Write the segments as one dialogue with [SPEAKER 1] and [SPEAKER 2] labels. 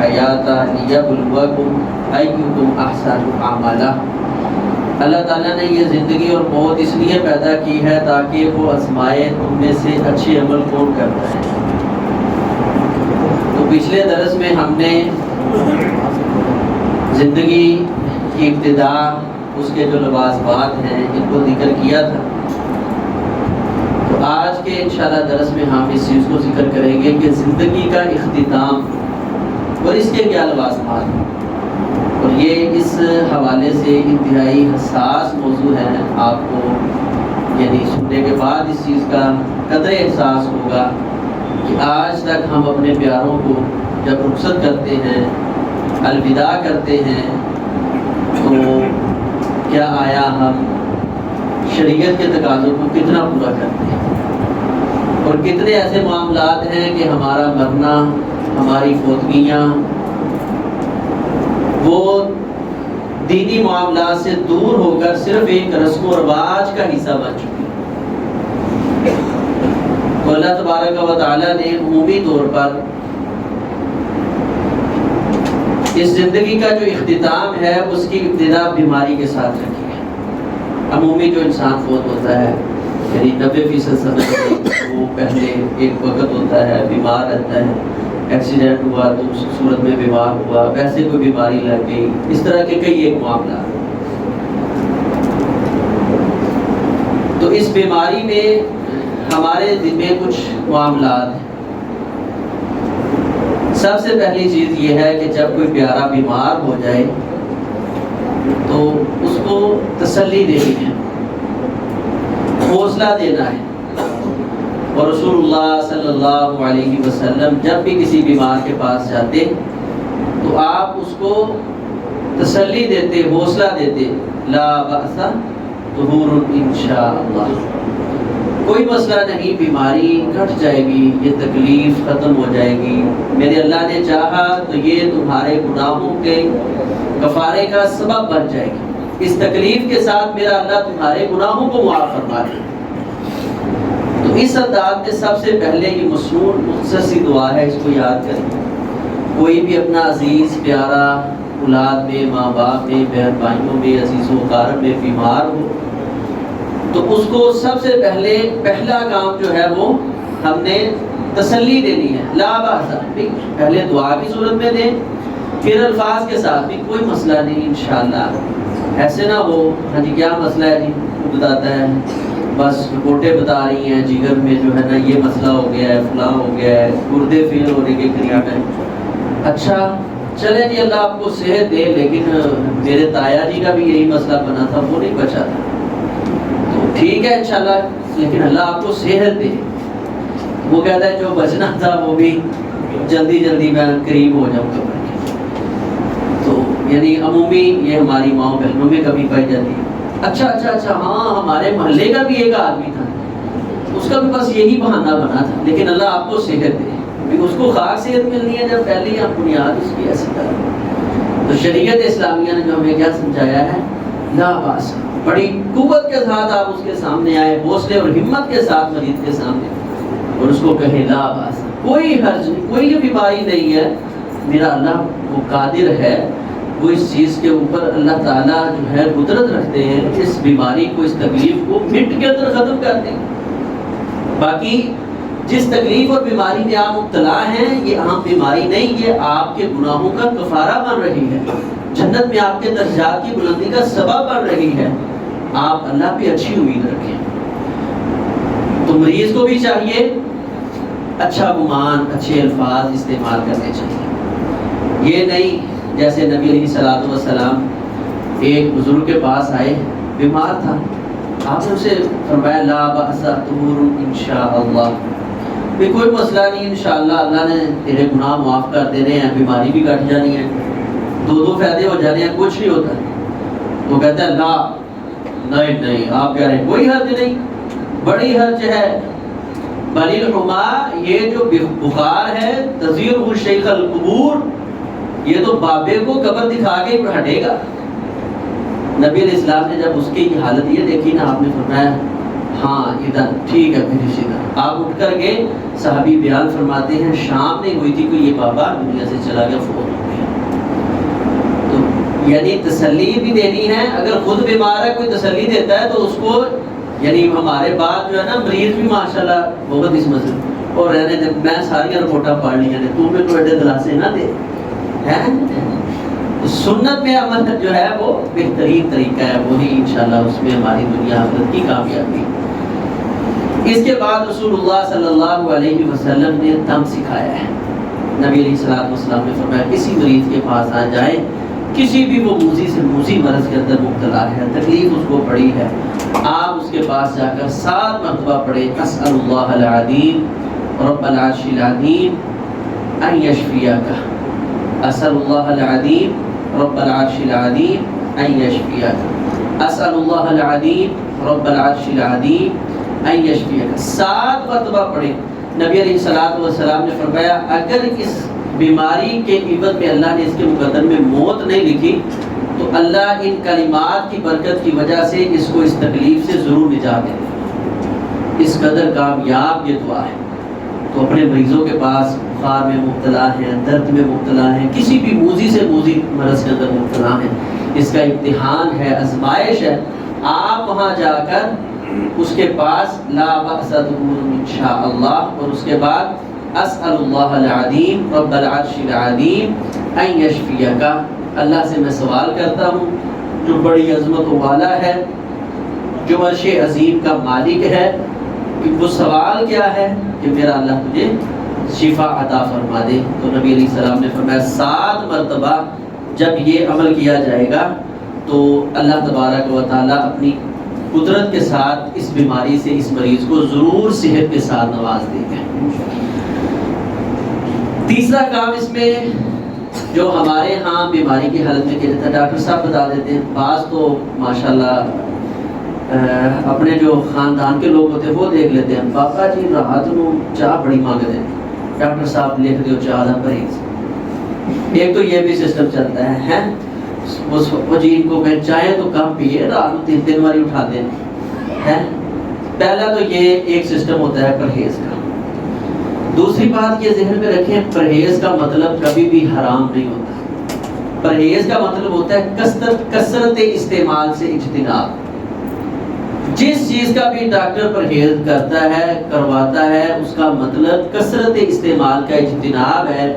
[SPEAKER 1] حیات لیبلوکم ایکم احسن عملا۔ اللہ تعالیٰ نے یہ زندگی اور موت اس لیے پیدا کی ہے تاکہ وہ آزمائے تم میں سے اچھے عمل کون کرتا ہے۔ تو پچھلے درس میں ہم نے زندگی کی ابتدا، اس کے جو لوازمات ہیں ان کو ذکر کیا تھا۔ تو آج کے انشاءاللہ درس میں ہم اس چیز کو ذکر کریں گے کہ زندگی کا اختتام اور اس کے کیا لوازمات ہیں، اور یہ اس حوالے سے انتہائی حساس موضوع ہے۔ آپ کو یعنی سننے کے بعد اس چیز کا قدر احساس ہوگا کہ آج تک ہم اپنے پیاروں کو جب رخصت کرتے ہیں، الوداع کرتے ہیں، تو کیا آیا ہم شریعت کے تقاضوں کو کتنا پورا کرتے ہیں، اور کتنے ایسے معاملات ہیں کہ ہمارا مرنا، ہماری فوتگیاں وہ دینی معاملات سے دور ہو کر صرف ایک رسم و رواج کا حصہ بن چکی ہے۔ تو اللہ تبارک و تعالیٰ نے عمومی طور پر اس زندگی کا جو اختتام ہے اس کی ابتدا بیماری کے ساتھ رکھی ہے۔ عمومی جو انسان فوت ہوتا ہے، یعنی 90% سمجھ وہ پہلے ایک وقت ہوتا ہے، بیمار رہتا ہے، ایکسیڈنٹ ہوا تو اس صورت میں بیمار ہوا، ویسے کوئی بیماری لگ گئی، اس طرح کے کئی ایک معاملات۔ تو اس بیماری میں ہمارے دل میں کچھ معاملات ہیں۔ سب سے پہلی چیز یہ ہے کہ جب کوئی پیارا بیمار ہو جائے تو اس کو تسلی دینی ہے، حوصلہ دینا ہے۔ اور رسول اللہ صلی اللہ علیہ وسلم جب بھی کسی بیمار کے پاس جاتے تو آپ اس کو تسلی دیتے، حوصلہ دیتے، لا بأس طہور انشاءاللہ، کوئی مسئلہ نہیں، بیماری گھٹ جائے گی، یہ تکلیف ختم ہو جائے گی، میرے اللہ نے چاہا تو یہ تمہارے گناہوں کے کفارے کا سبب بن جائے گی، اس تکلیف کے ساتھ میرا اللہ تمہارے گناہوں کو معاف فرما دے۔ تو اس انداز میں سب سے پہلے یہ مصنون مختصر دعا ہے، اس کو یاد کریں۔ کوئی بھی اپنا عزیز پیارا اولاد میں، ماں باپ میں، بہن بھائیوں میں، عزیز و اقارب میں بیمار ہو تو اس کو سب سے پہلا کام جو ہے وہ ہم نے تسلی دینی ہے، لا بأس، پہلے دعا کی صورت میں دیں، پھر الفاظ کے ساتھ بھی کوئی مسئلہ نہیں انشاءاللہ۔ ایسے نہ ہو ہاں جی کیا مسئلہ ہے جی، وہ بتاتا ہے بس رپورٹیں بتا رہی ہیں جگر میں جو ہے نا یہ مسئلہ ہو گیا ہے، فلاں ہو گیا ہے، گردے فیل ہونے کے قریب ہے۔ اچھا چلے جی اللہ آپ کو صحت دے، لیکن میرے تایا جی کا بھی یہی مسئلہ بنا تھا، وہ نہیں بچا تھا، تو ٹھیک ہے انشاءاللہ، لیکن اللہ آپ کو صحت دے۔ وہ کہتا ہے جو بچنا تھا وہ بھی جلدی میں قریب ہو جاؤں گا۔ تو یعنی عمومی یہ ہماری ماؤں بہنوں میں کمی پائی جاتی ہے۔ اچھا ہاں ہمارے محلے کا بھی ایک آدمی تھا، اس کا بھی بس یہی بہانہ بنا تھا، لیکن اللہ آپ کو صحت دے۔ اس کو خاص صحت ملنی ہے جب پہلی بنیاد اس کی ایسی طرح۔ تو شریعت اسلامیہ نے جو ہمیں کیا سمجھایا ہے، لا باس، بڑی قوت کے ساتھ آپ اس کے سامنے آئے، حوصلے اور ہمت کے ساتھ مریض کے سامنے، اور اس کو کہے لا باس، کوئی حرج نہیں، کوئی بیماری نہیں ہے، میرا اللہ وہ قادر ہے، وہ اس چیز کے اوپر اللہ تعالیٰ جو ہے قدرت رکھتے ہیں، اس بیماری کو، اس تکلیف کو منٹ کے اندر ختم کر دیں۔ باقی جس تکلیف اور بیماری میں آپ مبتلا ہیں یہ عام بیماری نہیں، یہ آپ کے گناہوں کا کفارہ بن رہی ہے، جنت میں آپ کے درجات کی بلندی کا سبب بن رہی ہے۔ آپ اللہ پہ اچھی امید رکھیں۔ تو مریض کو بھی چاہیے اچھا گمان، اچھے الفاظ استعمال کرنے چاہیے۔ یہ نہیں جیسے نبی علیہ الصلوۃ والسلام ایک بزرگ کے پاس آئے، بیمار تھا، آپ نے اسے فرمایا لا بأس طہور انشاءاللہ، بھی کوئی مسئلہ نہیں انشاءاللہ، اللہ نے تیرے گناہ معاف کر دینے ہیں، بیماری بھی کٹ جانی ہے، دو فائدے ہو جانے ہیں، کچھ نہیں ہوتا۔ وہ کہتا ہے لا، نہیں آپ کہہ رہے ہیں کوئی حرج نہیں، بڑی حرج ہے، بل الحما، یہ جو بخار ہے، تزیر الشیخ القبور، یہ تو بابے کو قبر دکھا کے ہٹے گا۔ نبی علیہ السلام نے جب اس کی حالت یہ دیکھی نا، آپ نے فرمایا ہاں ادھر ٹھیک ہے، پھر اسی طرح آپ اٹھ کر گئے۔ صحابی بیان فرماتے ہیں شام نہیں ہوئی تھی کہ یہ بابا دنیا سے چلا گیا، فوت۔ یعنی تسلی بھی دینی ہے. اگر خود بیمار ہے کوئی تسلی دیتا ہے تو اس کو یعنی ہمارے بعد جو ہے نا مریض بھی ماشاءاللہ بہت اس مسئلہ اور رہنے دے میں ساری رپورٹاں پڑھ لی ہیں تو میں تو ایڈے دلاسے نہ دے ہیں. سنت میں عمل جو ہے وہ بہترین طریقہ ہے, وہی انشاءاللہ اس میں ہماری دنیا آخرت کی کامیابی. اس کے بعد رسول اللہ صلی اللہ علیہ وسلم نے دم سکھایا ہے. نبی علیہ الصلوۃ والسلام نے فرمایا کسی مریض کے پاس آ جائے, کسی بھی وہ موذی سے موذی مرض کے اندر مبتلا ہے, تکلیف اس کو پڑی ہے, آپ اس کے پاس جا کر 7 مرتبہ پڑھیں اسأل اللہ العظیم رب العرش العظیم ان یشفیک, اسأل اللہ العظیم رب العرش العظیم ان یشفیک, اسأل اللہ العظیم رب العرش العظیم ان یشفیک. 7 مرتبہ پڑھیں. نبی علیہ الصلوۃ والسلام نے فرمایا اگر اس بیماری کے عوض میں اللہ نے اس کے مقدر میں موت نہیں لکھی تو اللہ ان کلمات کی برکت کی وجہ سے اس کو اس تکلیف سے ضرور نجات دے. اس قدر کامیاب یہ دعا ہے. تو اپنے مریضوں کے پاس بخار میں مبتلا ہیں, درد میں مبتلا ہیں, کسی بھی موذی سے موذی مرض کے اندر مبتلا ہیں, اس کا امتحان ہے, آزمائش ہے, آپ وہاں جا کر اس کے پاس لا بأس انشاءاللہ اور اس کے بعد اسأل اللہ العظیم رب العرش العظیم ان یشفیک, اللہ سے میں سوال کرتا ہوں جو بڑی عظمت والا ہے, جو عرش عظیم کا مالک ہے, کہ وہ سوال کیا ہے کہ میرا اللہ تجھے شفا عطا فرما دے. تو نبی علیہ السلام نے فرمایا 7 مرتبہ جب یہ عمل کیا جائے گا تو اللہ تبارک و تعالیٰ اپنی قدرت کے ساتھ اس بیماری سے اس مریض کو ضرور صحت کے ساتھ نواز دیں گے. تیسرا کام اس میں جو ہمارے ہاں بیماری کی حالت میں کیا جاتا ہے, ڈاکٹر صاحب بتا دیتے ہیں. بعض تو ماشاءاللہ اپنے جو خاندان کے لوگ ہوتے ہیں وہ دیکھ لیتے ہیں, پاپا جی رات کو چاہ بڑی مانگتے ہیں, ڈاکٹر صاحب لکھ دیو چاہ دا پرہیز. ایک تو یہ بھی سسٹم چلتا ہے وہ جی ان کو میں چاہے تو کم پیے, رات کو 3 باری اٹھاتے ہیں. پہلا تو یہ ایک سسٹم ہوتا ہے پرہیز کا. دوسری بات یہ ذہن میں رکھیں, پرہیز کا مطلب کبھی بھی حرام نہیں ہوتا. پرہیز کا مطلب ہوتا ہے کثرت استعمال سے اجتناب. جس چیز کا بھی ڈاکٹر پرہیز کرتا ہے کرواتا ہے اس کا مطلب کثرت استعمال کا اجتناب ہے.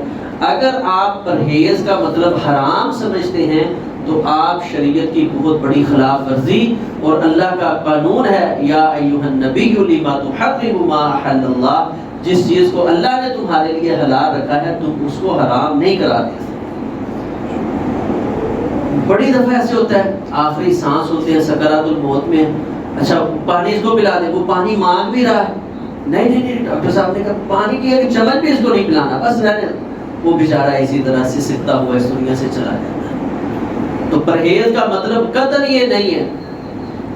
[SPEAKER 1] اگر آپ پرہیز کا مطلب حرام سمجھتے ہیں تو آپ شریعت کی بہت بڑی خلاف ورزی, اور اللہ کا قانون ہے یا ایھا النبی لما تحرم ما احل اللہ, جس چیز کو اللہ نے تمہارے لیے حلال رکھا ہے تم اس کو حرام نہیں کرا دے. بڑی دفعہ ایسے ہوتا ہے آخری سانس ہوتے ہیں سکرات الموت میں, اچھا پانی اس کو پلا دے, وہ پانی مانگ بھی رہا ہے, نہیں ڈاکٹر صاحب نے کہا پانی کی ایک چمچ بھی اس کو نہیں پلانا, بس رہنے, وہ بیچارہ اسی طرح سے سکتا ہوا اس دنیا سے چلا جاتا ہے. تو پرہیز کا مطلب قطعاً یہ نہیں ہے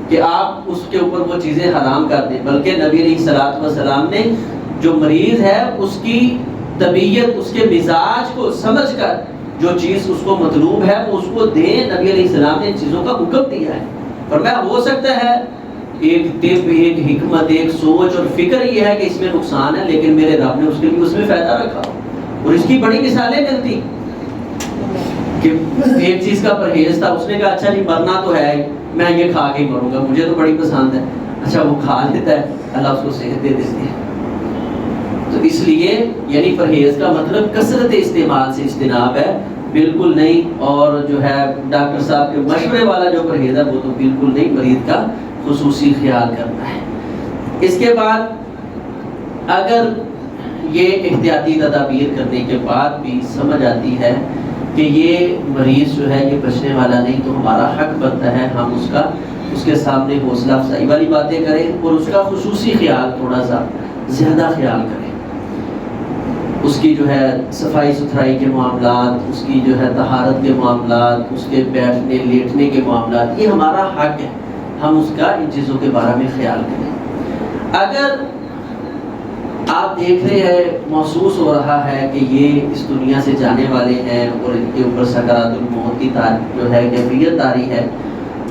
[SPEAKER 1] کہ آپ اس کے اوپر وہ چیزیں حرام کر دیں, بلکہ نبی علیہ الصلوۃ والسلام نے جو مریض ہے اس کی طبیعت اس کے مزاج کو سمجھ کر جو چیز اس کو مطلوب ہے وہ اس کو دیں. نبی علیہ السلام نے ان چیزوں کا حکم دیا ہے. فرمایا ہو سکتا ہے ایک طب ایک حکمت ایک سوچ اور فکر یہ ہے کہ اس میں نقصان ہے, لیکن میرے رب نے اس کے لیے اس میں فائدہ رکھا, اور اس کی بڑی مثالیں ملتی کہ ایک چیز کا پرہیز تھا, اس نے کہا اچھا جی مرنا تو ہے, میں یہ کھا کے ہی مروں گا, مجھے تو بڑی پسند ہے. اچھا وہ کھا لیتا ہے, اللہ اس کو صحت دے دیتی ہے. تو اس لیے یعنی پرہیز کا مطلب کثرت استعمال سے اجتناب ہے, بالکل نہیں. اور جو ہے ڈاکٹر صاحب کے مشورے والا جو پرہیز ہے وہ تو بالکل نہیں, مریض کا خصوصی خیال کرنا ہے. اس کے بعد اگر یہ احتیاطی تدابیر کرنے کے بعد بھی سمجھ آتی ہے کہ یہ مریض جو ہے یہ بچنے والا نہیں, تو ہمارا حق بنتا ہے ہم اس کے سامنے حوصلہ افزائی والی باتیں کریں اور اس کا خصوصی خیال تھوڑا سا زیادہ خیال کریں. اس کی جو ہے صفائی ستھرائی کے معاملات, اس کی جو ہے طہارت کے معاملات, اس کے بیٹھنے لیٹنے کے معاملات, یہ ہمارا حق ہے, ہم اس کا ان چیزوں کے بارے میں خیال کریں. اگر آپ دیکھ رہے ہیں محسوس ہو رہا ہے کہ یہ اس دنیا سے جانے والے ہیں اور ان کے اوپر سکرات الموت کی جو ہے کیفیت طاری ہے,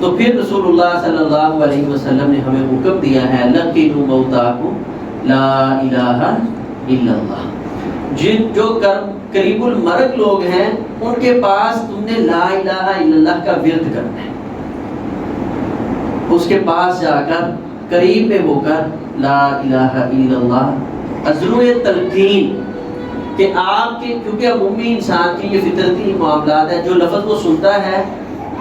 [SPEAKER 1] تو پھر رسول اللہ صلی اللہ علیہ وسلم نے ہمیں حکم دیا ہے لقنوا موتاکم لا الہ الا اللہ. جو قریب المرگ لوگ ہیں ان کے پاس تم نے لا الہ الا اللہ کا ورد کرنا ہے، اس کے پاس جا کر قریب میں ہو کر لا الہ الا اللہ ازرو تلقین، کہ آپ کے کیونکہ عمومی انسان کی یہ فطرتی معاملات ہے، جو لفظ وہ سنتا ہے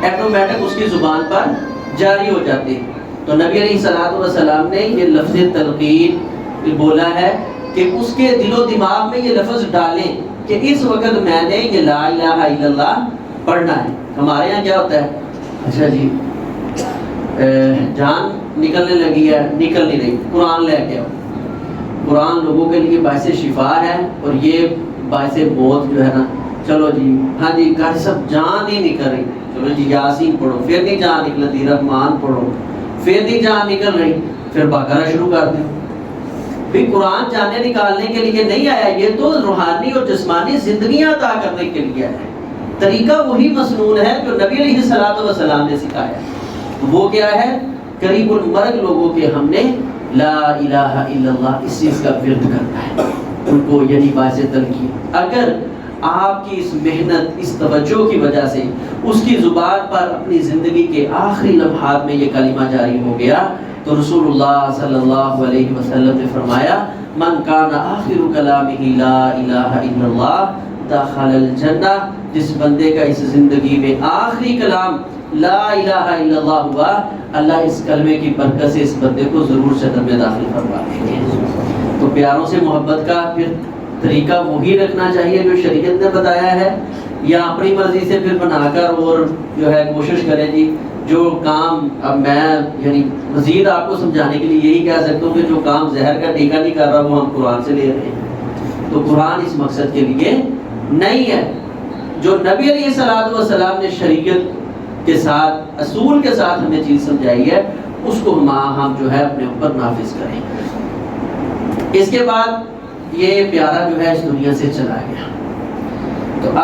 [SPEAKER 1] ایٹومیٹک اس کی زبان پر جاری ہو جاتے ہیں. تو نبی علیہ الصلوۃ والسلام نے یہ لفظ تلقین بولا ہے کہ اس کے دل و دماغ میں یہ لفظ ڈالیں کہ اس وقت میں نے یہ لا الہ الا اللہ پڑھنا ہے. ہمارے یہاں کیا ہوتا ہے، اچھا جی جان نکلنے لگی ہے، نکل نہیں رہی، قرآن لے کے آؤ. قرآن لوگوں کے لیے باعث شفا ہے اور یہ باعث موت جو ہے نا، چلو جی ہاں جی قاری صاحب جان نہیں نکل رہی، چلو جی یاسین پڑھو، پھر نہیں جان نکلتی، رحمان پڑھو، پھر نہیں جان نکل رہی، پھر بقرہ شروع کر دیں. بھی قرآن جانے نکالنے کے لیے نہیں آیا، یہ تو روحانی اور جسمانی زندگیاں عطا کرنے کے لیے ہے. طریقہ وہی مسنون ہے جو نبی علیہ الصلوۃ والسلام نے سکھایا. وہ کیا ہے، قریب المرگ لوگوں کے ہم نے لا الہ الا اللہ اس چیز کا ورد کرنا ہے ان کو، یعنی باعث تلقین. اگر آپ کی اس محنت، اس توجہ کی وجہ سے اس کی زبان پر اپنی زندگی کے آخری لمحات میں یہ کلمہ جاری ہو گیا، تو رسول اللہ صلی اللہ علیہ وسلم نے فرمایا من کان آخر کلامہ لا الہ الا اللہ دخل الجنہ، جس بندے کا اس زندگی میں آخری کلام لا الہ الا اللہ ہوا، اللہ اس کلمے کی برکت سے اس بندے کو ضرور جنت میں داخل فرما دیں گے. تو پیاروں سے محبت کا پھر طریقہ وہی رکھنا چاہیے جو شریعت نے بتایا ہے، یا اپنی مرضی سے پھر بنا کر اور جو ہے کوشش کریں جی جو کام. اب میں یعنی مزید آپ کو سمجھانے کے لیے یہی کہہ سکتا ہوں کہ جو کام زہر کا ٹیکہ نہیں کر رہا وہ ہم قرآن سے لے رہے ہیں. تو قرآن اس مقصد کے لیے نہیں ہے. جو نبی علیہ الصلوۃ والسلام نے شریعت کے ساتھ، اصول کے ساتھ ہمیں چیز سمجھائی ہے، اس کو ہم جو ہے اپنے اوپر نافذ کریں. اس کے بعد یہ پیارا جو ہے اس دنیا سے چلا گیا. تو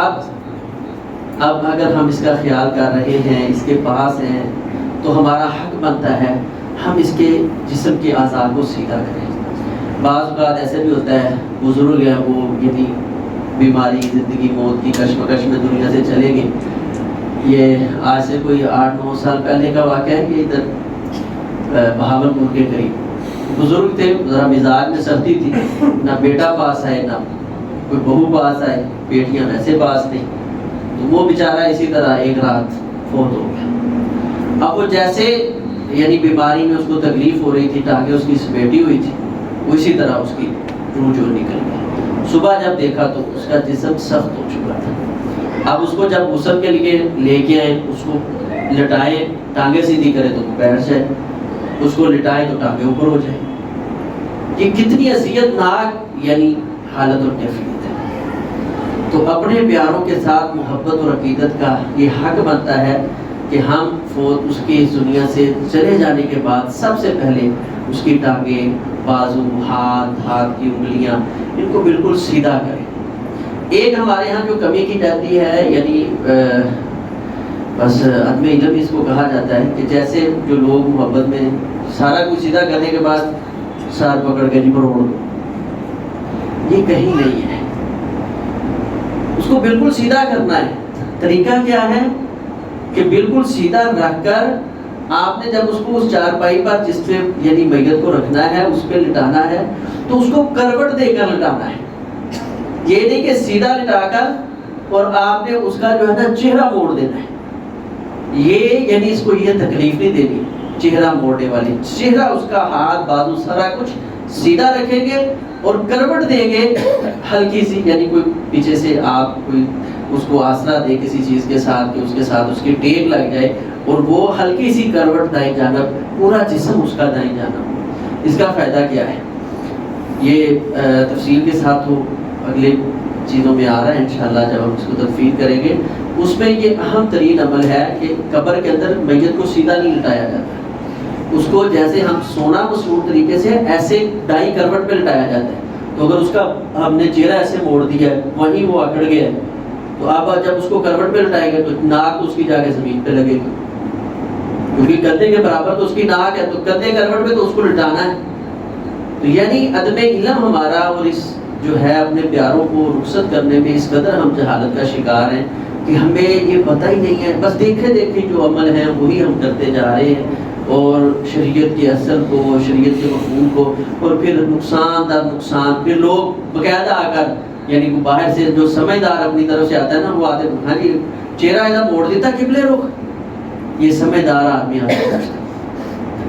[SPEAKER 1] اب اگر ہم اس کا خیال کر رہے ہیں، اس کے پاس ہیں، تو ہمارا حق بنتا ہے ہم اس کے جسم کے اعضاء کو سیدھا کریں. بعض اوقات ایسے بھی ہوتا ہے بزرگ ہیں وہ یعنی بیماری، زندگی موت کی کشمکش میں دنیا سے چلے گئے. یہ آج سے کوئی 8-9 سال پہلے کا واقعہ ہے کہ ادھر بہاولپور کے قریب بزرگ تھے، ذرا مزاج میں سردی تھی، نہ بیٹا پاس آئے نہ کوئی بہو پاس آئے، بیٹیاں ویسے پاس نہیں. تو وہ بیچارہ اسی طرح ایک رات فوت ہو گیا. اب وہ جیسے یعنی بیماری میں اس کو تکلیف ہو رہی تھی، ٹانگیں اس کی سمیٹی ہوئی تھی، وہ اسی طرح اس کی روح جو نکل گئی. صبح جب دیکھا تو اس کا جسم سخت ہو چکا تھا. اب اس کو جب غسل کے لیے لے کے آئے، اس کو لٹائے، ٹانگیں سیدھی کرے تو وہ بیٹھ جائے، اس کو لٹائے تو ٹانگیں اوپر ہو جائے. یہ کتنی اذیت ناک یعنی حالت اور کیفیت ہے. تو اپنے پیاروں کے ساتھ محبت اور عقیدت کا یہ حق بنتا ہے کہ ہم اس کی اس دنیا سے چلے جانے کے بعد سب سے پہلے اس کی ٹانگیں، بازو، ہاتھ کی انگلیاں، ان کو بالکل سیدھا کریں. ایک ہمارے ہاں جو کمی کی جاتی ہے یعنی بس عدم علم اس کو کہا جاتا ہے کہ جیسے جو لوگ محبت میں سارا کچھ سیدھا کرنے کے بعد سار پکڑ کے نہیں روڑ دو، یہ کہیں نہیں ہے. اس کو بالکل سیدھا کرنا ہے. طریقہ کیا ہے کہ بالکل سیدھا رکھ کر آپ نے جب اس کو اس چارپائی پر جس پہ یعنی میت کو رکھنا ہے اس پہ لٹانا ہے تو اس کو کروٹ دے کر لٹانا ہے. یہ نہیں کہ سیدھا لٹا کر اور آپ نے اس کا جو ہے نا چہرہ موڑ دینا ہے. یہ یعنی اس کو یہ تکلیف نہیں دینی چہرہ موڑنے والی. چہرہ اس کا ہاتھ، بازو، سارا کچھ سیدھا رکھیں گے اور کروٹ دیں گے ہلکی سی، یعنی کوئی پیچھے سے آپ کوئی اس کو آسرا دے کسی چیز کے ساتھ کہ اس کے ساتھ اس کی ٹیک لگ جائے اور وہ ہلکی سی کروٹ دائیں جانب، پورا جسم اس کا دائیں جانب. اس کا فائدہ کیا ہے یہ تفصیل کے ساتھ ہو اگلے چیزوں میں آ رہا ہے انشاءاللہ جب ہم اس کو تدفین کریں گے. اس میں یہ اہم ترین عمل ہے کہ قبر کے اندر میت کو سیدھا نہیں لٹایا جاتا. اس کو جیسے ہم سونا مسنون طریقے سے ایسے دائیں کروٹ پہ لٹایا جاتا ہے. تو اگر اس کا ہم نے چہرہ ایسے موڑ دیا ہے، وہیں وہ اکڑ گیا ہے، تو آپ جب اس کو کروٹ پہ لٹائیں گے تو ناک اس کی جا کے زمین پہ لگے گی، کیونکہ کندھے کے برابر تو اس کی ناک ہے، تو کندھے کروٹ پہ تو اس کو لٹانا ہے. تو یعنی عدم علم ہمارا اور اس جو ہے اپنے پیاروں کو رخصت کرنے میں اس قدر ہم جہالت کا شکار ہیں کہ ہمیں یہ پتہ ہی نہیں ہے، بس دیکھے جو عمل ہیں وہی ہم کرتے جا رہے ہیں، اور شریعت کے اثر کو، شریعت کے مفہوم کو، اور پھر نقصان در نقصان، پھر لوگ باقاعدہ آ کر، یعنی وہ باہر سے جو سمجھدار اپنی طرف سے آتا ہے نا، وہ آتے ہاں جی چہرہ ایسا موڑ دیتا قبلے رخ، یہ سمجھدار آدمی آتا ہے۔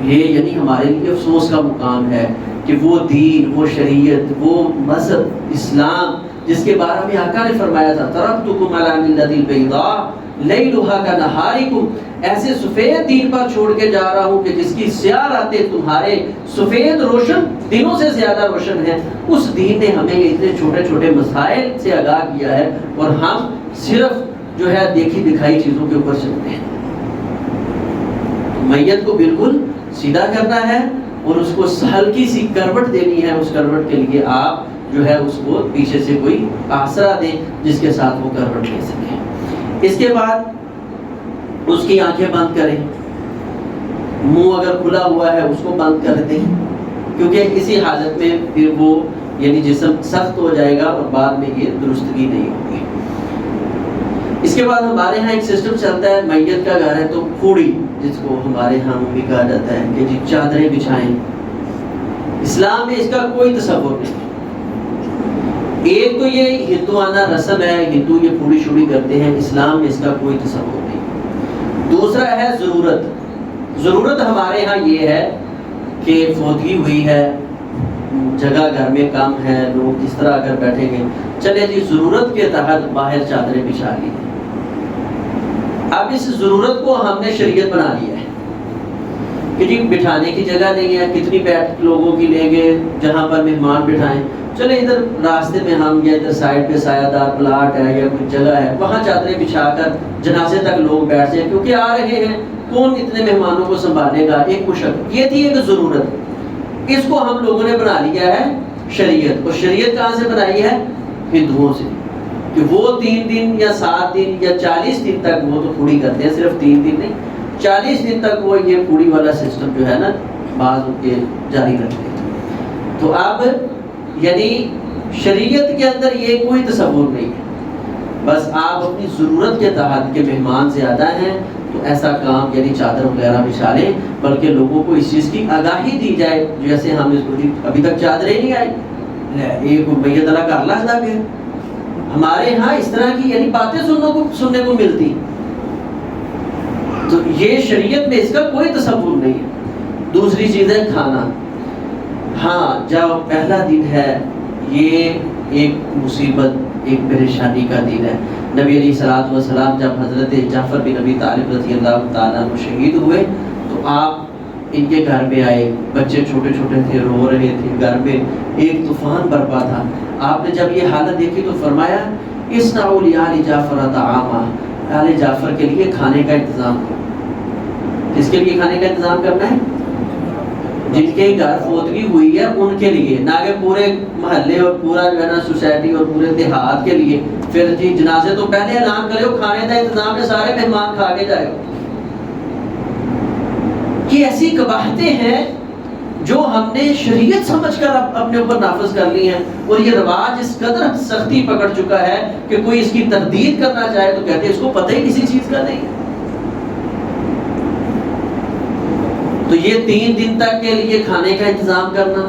[SPEAKER 1] یہ یعنی ہمارے لیے افسوس کا مقام ہے کہ وہ دین، وہ شریعت، وہ مذہب اسلام جس کے بارے میں آقا نے فرمایا تھا ترکتکم علی ملۃ البیضاء لیلھا کنہارکم، ایسے سفید دین پر چھوڑ کے جا رہا ہوں کہ جس کی سیاہ راتیں تمہارے سفید روشن دنوں سے زیادہ روشن ہیں۔ اس دین نے ہمیں اتنے چھوٹے چھوٹے مسائل سے آگاہ کیا ہے، اور ہم صرف جو ہے دیکھی دکھائی چیزوں کے اوپر چلتے ہیں۔ میت کو بالکل سیدھا کرنا ہے اور اس کو ہلکی سی کروٹ دینی ہے، اس کروٹ کے لیے آپ جو ہے اس کو پیچھے سے کوئی آسرا دیں جس کے ساتھ وہ کروٹ لے سکیں۔ اس کے بعد اس کی آنکھیں بند کریں، منہ اگر کھلا ہوا ہے اس کو بند کر دیں، کیونکہ اسی حالت میں پھر وہ یعنی جسم سخت ہو جائے گا اور بعد میں یہ درستگی نہیں ہوگی۔ اس کے بعد ہمارے ہاں ایک سسٹم چلتا ہے، میت کا گھر ہے تو پھوڑی، جس کو ہمارے ہاں بھی کہا جاتا ہے کہ جی چادریں بچھائیں۔ اسلام میں اس کا کوئی تصور نہیں۔ ایک تو یہ ہندوانہ رسم ہے، ہندو یہ پھوڑی شوڑی کرتے ہیں، اسلام میں اس کا کوئی تصور نہیں۔ دوسرا ہے ضرورت ہمارے ہاں یہ ہے کہ فوتگی ہوئی ہے، جگہ گھر میں کم ہے، لوگ جس طرح اگر بیٹھیں گے، چلے جی ضرورت کے تحت باہر چادریں بچھا لی۔ اب اس ضرورت کو ہم نے شریعت بنا لیا ہے کہ جی بٹھانے کی جگہ نہیں ہے، کتنی بیٹھ لوگوں کی لیں گے، جہاں پر مہمان بٹھائیں، چلے ادھر راستے میں ہم یا ادھر سائڈ پہ سایہ دار پلاٹ ہے یا کوئی جگہ ہے وہاں چادریں بچھا کر جنازے تک لوگ بیٹھ جائیں، کیونکہ آ رہے ہیں، کون اتنے مہمانوں کو سنبھالے گا، ایک مشقت۔ یہ تھی ایک ضرورت، اس کو ہم لوگوں نے بنا لیا ہے شریعت۔ اور شریعت کہاں سے بنائی ہے؟ ہندوؤں سے، کہ وہ 3 دن یا 7 دن یا 40 دن تک وہ تو پھوڑی کرتے ہیں، صرف 3 دن نہیں، 40 دن تک وہ یہ پھوڑی والا سسٹم جو ہے نا بعض ان کے جاری رکھتے ہیں۔ تو اب یعنی شریعت کے اندر یہ کوئی تصور نہیں ہے، بس آپ اپنی ضرورت کے تحت کہ مہمان زیادہ ہیں تو ایسا کام یعنی چادر وغیرہ بچھا لیں، بلکہ لوگوں کو اس چیز کی آگاہی دی جائے، جیسے ہم اس کو ابھی تک چادریں نہیں آئی، ایک میت اللہ کا اللہ لگتا ہے۔ ہمارے ہاں اس طرح کی یعنی باتیں سننے کو ملتی، تو یہ شریعت میں اس کا کوئی تصور نہیں ہے۔ دوسری چیز ہے کھانا۔ ہاں جب پہلا دن ہے، یہ ایک مصیبت، ایک پریشانی کا دن ہے۔ نبی علیہ الصلوۃ والسلام جب حضرت جعفر بن ابی طالب رضی اللہ تعالیٰ عنہ شہید ہوئے تو آپ ان کے گھر میں آئے، بچے چھوٹے چھوٹے تھے، رو رہے تھے، گھر میں ایک طوفان برپا تھا۔ آپ نے جب یہ حالت دیکھی تو فرمایا اصنعوا لآل جعفر طعاما، آل جعفر کے لیے کھانے کا انتظام کرو۔ کس کے لیے کھانے کا انتظام کرنا ہے؟ جن کے گھر فوتگی ہوئی ہے ان کے لیے، نہ کہ پورے محلے اور پورا جو ہے نا سوسائٹی اور پورے دیہات کے لیے۔ پھر جی جنازے تو پہلے اعلان کرے ہو، کھانے کا انتظام ہے، سارے مہمان کھا کے جائے ہو۔ یہ ایسی قباحتیں ہیں جو ہم نے شریعت سمجھ کر اپنے اوپر نافذ کر لی ہیں، اور یہ رواج اس قدر سختی پکڑ چکا ہے کہ کوئی اس کی تردید کرنا چاہے تو کہتے ہیں اس کو پتہ ہی کسی چیز کا نہیں۔ تو یہ 3 دن تک کے لیے کھانے کا انتظام کرنا،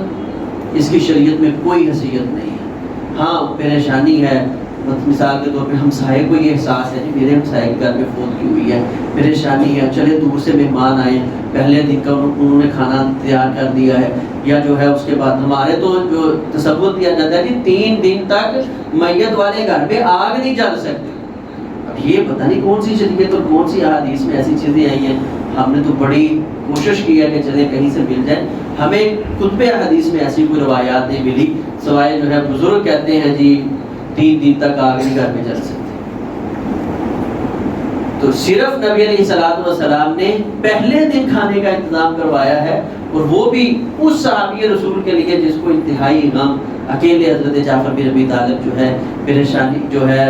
[SPEAKER 1] اس کی شریعت میں کوئی حیثیت نہیں ہے۔ ہاں پریشانی ہے، مثال کے طور پہ ہمسائے کو یہ احساس ہے کہ میرے ہمسائے کے گھر میں فوتگی ہوئی ہے، پریشانی ہے، چلے دور سے مہمان آئے، پہلے دن کا انہوں نے کھانا تیار کر دیا ہے، یا جو ہے اس کے بعد ہمارے تو جو تصور دیا جاتا ہے کہ 3 دن تک میت والے گھر میں آگ نہیں جل سکتی۔ اب یہ پتہ نہیں کون سی شریعت اور کون سی احادیث میں ایسی چیزیں آئی ہیں۔ ہم نے تو بڑی کوشش کی ہے کہ چلے کہیں سے مل جائے، ہمیں کتب حدیث میں ایسی کوئی روایات نہیں ملی، سوائے جو ہے بزرگ کہتے ہیں جی 3 دن تک آگ نہیں گھر میں جل سکتی۔ تو صرف نبی علیہ الصلوۃ والسلام نے پہلے دن کھانے کا انتظام کروایا ہے، اور وہ بھی اس صحابی رسول کے لیے جس کو انتہائی غم، اکیلے حضرت جعفر بن ابی طالب جو ہے پریشانی جو ہے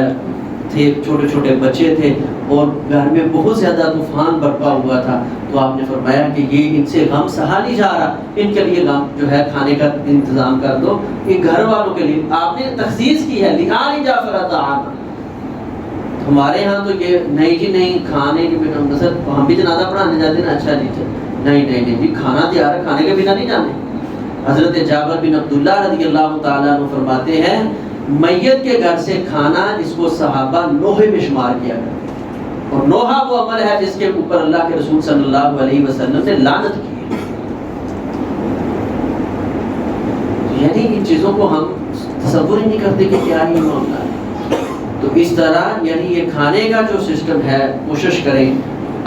[SPEAKER 1] تھے، چھوٹے چھوٹے بچے تھے اور گھر میں بہت زیادہ طوفان برپا ہوا تھا، تو آپ نے فرمایا کہ یہ ان سے غم سہا نہیں جا رہا، ان کے لیے غم جو ہے کھانے کا انتظام کر دو، یہ گھر والوں کے لیے آپ نے تخصیص کی ہے، لآل جعفر طعاما۔ ہمارے ہاں تو یہ نہیں جی نہیں، کھانے کے بنا مثلا ہم بھی جنازہ پڑھانے جاتے ہیں نا، اچھا جی نہیں جی کھانا تیار ہے، کھانے کے بنا نہیں جانے۔ حضرت جابر بن عبداللہ رضی اللہ تعالیٰ عنہ فرماتے ہیں میت کے گھر سے کھانا اس کو صحابہ نوحے میں شمار کیا کرتے، اور نوحہ وہ عمل ہے جس کے اوپر اللہ کے رسول صلی اللہ علیہ وسلم نے لعنت کی ہے۔ یعنی ان چیزوں کو ہم تصور ہی نہیں کرتے کہ کیا ہی معاملہ ہے۔ تو اس طرح یعنی یہ کھانے کا جو سسٹم ہے، کوشش کریں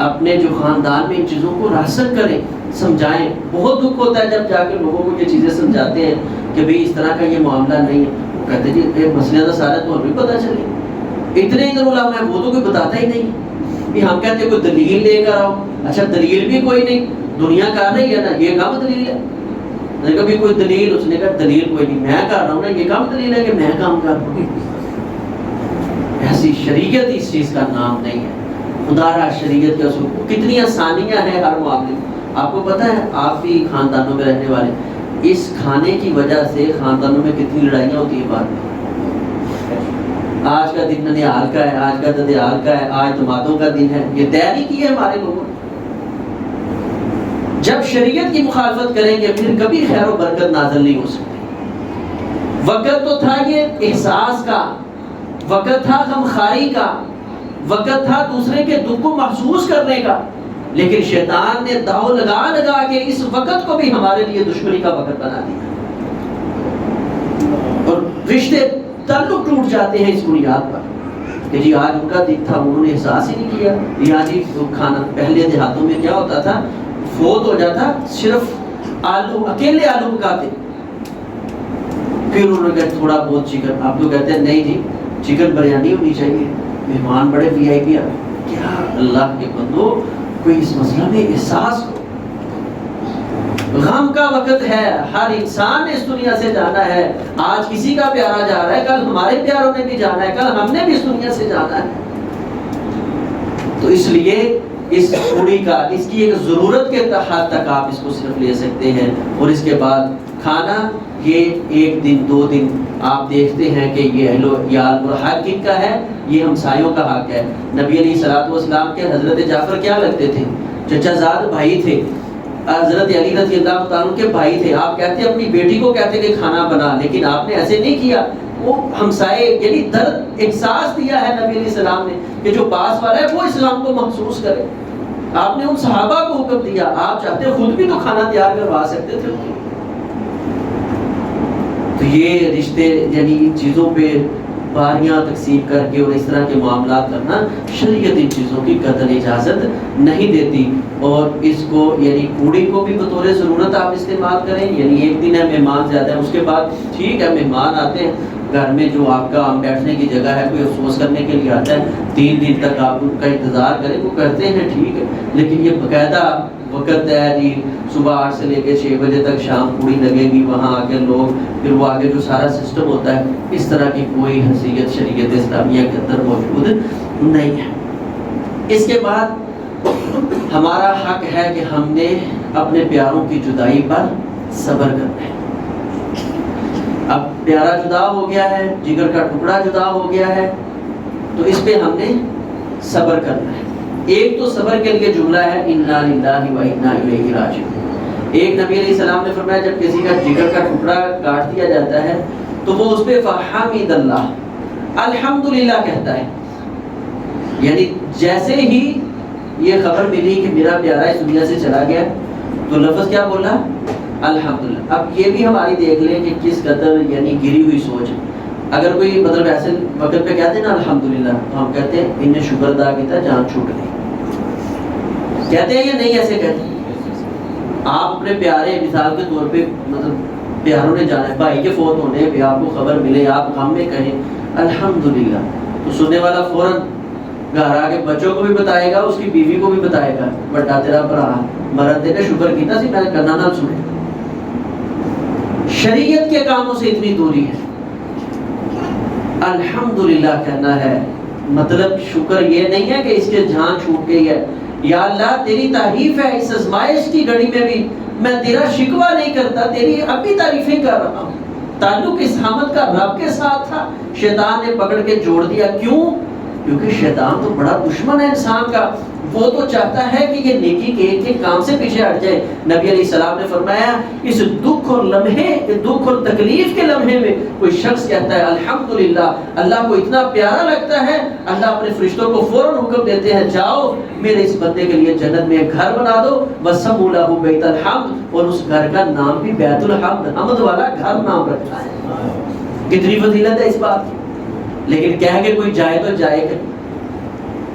[SPEAKER 1] اپنے جو خاندان میں ان چیزوں کو راسخ کریں، سمجھائیں۔ بہت دکھ ہوتا ہے جب جا کے لوگوں کو یہ چیزیں سمجھاتے ہیں کہ بھئی اس طرح کا یہ معاملہ نہیں ہے، وہ کہتے ہیں جی مسئلہ تو سارا تو ہمیں پتہ چلے، اتنے ادھر علماء ہیں وہ تو کوئی بتاتا ہی نہیں، کہ ہم کہتے ہیں کوئی دلیل لے کر آؤ، اچھا دلیل بھی کوئی نہیں، دنیا کر رہی ہے نا، یہ کام دلیل ہے؟ میں نے کہا بھی کوئی دلیل، اس نے کہا دلیل کوئی نہیں، میں کر رہا ہوں نا، یہ کام دلیل ہے کہ میں کام کر رہا ہوں؟ ایسی شریعت اس چیز کا نام نہیں ہے۔ خدا را شریعت کے اصول کتنی آسانیاں ہیں ہر معاملے میں۔ آپ کو پتہ ہے آپ بھی خاندانوں میں رہنے والے، اس کھانے کی وجہ سے خاندانوں میں کتنی لڑائیاں ہوتی ہیں بعد میں۔ آج کا دن ننیال کا ہے، آج کا ددیال کا ہے، آج دمادوں کا دن ہے، یہ طے نہیں کی ہے ہمارے لوگوں نے۔ جب شریعت کی مخالفت کریں گے پھر کبھی خیر و برکت نازل نہیں ہو سکتی۔ وقت تو تھا یہ احساس کا، وقت تھا غمخواری کا، وقت تھا دوسرے کے دکھ کو محسوس کرنے کا، لیکن شیطان نے داؤ لگا لگا کے اس وقت کو بھی ہمارے لیے دشمنی کا وقت بنا دیا، اور رشتے تعلق ٹوٹ جاتے ہیں اس بنیاد پر کہ جی آج ان کا دن تھا، انہوں نے احساس ہی نہیں کیا۔ یا جی کھانا پہلے دیہاتوں میں کیا ہوتا تھا، فوت ہو جاتا صرف آلو، اکیلے آلو پکاتے، پھر انہوں نے کہا تھوڑا بہت چکن، آپ تو کہتے ہیں نہیں جی چکن بریانی ہونی چاہیے، مہمان بڑے وی آئی پی آ، کیا اللہ کے بندو کوئی اس مسئلہ میں احساس ہو۔ غم کا وقت ہے، ہر انسان نے اس دنیا سے جانا ہے، آج کسی کا پیارا جا رہا ہے، کل ہمارے پیاروں نے بھی جانا ہے، کل ہم نے بھی اس دنیا سے جانا ہے۔ تو اس لیے اس پوری کا اس کی ایک ضرورت کے حد تک آپ اس کو صرف لے سکتے ہیں، اور اس کے بعد کھانا یہ ایک دن دو دن آپ دیکھتے ہیں کہ یہ حق کن کا ہے، یہ ہمسایوں کا حق ہے۔ نبی علیہ الصلوۃ والسلام کے حضرت جعفر کیا لگتے تھے؟ چچا زاد بھائی تھے، حضرت علی رضی اللہ تعالیٰ کے بھائی تھے۔ آپ کہتے اپنی بیٹی کو کہتے کہ کھانا بنا، لیکن آپ نے ایسے نہیں کیا، وہ ہمسائے یعنی درد احساس دیا ہے نبی علیہ السلام نے کہ جو پاس والا ہے وہ اسلام کو محسوس کرے۔ آپ نے ان صحابہ کو حکم دیا، آپ چاہتے خود بھی تو کھانا تیار کروا سکتے تھے۔ تو یہ رشتے یعنی ان چیزوں پہ باریاں تقسیم کر کے اور اس طرح کے معاملات کرنا، شریعت ان چیزوں کی قطعی اجازت نہیں دیتی۔ اور اس کو یعنی کوڑی کو بھی بطور ضرورت آپ استعمال کریں، یعنی ایک دن ہے مہمان زیادہ ہے، اس کے بعد ٹھیک ہے مہمان آتے ہیں گھر میں، جو آپ کا بیٹھنے کی جگہ ہے، کوئی افسوس کرنے کے لیے آتا ہے، 3 دن تک آپ ان کا انتظار کریں، وہ کرتے ہیں ٹھیک ہے، لیکن یہ باقاعدہ وقت ہے جی صبح 8 سے لے کے 6 بجے تک شام پوری لگے گی، وہاں آ کے لوگ پھر وہ آگے جو سارا سسٹم ہوتا ہے، اس طرح کی کوئی حیثیت شریعت اسلامیہ کے اندر موجود نہیں ہے۔ اس کے بعد ہمارا حق ہے کہ ہم نے اپنے پیاروں کی جدائی پر صبر کرنا ہے۔ اب پیارا جدا ہو گیا ہے، جگر کا ٹکڑا جدا ہو گیا ہے، تو اس پہ ہم نے صبر کرنا ہے۔ ایک تو صبر کے لیے جملہ ہے انا للہ و انا الیہ راجعون۔ ایک نبی علیہ السلام نے فرمایا جب کسی کا جگر کا ٹکڑا کاٹ دیا جاتا ہے تو وہ اس پہ فحمد اللہ، الحمدللہ کہتا ہے، یعنی جیسے ہی یہ خبر ملی کہ میرا پیارا اس دنیا سے چلا گیا تو لفظ کیا بولا؟ الحمدللہ۔ اب یہ بھی ہماری دیکھ لیں کہ کس قدر یعنی گری ہوئی سوچ ہے۔ اگر کوئی مطلب ایسے وقت پہ کہتے ہیں نا الحمدللہ، تو ہم کہتے ہیں انہیں شکر ادا کیا جان چھوٹ گئی، کہتے ہیں یا نہیں ایسے کہتے ہیں؟ آپ اپنے پیارے مثال کے طور پہ مطلب پیاروں نے جانا ہے، بھائی کے فوت ہونے پہ آپ کو خبر ملے، آپ غم میں کہیں الحمدللہ، تو سننے والا فوراً گھر آ کے بچوں کو بھی بتائے گا، اس کی بیوی کو بھی بتائے گا، بڑا تیرا بھرا مرد نے شکر کیتا سی میں کرنا نہ سنے۔ شریعت کے کاموں سے اتنی دوری ہے، الحمدللہ کہنا ہے، مطلب شکر یہ نہیں ہے کہ اس کے جان چھوٹ گئی ہے، یا اللہ تیری تعریف ہے اس آزمائش کی گھڑی میں بھی میں تیرا شکوہ نہیں کرتا، تیری اب بھی تعریفیں کر رہا ہوں۔ تعلق اس حمد کا رب کے ساتھ تھا، شیطان نے پکڑ کے جوڑ دیا۔ کیوں؟ کیونکہ شیطان تو بڑا دشمن ہے انسان کا، وہ تو چاہتا ہے کہ یہ نیکی کے ایک ایک کام سے پیچھے ہٹ جائے۔ نبی علیہ السلام نے فرمایا اس دکھ اور لمحے، دکھ اور تکلیف کے لمحے میں کوئی شخص کہتا ہے الحمدللہ، اللہ کو اتنا پیارا لگتا ہے، اللہ اپنے فرشتوں کو فوراً حکم دیتے ہیں جاؤ میرے اس بندے کے لیے جنت میں ایک گھر بنا دو، وَسَمُّوا لَهُ بَيْتَ الْحَمْدِ، اور اس گھر کا نام بھی بیت الحمد، حمد والا گھر نام رکھا ہے۔ کتنی فضیلت ہے اس بات کی۔ لیکن کہہ کے کوئی جائے تو جائے کہ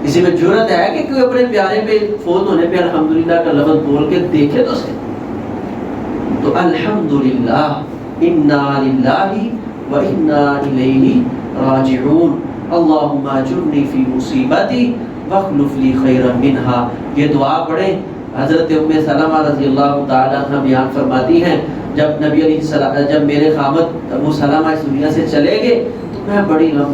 [SPEAKER 1] کسی میں جرت ہے کہ کوئی اپنے پیارے پہ فوت ہونے پہ الحمدللہ کا لفظ بول کے دیکھے تو صحیح۔ تو الحمدللہ انا للہ و انا الیہ راجعون، اللہم اجرنی فی مصیبتی واخلف لی خیرا منہا۔ یہ دعا پڑھیں۔ حضرت ام سلمہ رضی اللہ تعالیٰ عنہ بیان فرماتی ہیں جب نبی علیہ السلام، جب میرے خامد ابو سلمہ اس دنیا سے چلے گئے تو میں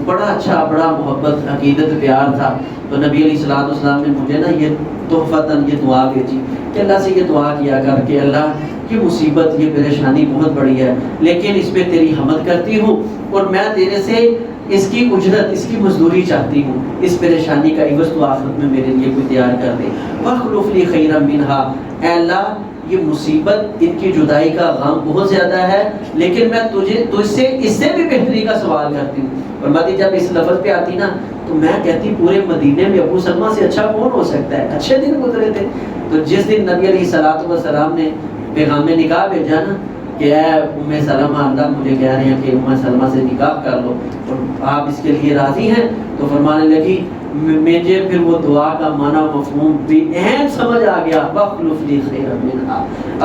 [SPEAKER 1] بڑا اچھا، بڑا محبت، عقیدت، پیار تھا، تو نبی علیہ السلام نے مجھے نا یہ تحفتاً یہ دعا بھیجی کہ اللہ سے یہ دعا کیا کر کہ اللہ یہ مصیبت، یہ پریشانی بہت بڑی ہے، لیکن اس پہ تیری حمد کرتی ہوں اور میں تیرے سے اس کی اجرت، اس کی مزدوری چاہتی ہوں، اس پریشانی کا عوض تو آخرت میں میرے لیے کوئی تیار کر دے۔ وَاخْلُفْ لِي خَيْرًا مِنْهَا، اے اللہ یہ مصیبت، ان کی جدائی کا غم بہت زیادہ ہے، لیکن میں تجھ سے اس سے بھی بہتری کا سوال کرتی ہوں۔ فرماتی جب اس لفظ پہ آتی نا تو میں کہتی پورے مدینے میں ابو سلمہ سے اچھا کون ہو سکتا ہے، اچھے دن گزرے تھے۔ تو جس دن نبی علیہ السلام نے پیغام نکاح بھیجا نا کہ اے ام سلمہ، اللہ مجھے کہہ رہے ہیں کہ ام سلمہ سے نکاح کر لو اور آپ اس کے لیے راضی ہیں، تو فرمانے لگی مجھے پھر وہ دعا کا معنی مفہوم بھی اہم سمجھ آ گیا، وَاخْلُفْ لِي خَيْرًا مِنْهَا،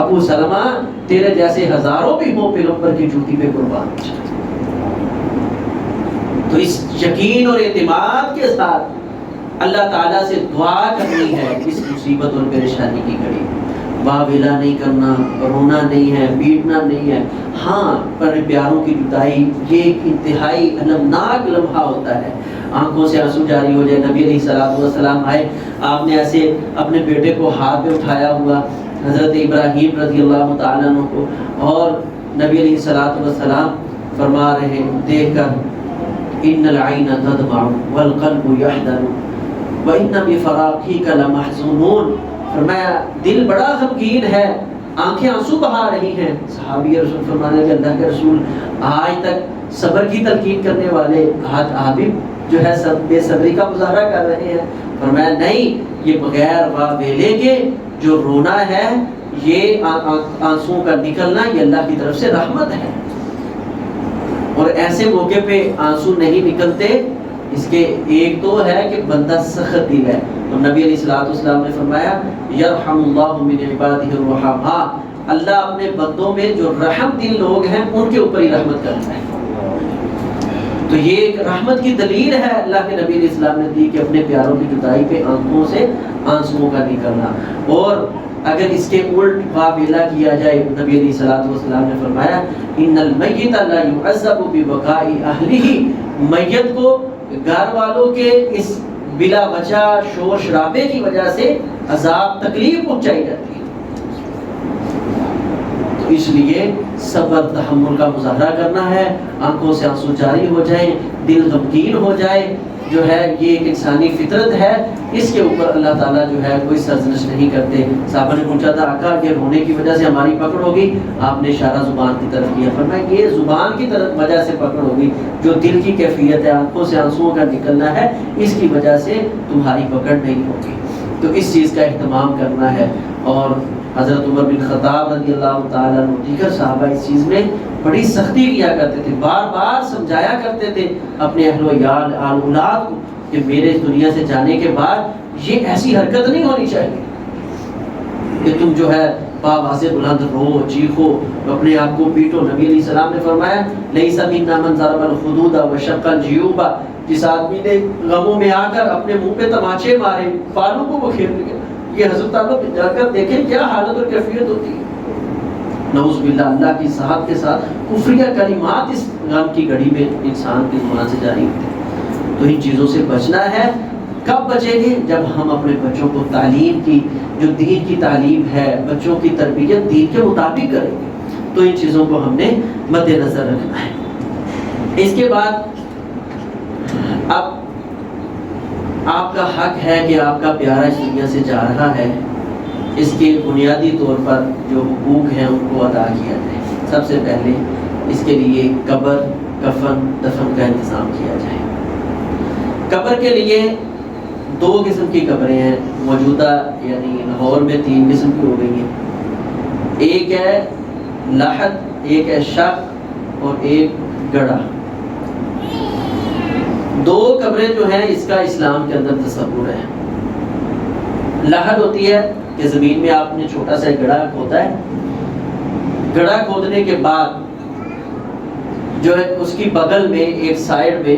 [SPEAKER 1] ابو سلمہ تیرے جیسے ہزاروں بھی ہوں پیغمبر کی جوتی پہ قربان ہو جائے۔ تو اس یقین اور اعتماد کے ساتھ اللہ تعالیٰ سے دعا کرنی ہے اس مصیبت اور پریشانی کی گھڑی میں۔ واویلا نہیں کرنا، رونا نہیں ہے، پیٹنا نہیں ہے۔ ہاں پر پیاروں کی جدائی یہ ایک انتہائی المناک لمحہ ہوتا ہے، آنکھوں سے آنسو جاری ہو جائے۔ نبی علیہ السلام آئے، آپ نے ایسے اپنے بیٹے کو ہاتھ میں اٹھایا ہوا، حضرت ابراہیم رضی اللہ تعالیٰ عنہ کو، اور نبی علیہ السلام فرما رہے دیکھ کر ان العین تدمع والقلب یحزن وان بفراقک لمحزونون، فرمایا دل بڑا غمگین ہے، آنکھیں آنسو بہا رہی ہیں۔ صحابی رسول فرمانے کہ اللہ کے رسول آج تک صبر کی تلقین کرنے والے آج آپ بھی جو ہے بے صبری کا مظاہرہ کر رہے ہیں۔ فرمایا نہیں، یہ بغیر واویلے کے جو رونا ہے، یہ آنسوؤں کا نکلنا یہ اللہ کی طرف سے رحمت ہے، اور ایسے موقع پہ آنسو نہیں نکلتے، اس کے ایک تو ہے کہ بندہ سخت دل ہے، اور نبی علیہ السلام نے فرمایا یرحم اللہ من عبادہ الرحماء، اللہ اپنے بندوں میں جو رحم دل لوگ ہیں ان کے اوپر ہی رحمت کرتا ہے۔ تو یہ ایک رحمت کی دلیل ہے اللہ کے نبی علیہ السلام نے دی کہ اپنے پیاروں کی جدائی پہ آنکھوں سے آنسوؤں کا نکلنا۔ اور اگر اس کے الٹ واویلا کیا جائے، نبی علیہ السلام نے فرمایا ان المیت لا یعذب ببقاء اہلہ، میت کو گھر والوں کے اس بلا وجہ شور شرابے کی وجہ سے عذاب تکلیف پہنچائی جاتی ہے۔ تو اس لیے صبر تحمل کا مظاہرہ کرنا ہے، آنکھوں سے آنسو جاری ہو جائیں، دل غمگین ہو جائے، جو ہے یہ ایک انسانی فطرت ہے، اس کے اوپر اللہ تعالیٰ جو ہے کوئی سرزنش نہیں کرتے۔ صحابہ نے پوچھا تھا آقا کہ رونے کی وجہ سے ہماری پکڑ ہوگی، آپ نے اشارہ زبان کی طرف کیا، فرمایا یہ زبان کی طرف وجہ سے پکڑ ہوگی، جو دل کی کیفیت ہے، آنکھوں سے آنسوؤں کا نکلنا ہے، اس کی وجہ سے تمہاری پکڑ نہیں ہوگی۔ تو اس چیز کا اہتمام کرنا ہے۔ اور حضرت عمر بن خطاب رضی اللہ تعالیٰ عنہ دیگر صحابہ اس چیز میں بڑی سختی کیا کرتے تھے، بار بار سمجھایا کرتے تھے اپنے اہل و عیال اولاد کو کہ میرے اس دنیا سے جانے کے بعد یہ ایسی حرکت نہیں ہونی چاہیے کہ تم جو ہے باواز بلند رو، چیخو، اپنے آپ کو پیٹو۔ نبی علیہ السلام نے فرمایا لیس منا من ضرب الخدود وشق الجیوب، جس آدمی نے غموں میں آ کر اپنے منہ پہ تماچے مارے، بالوں کو وہ کھیر لیا، یہ حضرت آپ جا کر دیکھیں کیا حالت اور کیفیت ہوتی ہے۔ نعوذ باللہ، اللہ کی صاحب کے ساتھ کفریہ کلمات اس غم کی گھڑی میں انسان کی زبان سے جاری ہوتے ہیں۔ تو ان چیزوں سے بچنا ہے. کب بچیں گے؟ جب ہم اپنے بچوں کو تعلیم کی، جو دین کی تعلیم ہے، بچوں کی تربیت دین کے مطابق کریں گے. تو ان چیزوں کو ہم نے مد نظر رکھنا ہے. اس کے بعد اب آپ کا حق ہے کہ آپ کا پیارا اس دنیا سے جا رہا ہے، اس کے بنیادی طور پر جو حقوق ہیں ان کو ادا کیا جائے. سب سے پہلے اس کے لیے قبر، کفن، دفن کا انتظام کیا جائے. قبر کے لیے 2 قسم کی قبریں ہیں موجودہ، یعنی لاہور میں 3 قسم کی ہو گئی ہیں. ایک ہے لحد، ایک ہے شق اور ایک گڑھا. 2 قبریں جو ہیں اس کا اسلام کے اندر تصور ہے. لحد ہوتی ہے کہ زمین میں آپ نے چھوٹا سا گڑھا کھودا ہے، گڑھا کھودنے کے بعد جو ہے اس کی بغل میں ایک سائڈ میں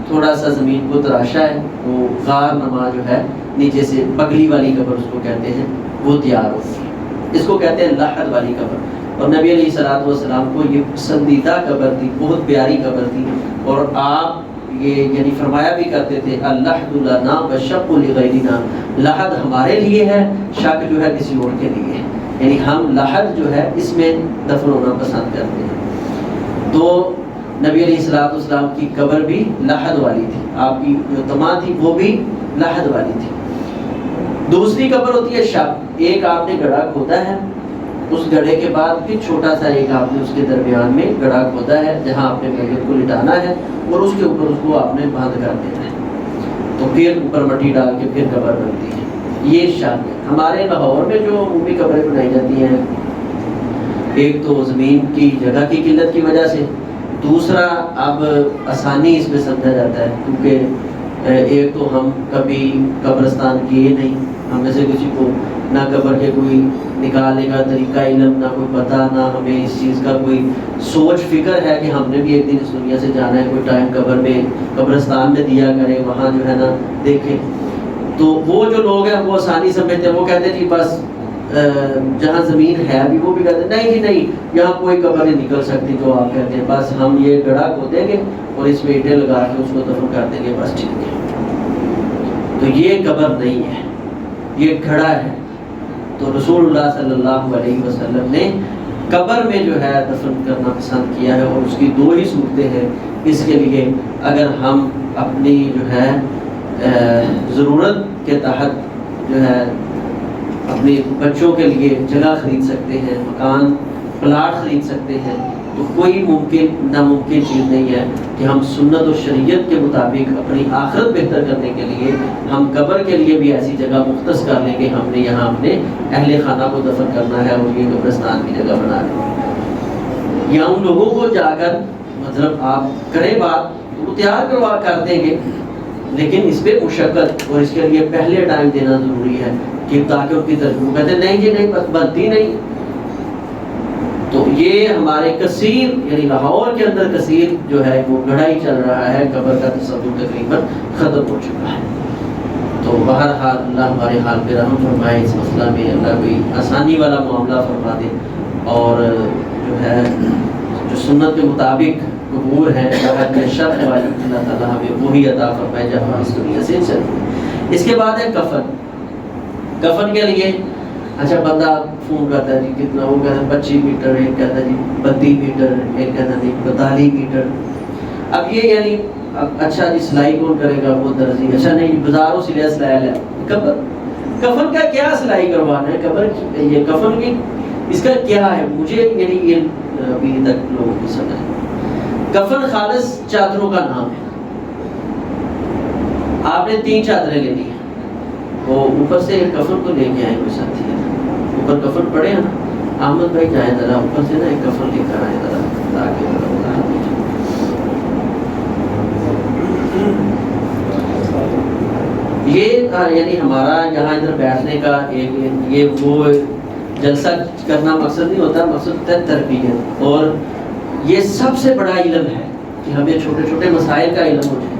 [SPEAKER 1] تھوڑا سا زمین کو تراشا ہے، وہ غار نما جو ہے نیچے سے بغلی والی قبر اس کو کہتے ہیں، وہ تیار ہوتی ہے. اس کو کہتے ہیں لحد والی قبر. اور نبی علیہ الصلوۃ والسلام کو یہ پسندیدہ قبر تھی، بہت پیاری قبر تھی. اور آپ یہ یعنی فرمایا بھی کرتے تھے اللحد لنا والشق لغیرنا، لحد ہمارے لیے ہے، شق جو ہے کسی اور کے لیے ہے. یعنی ہم لحد جو ہے اس میں دفن ہونا پسند کرتے ہیں. تو نبی علیہ الصلوۃ والسلام کی قبر بھی لحد والی تھی، آپ کی جو تمام تھی وہ بھی لحد والی تھی. دوسری قبر ہوتی ہے شق. ایک آپ نے گڑھا کھودا ہے، اس گڑھے کے بعد پھر چھوٹا سا ایک آپ نے اس کے درمیان میں گڑھا کھودا ہے جہاں آپ نے میت کو لٹانا ہے اور اس کے اوپر اس کو آپ نے بند کر دینا ہے. تو پھر اوپر مٹی ڈال کے پھر قبر بنتی ہے. یہ شق ہے. ہمارے لاہور میں جو عمومی قبریں بنائی جاتی ہیں، ایک تو زمین کی جگہ کی قلت کی وجہ سے، دوسرا اب آسانی اس میں سمجھا جاتا ہے کیونکہ ایک تو ہم کبھی قبرستان کیے نہیں، ہم میں سے کسی کو نہ قبر کے کوئی نکالنے کا طریقہ علم، نہ کوئی پتہ، نہ ہمیں اس چیز کا کوئی سوچ فکر ہے کہ ہم نے بھی ایک دن اس دنیا سے جانا ہے، کوئی ٹائم قبر میں قبرستان میں دیا کریں، وہاں جو ہے نا دیکھیں. تو وہ جو لوگ ہیں وہ آسانی سمجھتے ہیں، وہ کہتے ہیں جی بس جہاں زمین ہے ابھی، وہ بھی کہتے ہیں نہیں جی نہیں یہاں کوئی قبر نہیں نکل سکتی جو آپ کہتے ہیں، بس ہم یہ گڑھا کھودیں گے اور اس میں اینٹیں لگا کے اس کو دفن کر دیں گے، بس ٹھیک ہے. تو یہ قبر نہیں ہے، یہ گڑھا ہے. تو رسول اللہ صلی اللہ علیہ وسلم نے قبر میں جو ہے دفن کرنا پسند کیا ہے، اور اس کی 2 ہی صورتیں ہیں. اس کے لیے اگر ہم اپنی جو ہے ضرورت کے تحت جو ہے اپنے بچوں کے لیے جگہ خرید سکتے ہیں، مکان پلاٹ خرید سکتے ہیں، تو کوئی ممکن ناممکن چیز نہیں ہے کہ ہم سنت و شریعت کے مطابق اپنی آخرت بہتر کرنے کے لیے ہم قبر کے لیے بھی ایسی جگہ مختص کر لیں کہ ہم نے یہاں اپنے اہل خانہ کو دفن کرنا ہے اور یہ قبرستان کی جگہ بنا لیں. یا ان لوگوں کو جا کر مطلب آپ کریں بات، وہ تیار کروا کر دیں گے، لیکن اس پہ مشقت اور اس کے لیے پہلے ٹائم دینا ضروری ہے کہ تاکہ ان کی ترجمہ کہتے ہیں نہیں جی نہیں بس بنتی نہیں. تو یہ ہمارے کثیر یعنی لاہور کے اندر کثیر جو ہے وہ گڑھا ہی چل رہا ہے، قبر کا تصور تقریباً ختم ہو چکا ہے. تو بہرحال اللہ ہمارے حال پہ رحم فرمائے، اس مسئلہ میں اللہ کوئی آسانی والا معاملہ فرما دے، اور جو ہے جو سنت کے مطابق قبور ہے شرط والی اللہ تعالیٰ ہمیں وہی عطا فرمائے جب ہم اس دنیا سے چلیں. اس کے بعد ہے کفن. کفن کے لیے اچھا بندہ فون کرتا ہے جی کتنا، وہ کہتا ہے 25 میٹر، ایک کہتا ہے جی 32 میٹر، ایک کہتا ہے جی 42 میٹر. اب یہ یعنی اچھا جی سلائی کون کرے گا؟ وہ درزی. اچھا نہیں بازاروں سے لیا سلایا لیا. کفن کا کیا سلائی کروانا ہے؟ قبر یہ کفن کی اس کا کیا ہے؟ مجھے یعنی یہ ابھی تک لوگوں کی سمجھ. کفن خالص چادروں کا نام ہے. آپ نے 3 چادریں لینی ہیں، وہ اوپر سے کفن کو لے کے آئے کوئی ساتھی ہے، اوپر کفن پڑے ہیں نا، احمد بھائی جائیں ذرا اوپر سے نا ایک کفن لے کر آئے ذرا تاکہ یہ یعنی ہمارا یہاں ادھر بیٹھنے کا ایک یہ وہ جلسہ کرنا مقصد نہیں ہوتا، مقصد ہوتا ہے تربیت. اور یہ سب سے بڑا علم ہے کہ ہمیں چھوٹے چھوٹے مسائل کا علم ہو جائے.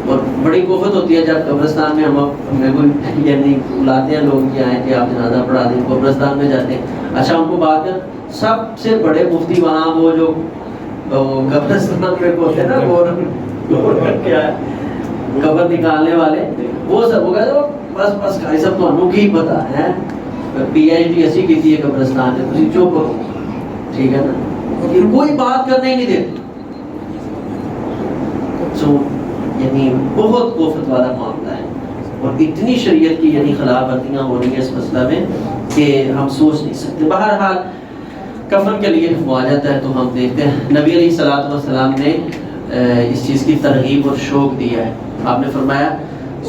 [SPEAKER 1] اور بڑی کوفت ہوتی ہے جب قبرستان میں ہمیں کوئی یعنی بلاتے ہیں لوگ کہ آئیں کہ آپ جنازہ پڑھا دیں، قبرستان میں جاتے ہیں. اچھا ان کو بات کر سب سے بڑے مفتی وہاں وہ جو قبرستان میں ہوتے ہیں نا کیا ہے قبر نکالنے والے وہ سب ہوگا جو بس بس یہ سب تو کی پتا ہے پی ایچ ڈی اسی کی تھی قبرستان ہے تسی چپ کرو ٹھیک ہے نا یہ کوئی بات کرنے ہی نہیں دیتے سو یعنی بہت کوفت والا معاملہ ہے اور اتنی شریعت کی یعنی خلاف ورزیاں ہو رہی ہیں اس مسئلہ میں کہ ہم سوچ نہیں سکتے. بہرحال کفن کے لیے واجب ہے تو ہم دیکھتے ہیں نبی علیہ الصلوۃ والسلام نے اس چیز کی ترغیب اور شوق دیا ہے. آپ نے فرمایا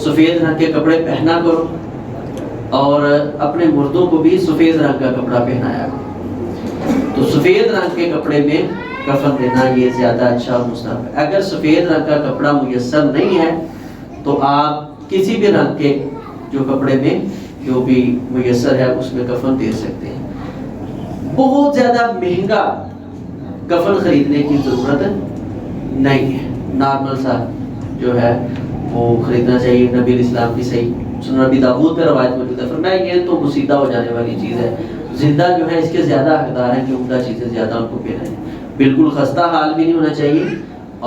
[SPEAKER 1] سفید رنگ کے کپڑے پہنا کرو اور اپنے مردوں کو بھی سفید رنگ کا کپڑا پہنایا کرو. تو سفید رنگ کے کپڑے میں کفن دینا یہ زیادہ اچھا اور مستحب ہے. اگر سفید رنگ کا کپڑا میسر نہیں ہے تو آپ کسی بھی رنگ کے جو کپڑے میں جو بھی میسر ہے اس میں کفن دے سکتے ہیں. بہت زیادہ مہنگا کفن خریدنے کی ضرورت نہیں ہے, نارمل سا جو ہے وہ خریدنا چاہیے. نبی علیہ السلام کی صحیح سنن نبی داؤد میں روایت موجود ہے, فرمایا یہ تو مصیبہ ہو جانے والی چیز ہے, زندہ جو ہے اس کے زیادہ حقدار ہیں کہ عمدہ چیزیں زیادہ ان کو پہنائیں. بالکل خستہ حال بھی نہیں ہونا چاہیے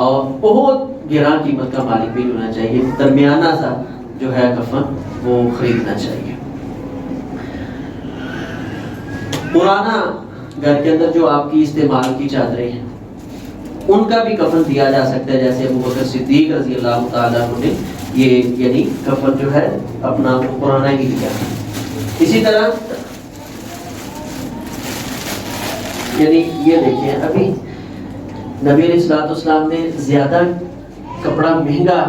[SPEAKER 1] اور بہت گراں قیمت کا مالک بھی نہیں ہونا چاہیے, درمیانہ سا جو ہے کفن وہ خریدنا چاہیے. پرانا گھر کے اندر جو آپ کی استعمال کی چادریں ہیں ان کا بھی کفن دیا جا سکتا ہے, جیسے ابو بکر صدیق رضی اللہ تعالیٰ عنہ نے یہ یعنی کفن جو ہے اپنا پرانا ہی دیا. اسی طرح یعنی یہ دیکھیں ابھی نبی علیہ الصلوۃ والسلام نے زیادہ کپڑا مہنگا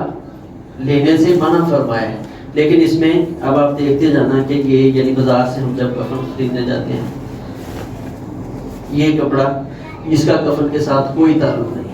[SPEAKER 1] لینے سے منع فرمایا ہے, لیکن اس میں اب آپ دیکھتے جانا کہ یہ یعنی بازار سے ہم جب کفن خریدنے جاتے ہیں یہ کپڑا اس کا کفن کے ساتھ کوئی تعلق نہیں ہے.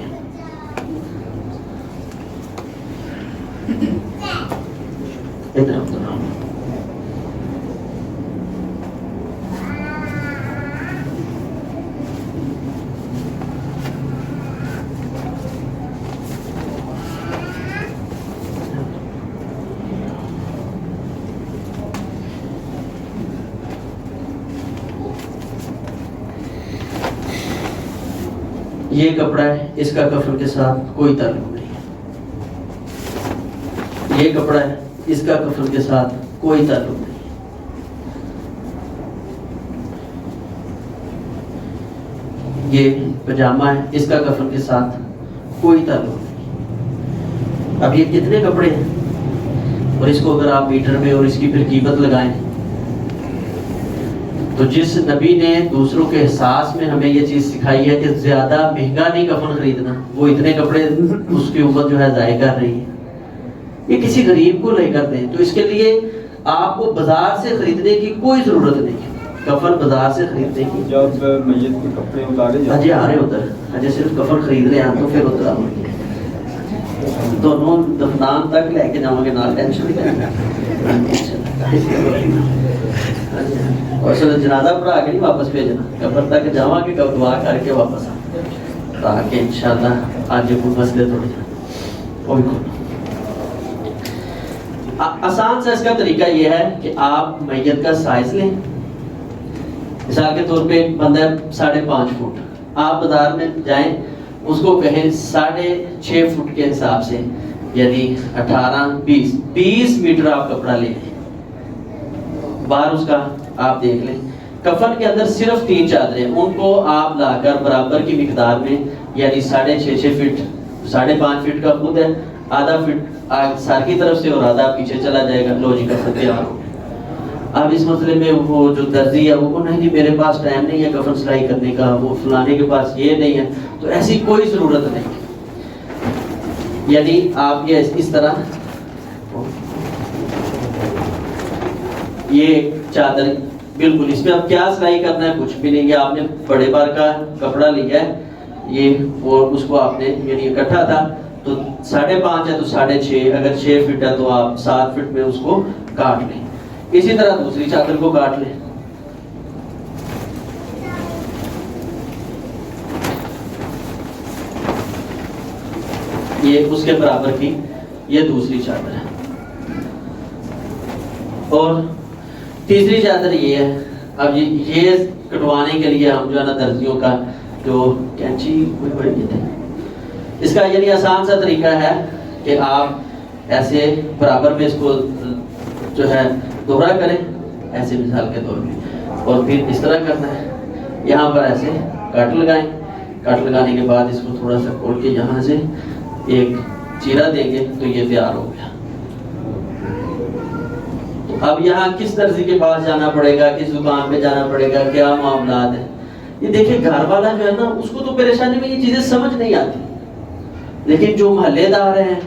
[SPEAKER 1] یہ کپڑا ہے اس کا کفن کے ساتھ کوئی تعلق نہیں ہے. یہ کپڑا ہے اس کا کفن کے ساتھ کوئی تعلق نہیں ہے. یہ پجامہ ہے اس کا کفن کے ساتھ کوئی تعلق نہیں. اب یہ کتنے کپڑے ہیں اور اس کو اگر آپ میٹر میں اور اس کی پھر قیمت لگائیں تو جس نبی نے دوسروں کے احساس میں ہمیں یہ چیز سکھائی ہے کہ زیادہ مہنگا نہیں کفن خریدنا, وہ اتنے کپڑے اس کی امت جو ہے ضائع کر رہی ہے. یہ کسی غریب کو لے کر دیں تو اس کے لیے آپ کو بازار سے خریدنے کی کوئی ضرورت نہیں ہے. کفن بازار سے خریدنے کی
[SPEAKER 2] جب میت کے کپڑے اتارے
[SPEAKER 1] جی آ رہے ادھر اجے صرف کفن خرید رہے ہیں تو پھر ادھر آؤ دونوں دفنان تک لے کے جاؤں گے نال ٹینشن اور جنازہ پڑھا کے نہیں واپس بھیجنا, قبر تک جاواں گے دعا کر کے واپس آ تاکہ انشاءاللہ آج کوئی مسئلے تھوڑے جائیں. آسان سا اس کا طریقہ یہ ہے کہ آپ میت کا سائز لیں. مثال کے طور پہ بندہ 5.5 فٹ, آپ بازار میں جائیں اس کو کہیں 6.5 فٹ کے حساب سے یعنی 18-20 میٹر آپ کپڑا لے لیں. باہر اس کا آپ دیکھ لیں. کفن کے اندر صرف 3 چادریں, ان کو آپ لا کر برابر کی مقدار میں یعنی 6.5 فٹ 5.5 فٹ کا خود ہے, آدھا فٹ سر کی طرف سے اور آدھا پیچھے چلا جائے گا, لو جی کفن تیار ہو. اب اس مسئلے میں وہ جو درزی ہے وہ نہیں جی میرے پاس ٹائم نہیں ہے کفن سلائی کرنے کا, وہ فلانے کے پاس یہ نہیں ہے, تو ایسی کوئی ضرورت نہیں. یعنی آپ یہ اس طرح یہ چادر بالکل اس میں اب کیا سلائی کرنا ہے کچھ بھی نہیں. یہ آپ نے بڑے بار کا کپڑا لیا ہے یہ اور اس کو آپ نے یعنی اکٹھا تھا تو 5.5 ہے تو 6.5, اگر 6 فٹ ہے تو آپ 7 فٹ میں اس کو کاٹ لیں. اسی طرح دوسری چادر کو کاٹ لیں. یہ اس کے برابر کی یہ دوسری چادر ہے. اور تیسری چادر یہ ہے. اب یہ کٹوانے کے لیے ہم جو ہے نا درزیوں کا جو کینچی بڑی ہے اس کا یعنی آسان سا طریقہ ہے کہ آپ ایسے برابر میں اس کو جو ہے دوہرا کریں، ایسے مثال کے طور پہ، اور پھر اس طرح کرنا ہے، یہاں پر ایسے کٹ لگائیں، کٹ لگانے کے بعد اس کو تھوڑا سا کھول کے یہاں سے ایک چیرا دیں گے تو یہ تیار ہو گیا۔ تو اب یہاں کس درزی کے پاس جانا پڑے گا، کس دکان پہ جانا پڑے گا، کیا معاملات ہیں، یہ دیکھیں گھر والا جو ہے نا اس کو تو پریشانی میں یہ چیزیں سمجھ نہیں آتی، لیکن جو محلے دار ہیں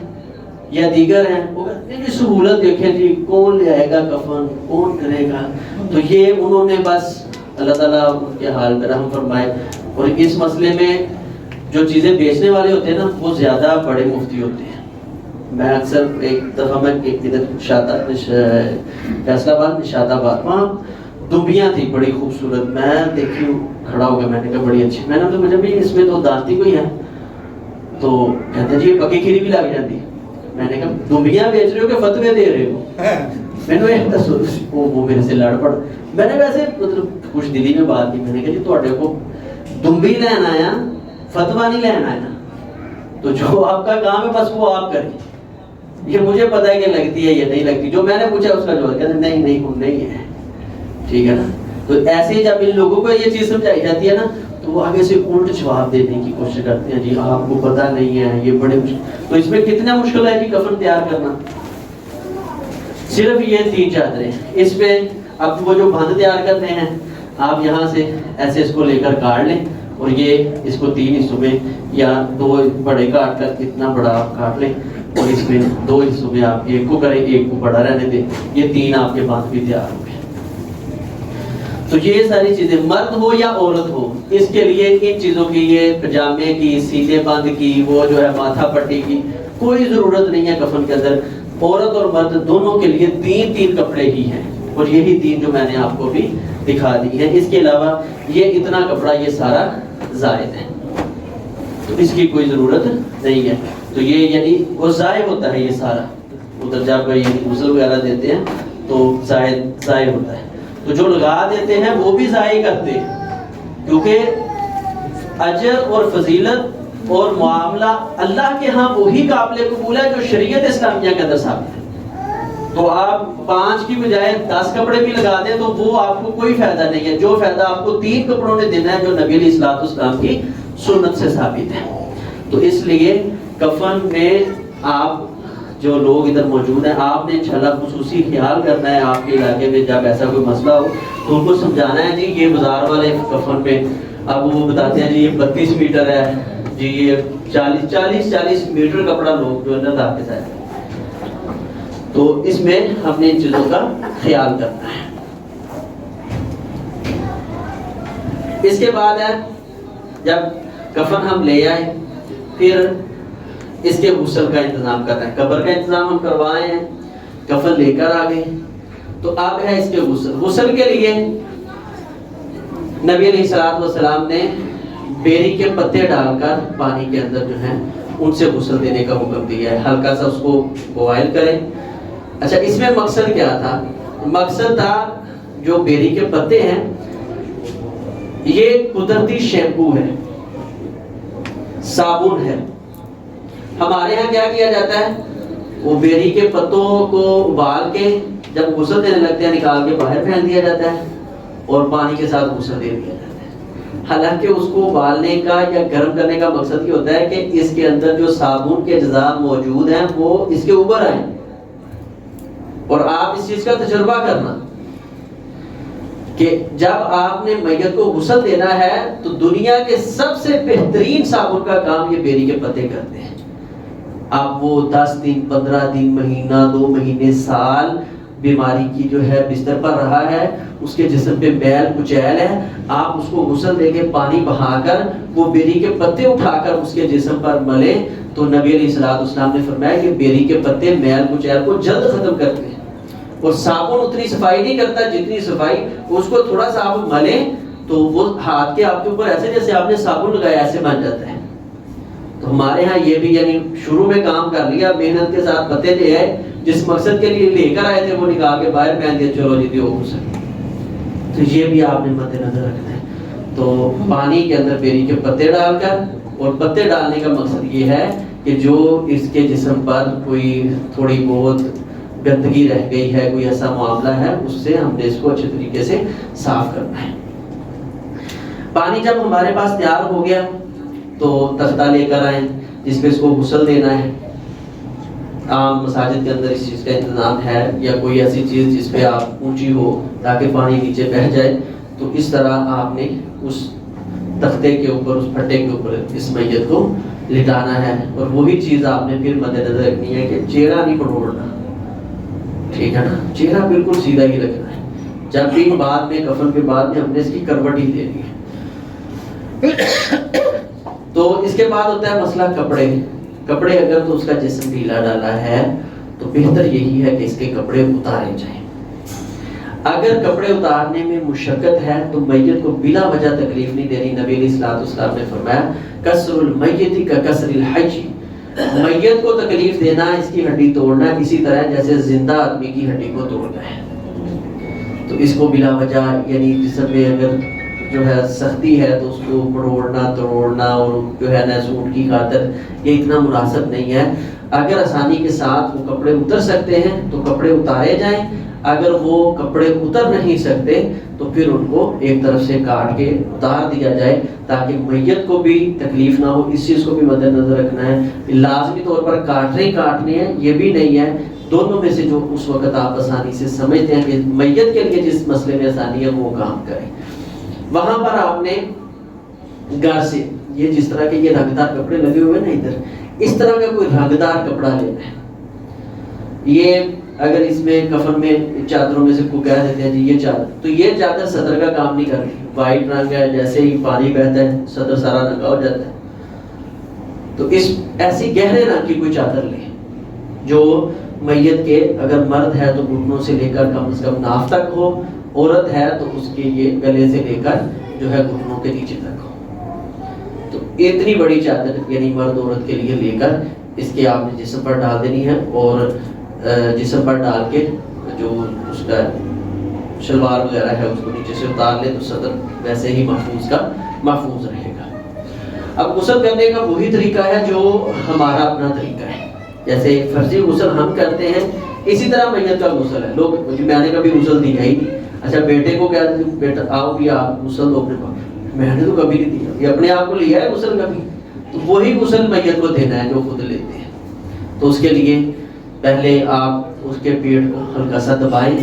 [SPEAKER 1] یا دیگر ہیں وہ کہتے ہیں جی سہولت دیکھیں جی کون لے آئے گا کفن، کون کرے گا، تو یہ انہوں نے بس اللہ تعالیٰ ان کے حال پہ رحم فرمائے۔ اور اس مسئلے میں جو چیزیں بیچنے والے ہوتے ہیں نا وہ زیادہ بڑے مفتی ہوتے ہیں۔ میں اکثر ایک دفعہ میں ادھر فیصل آباد نشاد آباد وہاں دمبیاں تھی بڑی خوبصورت، میں دیکھی کھڑا ہو گیا، میں نے کہا بڑی اچھی، میں نے تو مجھے بھی اس میں تو دانتی کوئی ہے، تو کہتے ہیں جی پکی کھیری بھی لگ جاتی، میں نے کہا دمبیاں بیچ رہے ہو کہ فتوے دے رہے ہو؟ میں نے وہ میرے سے لڑ پڑ، میں نے ویسے مطلب خوش دلی میں بات کی، میں نے کہا جی تواڈے کو دمبی لین آیا فتوا نہیں لین آیا، تو جو آپ کا کام ہے بس وہ آپ کریں، یہ مجھے پتا ہے کہ لگتی ہے یا نہیں لگتی، جو میں نے پوچھا اس کا جواب کہتے نہیں نہیں وہ نہیں ہے، ٹھیک ہے نا۔ تو ایسے ہی جب ان لوگوں کو یہ چیز سمجھائی جاتی ہے نا تو وہ آگے سے الٹ جواب دینے کی کوشش کرتے ہیں، جی آپ کو پتا نہیں ہے، یہ بڑے مشکل، تو اس میں کتنا مشکل ہے جی کفن تیار کرنا، صرف یہ 3 چادریں، اس پہ اب وہ جو بند تیار کرتے ہیں آپ یہاں سے ایسے اس کو لے کر کاٹ لیں، اور یہ اس کو 3 حصوں میں یا 2 بڑے کاٹ کر اتنا بڑا آپ کاٹ لیں، اور اس میں 2 حصوں میں آپ ایک کو کریں، ایک کو بڑا رہنے دیں، یہ 3 آپ کے بند بھی تیار ہو گئے۔ تو یہ ساری چیزیں مرد ہو یا عورت ہو، اس کے لیے ان چیزوں کی، یہ پجامے کی، سینے بند کی، وہ جو ہے ماتھا پٹی کی کوئی ضرورت نہیں ہے کفن کے اندر۔ عورت اور مرد دونوں کے لیے 3 کپڑے ہی ہیں، اور یہی 3 جو میں نے آپ کو بھی دکھا دی ہے، اس کے علاوہ یہ اتنا کپڑا یہ سارا زائد ہے، تو اس کی کوئی ضرورت نہیں ہے۔ تو یہ یعنی وہ ضائع ہوتا ہے، یہ سارا ادھر جب یہ غسل وغیرہ دیتے ہیں تو ضائع ہوتا ہے، تو جو لگا دیتے ہیں وہ بھی ضائع کرتے ہیں، کیونکہ اجر اور فضیلت اور معاملہ اللہ کے ہاں وہی قابل قبول ہے جو شریعت اسلامیہ کے اندر ثابت ہے۔ تو آپ 5 کی بجائے 10 کپڑے بھی لگا دیں تو وہ آپ کو کوئی فائدہ نہیں ہے، جو فائدہ آپ کو 3 کپڑوں نے دینا ہے جو نبی علیہ الصلوۃ والسلام کی سنت سے ثابت ہے۔ تو اس لیے کفن میں آپ جو لوگ ادھر موجود ہیں آپ نے انشاءاللہ خصوصی خیال کرنا ہے، آپ کے علاقے میں جب ایسا کوئی مسئلہ ہو تو ان کو سمجھانا ہے جی یہ بازار والے کفن پہ اب وہ بتاتے ہیں جی یہ 32 میٹر ہے، جی یہ 40 میٹر کپڑا لوگ جو ہے نا لا کے جائے، تو اس میں ہم نے ان چیزوں کا خیال کرنا ہے۔ اس کے بعد ہے جب کفن ہم لے آئے پھر اس کے غسل کا انتظام کرنا ہے، قبر کا انتظام ہم کروائے ہیں، کفن لے کر آ گئے، تو اب ہے اس کے غسل کے لیے نبی علیہ الصلوۃ والسلام نے بیری کے پتے ڈال کر پانی کے اندر جو ہیں ان سے غسل دینے کا حکم دیا ہے، ہلکا سا اس کو بوائل کریں۔ اچھا اس میں مقصد کیا تھا؟ مقصد تھا جو بیری کے پتے ہیں یہ قدرتی شیمپو ہے، صابن ہے۔ ہمارے ہاں کیا کیا جاتا ہے، وہ بیری کے پتوں کو ابال کے جب غسل دینے لگتے ہیں نکال کے باہر پھینک دیا جاتا ہے اور پانی کے ساتھ غسل دے دیا جاتا ہے، حالانکہ اس کو ابالنے کا یا گرم کرنے کا مقصد یہ ہوتا ہے کہ اس کے اندر جو صابن کے اجزاء موجود ہیں وہ اس کے اوپر آئیں، اور آپ اس چیز کا تجربہ کرنا کہ جب آپ نے میت کو غسل دینا ہے تو دنیا کے سب سے بہترین صابن کا کام یہ بیری کے پتے کرتے ہیں۔ اب وہ 10 دن 15 دن مہینہ 2 مہینے سال بیماری کی جو ہے بستر پر رہا ہے، اس کے جسم پہ میل کچیل ہے، آپ اس کو غسل دے کے پانی بہا کر وہ بیری کے پتے اٹھا کر اس کے جسم پر ملے تو نبی علیہ الصلوۃ والسلام نے فرمایا کہ بیری کے پتے میل کچیل کو جلد ختم کرتے ہیں، اور صابن اتنی صفائی نہیں کرتا جتنی صفائی اس کو تھوڑا سا آپ ملیں تو وہ ہاتھ کے آپ کے اوپر ایسے جیسے آپ نے صابن لگایا ایسے بن جاتا ہے۔ تو ہمارے ہاں یہ بھی یعنی شروع میں کام کر لیا، محنت کے ساتھ پتے لے آئے، جس مقصد کے لیے لے کر آئے تھے وہ نکال کے باہر پھینک دیا، چلو جی دیو غسل۔ تو یہ بھی آپ نے مد نظر رکھنا ہے۔ تو پانی کے اندر بیری کے پتے ڈال کر اور پتے ڈالنے کا مقصد یہ ہے کہ جو اس کے جسم پر کوئی تھوڑی بہت گندگی رہ گئی ہے، کوئی ایسا معاملہ ہے، اس سے ہم نے اس کو اچھے طریقے سے صاف کرنا ہے۔ پانی جب ہمارے پاس تیار ہو گیا تو تختہ لے کر آئیں جس پہ اس کو غسل دینا ہے۔ عام مساجد کے اندر اس چیز کا انتظام ہے، یا کوئی ایسی چیز جس پہ آپ اونچی ہو تاکہ پانی نیچے بہہ جائے، تو اس طرح آپ نے اس تختے کے اوپر، اس پھٹے کے اوپر اس میت کو لٹانا ہے۔ اور وہی چیز آپ نے پھر مد نظر رکھنی ہے کہ چہرہ نہیں پڑوڑنا، ٹھیک ہے نا، چہرہ بالکل سیدھا ہی رکھنا ہے۔ جب بھی بعد میں کفن کے بعد میں ہم نے اس کی کروٹ ہی دینی ہے۔ تو اس کے بعد ہوتا ہے مسئلہ کپڑے اگر تو اس کا جسم ڈھیلا ڈالا ہے تو بہتر یہی ہے کہ اس کے کپڑے اتارے جائیں۔ اگر کپڑے اتارنے میں مشقت ہے تو میت کو بلا وجہ تکلیف نہیں دینی۔ نبی علیہ الصلوۃ والسلام نے فرمایا کسر المیت کا کسر الحج، میت کو تکلیف دینا، اس کی ہڈی توڑنا اسی طرح جیسے زندہ آدمی کی ہڈی کو توڑنا ہے۔ تو اس کو بلا وجہ یعنی جسم میں اگر جو ہے سختی ہے تو اس کو پڑوڑنا توڑنا اور جو ہے نا سوٹ کی خاطر یہ اتنا مناسب نہیں ہے۔ اگر آسانی کے ساتھ وہ کپڑے اتر سکتے ہیں تو کپڑے اتارے جائیں، اگر وہ کپڑے اتر نہیں سکتے تو پھر ان کو ایک طرف سے کاٹ کے اتار دیا جائے تاکہ میت کو بھی تکلیف نہ ہو۔ اس چیز کو بھی مد نظر رکھنا ہے، لازمی طور پر کاٹنے ہیں یہ بھی نہیں ہے، دونوں میں سے جو اس وقت آپ آسانی سے سمجھتے ہیں کہ میت کے لیے جس مسئلے میں آسانی ہے وہ کام کریں۔ وہاں پر آپ نے گھر سے یہ جس طرح کے یہ رنگدار کپڑے لگے ہوئے نا ادھر، اس طرح کا کوئی رنگدار کپڑا لینا ہے۔ یہ اگر اس میں کفن میں چادروں میں سے کو کہہ دیتے ہیں جی یہ چادر، تو یہ چادر صدر کا کام نہیں کرتی، وائٹ رنگ ہے، جیسے ہی پانی بہتا ہے صدر سارا ننگا ہو جاتا ہے۔ تو اس ایسی گہرے رنگ کی کوئی چادر لیں جو میت کے اگر مرد ہے تو گھٹنوں سے لے کر کم از کم ناف تک ہو، عورت ہے تو اس کے یہ گلے سے لے کر جو ہے گھٹنوں کے نیچے تک ہو۔ تو اتنی بڑی چادر یعنی مرد عورت کے لیے لے کر اس کے آپ نے جسم پر ڈال دینی ہے، اور جسم پر ڈال کے جو اس کا شلوار وغیرہ ہے اس کو نیچے سے اتار لے تو صدر ویسے ہی محفوظ رہے گا۔ اب غسل کرنے کا وہی طریقہ ہے جو ہمارا اپنا طریقہ ہے، جیسے فرضی غسل ہم کرتے ہیں اسی طرح میت کا غسل ہے۔ لوگ میں نے کبھی غسل دیا ہی نہیں، اچھا بیٹے کو کہہ دیں بیٹا آؤ بھی آپ غسل دو اپنے پاس، میں نے تو کبھی نہیں دیا، یہ اپنے آپ کو لیا ہے غسل کبھی؟ تو وہی غسل میت کو دینا ہے جو خود لیتے ہیں۔ تو اس کے لیے پہلے آپ اس کے پیٹ کو ہلکا سا دبائیں،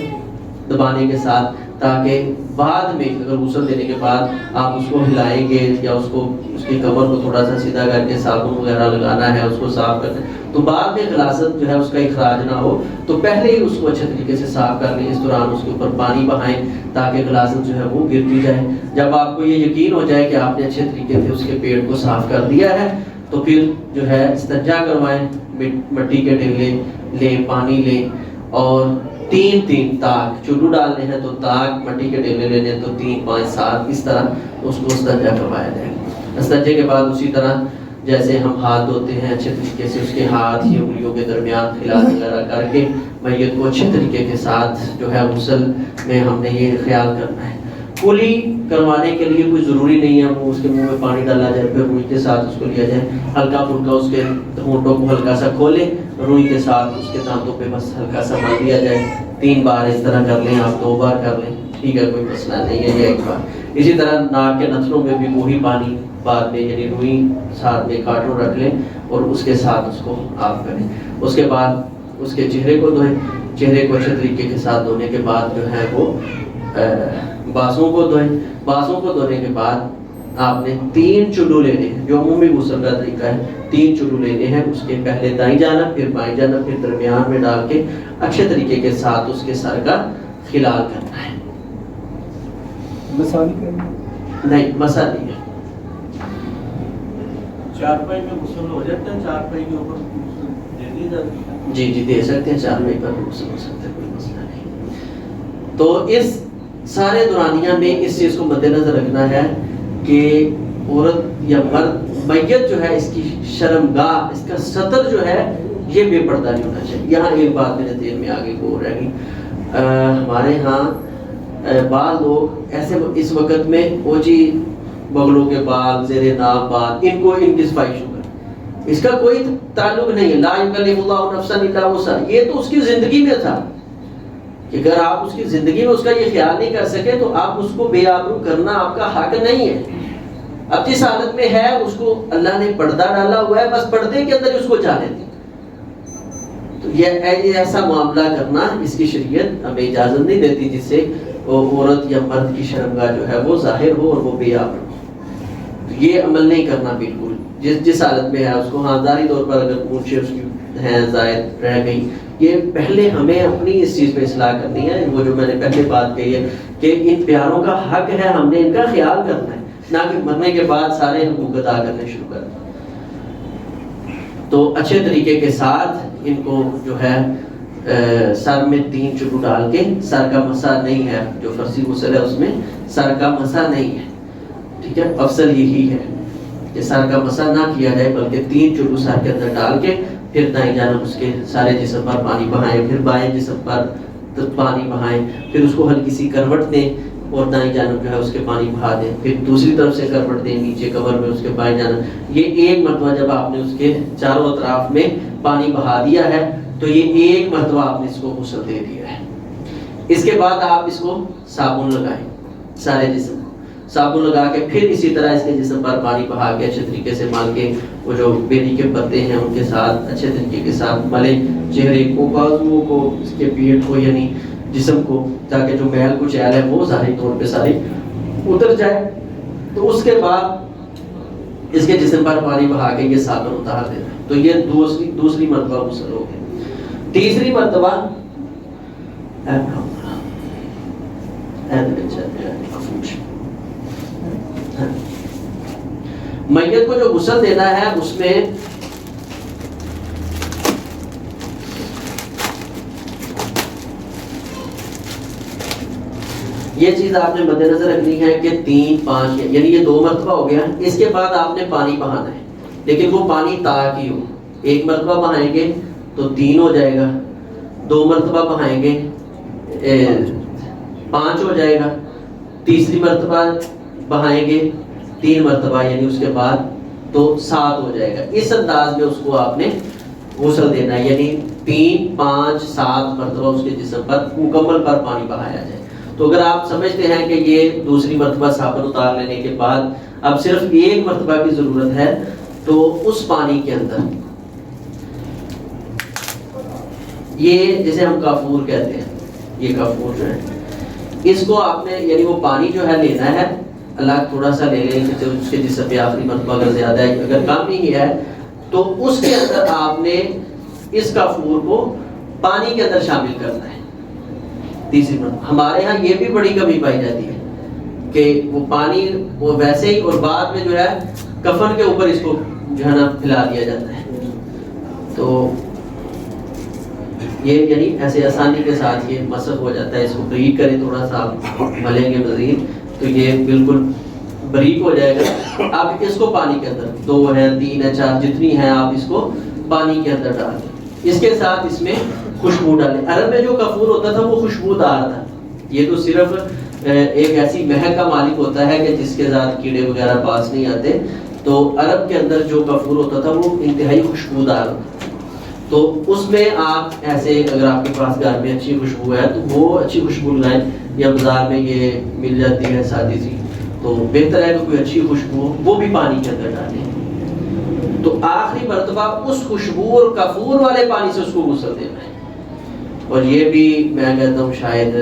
[SPEAKER 1] دبانے کے ساتھ، تاکہ بعد میں اگر غسل دینے کے بعد آپ اس کو ہلائیں گے یا اس کی کمر کو تھوڑا سا سیدھا کر کے صابن وغیرہ لگانا ہے، اس کو صاف کرنا ہے، تو بعد میں غلاظت جو ہے اس کا اخراج نہ ہو تو پہلے ہی اس کو اچھے طریقے سے صاف کر لیں۔ اس دوران اس کے اوپر پانی بہائیں تاکہ غلاظت جو ہے وہ گرتی جائے۔ جب آپ کو یہ یقین ہو جائے کہ آپ نے اچھے طریقے سے اس کے پیٹ کو صاف کر دیا ہے تو پھر جو ہے استنجا کروائیں، مٹی کے ڈیلے لیں، پانی لیں، اور تین تاک چلو ڈالنے ہیں تو تاک، مٹی کے ڈیلے لینے تو 3 5 7 اس طرح اس کو استنجا کروایا جائے۔ استنجے کے بعد اسی طرح جیسے ہم ہاتھ دھوتے ہیں اچھے طریقے سے اس کے ہاتھ یا انگلیوں کے درمیان خلاف وغیرہ کر کے میت کو اچھے طریقے کے ساتھ جو ہے غسل میں ہم نے یہ خیال کرنا ہے۔ کلی کروانے کے لیے کوئی ضروری نہیں ہے وہ اس کے منہ میں پانی ڈالا جائے پھر روئی کے ساتھ اس کو لیا جائے، ہلکا پھلکا اس کے ہونٹوں کو ہلکا سا کھولیں، روئی کے ساتھ اس کے دانتوں پہ بس ہلکا سا مل دیا جائے۔ 3 بار اس طرح کر لیں، آپ 2 بار کر لیں، ٹھیک ہے، کوئی مسئلہ نہیں ہے، یہ 1 بار۔ اسی طرح ناک کے نتھنوں میں بھی وہی پانی بعد میں یعنی روئی ساتھ میں کاٹوں رکھ لیں اور اس کے ساتھ اس کو آپ کریں۔ اس کے بعد اس کے چہرے کو دھوئیں، چہرے کو اچھے طریقے کے ساتھ دھونے کے بعد جو ہے وہ بازوں کو دھوئیں۔ بازوں کو دھونے کے بعد آپ نے 3 چلو لینے ہیں جو عمومی غسل کا طریقہ ہے، 3 چلو لینے ہیں، اس کے پہلے دائیں جانب پھر بائیں جانب پھر درمیان میں ڈال کے اچھے طریقے کے ساتھ اس کے سر کا خلال کرنا ہے۔
[SPEAKER 2] مسا نہیں کرنا؟
[SPEAKER 1] نہیں، مسا نہیں ہے۔
[SPEAKER 3] چارپائی میں غسل ہو جاتا ہے، چارپائی کے اوپر دے دی جاتی ہے؟
[SPEAKER 1] جی دے سکتے ہیں، 4 مئی پر غسل ہو سکتا ہے، کوئی مسئلہ نہیں۔ تو اس سارے دورانیہ میں اس چیز کو مد نظر رکھنا ہے کہ عورت یا مرد میت جو ہے اس کی شرمگاہ، اس کا سطر جو ہے یہ بے پردہ نہیں ہونا چاہیے۔ یہاں ایک بات میرے دل میں آگے کو رہ گئی، ہمارے ہاں بعض لوگ ایسے اس وقت میں وہ جی بغلوں کے بال، زیر ناف بال، ان کو ان کی صفائی شکر، اس کا کوئی تعلق نہیں ہے. لا یکلف اللہ نفسا الا وسعها، یہ تو اس کی زندگی میں تھا کہ اگر آپ اس کی زندگی میں اس کا یہ خیال نہیں کر سکے تو آپ اس کو بے آبرو کرنا آپ کا حق نہیں ہے. اب جس حالت میں ہے اس کو اللہ نے پردہ ڈالا ہوا ہے، بس پردے کے اندر اس کو جانے دیں. تو یہ ایسا معاملہ کرنا اس کی شریعت ہمیں اجازت نہیں دیتی جس سے عورت یا مرد کی شرمگاہ جو ہے وہ ظاہر ہو اور وہ بے آبرو ہو. یہ عمل نہیں کرنا بالکل. جس حالت میں ہے اس کو، ہاں ظاہری طور پر اگر پونچھیں اس کی ہیں زائد رہ گئی، یہ پہلے ہمیں اپنی اس چیز پہ اصلاح کرنی ہے. وہ جو میں نے پہلے بات کہی ہے کہ ان پیاروں کا حق ہے، ہم نے ان کا خیال کرنا ہے، نہ کہ مرنے کے بعد سارے حقوق ادا کرنے شروع کر دیں. تو اچھے طریقے کے ساتھ ان کو جو ہے سر میں 3 چلو ڈال کے، سر کا مسح نہیں ہے، جو فرضی غسل ہے اس میں سر کا مسح نہیں ہے، ٹھیک ہے. افضل یہی ہے کہ سر کا مسح نہ کیا جائے، بلکہ 3 چلو سر کے اندر ڈال کے پھر دائیں جانب اس کے سارے جسم پر پانی بہائیں، پھر بائیں جسم پر پانی بہائیں، پھر اس کو ہلکی سی کروٹ دیں اور دائیں جانب جو ہے اس کے پانی بہا دیں، پھر دوسری طرف سے کروٹ دیں نیچے کمر میں اس کے بائیں جانب. یہ ایک مرتبہ جب آپ نے اس کے چاروں اطراف میں پانی بہا دیا ہے تو یہ ایک مرتبہ آپ نے اس کو غسل دے دیا ہے. اس کے بعد آپ اس کو صابن لگائیں، سارے جسم صابن لگا کے پھر اسی طرح اس کے جسم پر پانی بہا کے اچھے طریقے سے مل کے وہ جو بیری کے پتے ہیں ان کے ساتھ اچھے طریقے کے ساتھ ملیں چہرے کو، بازوؤں کو، اس کے پیٹ کو، یعنی جسم کو، تاکہ جو میل کچھ ایل ہے وہ ظاہری طور پہ ساری اتر جائے. تو اس کے بعد اس کے جسم پر پانی بہا کے یہ صابن اتار دینا. تو یہ دوسری مرتبہ غسل ہو گیا. تیسری مرتبہ میت کو جو غسل دینا ہے اس میں یہ چیز آپ نے مد نظر رکھنی ہے کہ 3 5 یعنی یہ 2 مرتبہ ہو گیا. اس کے بعد آپ نے پانی بہانا ہے، لیکن وہ پانی تاک ہی ہو. 1 مرتبہ بہائیں گے تو 3 ہو جائے گا، 2 مرتبہ بہائیں گے 5 ہو جائے گا، تیسری مرتبہ بہائیں گے 3 مرتبہ یعنی اس کے بعد تو 7 ہو جائے گا. اس انداز میں اس کو آپ نے غسل دینا ہے، یعنی 3 5 7 مرتبہ اس کے جسم پر مکمل پر پانی بہایا جائے. تو اگر آپ سمجھتے ہیں کہ یہ دوسری مرتبہ صابن اتار لینے کے بعد اب صرف 1 مرتبہ کی ضرورت ہے، تو اس پانی کے اندر یہ جسے ہم کافور کہتے ہیں، یہ کافور جو ہے اس کو آپ نے یعنی وہ پانی جو ہے لینا ہے، اللہ تھوڑا سا لے لیں کہ اس کے جسم پہ آخری مرتبہ اگر زیادہ ہے، اگر کم نہیں ہے تو اس کے اندر آپ نے اس کافور کو پانی کے اندر شامل کرنا ہے. تیسری مرتبہ ہمارے ہاں یہ بھی بڑی کمی پائی جاتی ہے کہ وہ پانی وہ ویسے ہی اور بعد میں جو ہے کفن کے اوپر اس کو جو ہے نا پھیلا دیا جاتا ہے. تو یہ یعنی ایسے آسانی کے ساتھ یہ مسح ہو جاتا ہے. اس کو بریک کریں، تھوڑا سا آپ ملیں گے مزید تو یہ بالکل بریک ہو جائے گا. آپ اس کو پانی کے اندر 2 ہے 3 ہے 4 جتنی ہیں آپ اس کو پانی کے اندر ڈال دیں. اس کے ساتھ اس میں خوشبو ڈالیں. عرب میں جو کافور ہوتا تھا وہ خوشبودار تھا. یہ تو صرف ایک ایسی مہک کا مالک ہوتا ہے کہ جس کے ساتھ کیڑے وغیرہ پاس نہیں آتے. تو عرب کے اندر جو کافور ہوتا تھا وہ انتہائی خوشبودار ہوتا تھا. تو اس میں آپ ایسے اگر آپ کے پاس گھر میں اچھی خوشبو ہے تو وہ اچھی خوشبو لگائیں، یا بازار میں یہ مل جاتی ہے سادی سی، تو بہتر ہے کہ کوئی اچھی خوشبو وہ بھی پانی کے اندر ڈالیں. تو آخری مرتبہ اس خوشبو اور کافور والے پانی سے اس کو غسل دینا ہے. اور یہ بھی میں کہتا ہوں شاید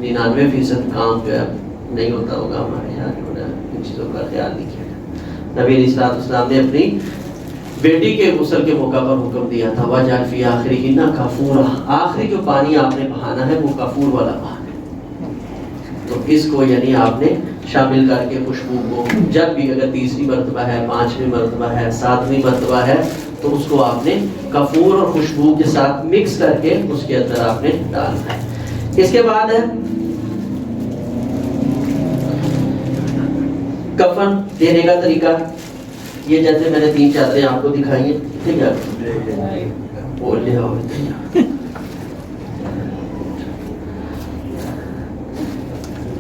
[SPEAKER 1] 99% کام جو ہے نہیں ہوتا ہوگا ہمارے یہاں، جو ہے ان چیزوں کا خیال نہیں کیا جاتا. نبی علیہ السلام نے اپنی بیٹی کے غسل کے موقع پر حکم دیا تھا وَجْعَلْ فِي آخِرِهِنَّ كَافُورًا، آخری جو پانی آپ نے بہانا ہے وہ کافور والا بہانا ہے. تو اس کو یعنی آپ نے شامل کر کے خوشبو کو جب بھی اگر 3ری مرتبہ ہے 5ویں مرتبہ ہے 7ویں مرتبہ ہے تو اس کو آپ نے کافور اور خوشبو کے ساتھ مکس کر کے اس کے اندر آپ نے ڈالنا ہے. اس کے بعد ہے کفن دینے کا طریقہ. یہ جیسے میں نے 3 چادریں آپ کو دکھائی ہیں، ٹھیک ہے، وہ لے آؤ.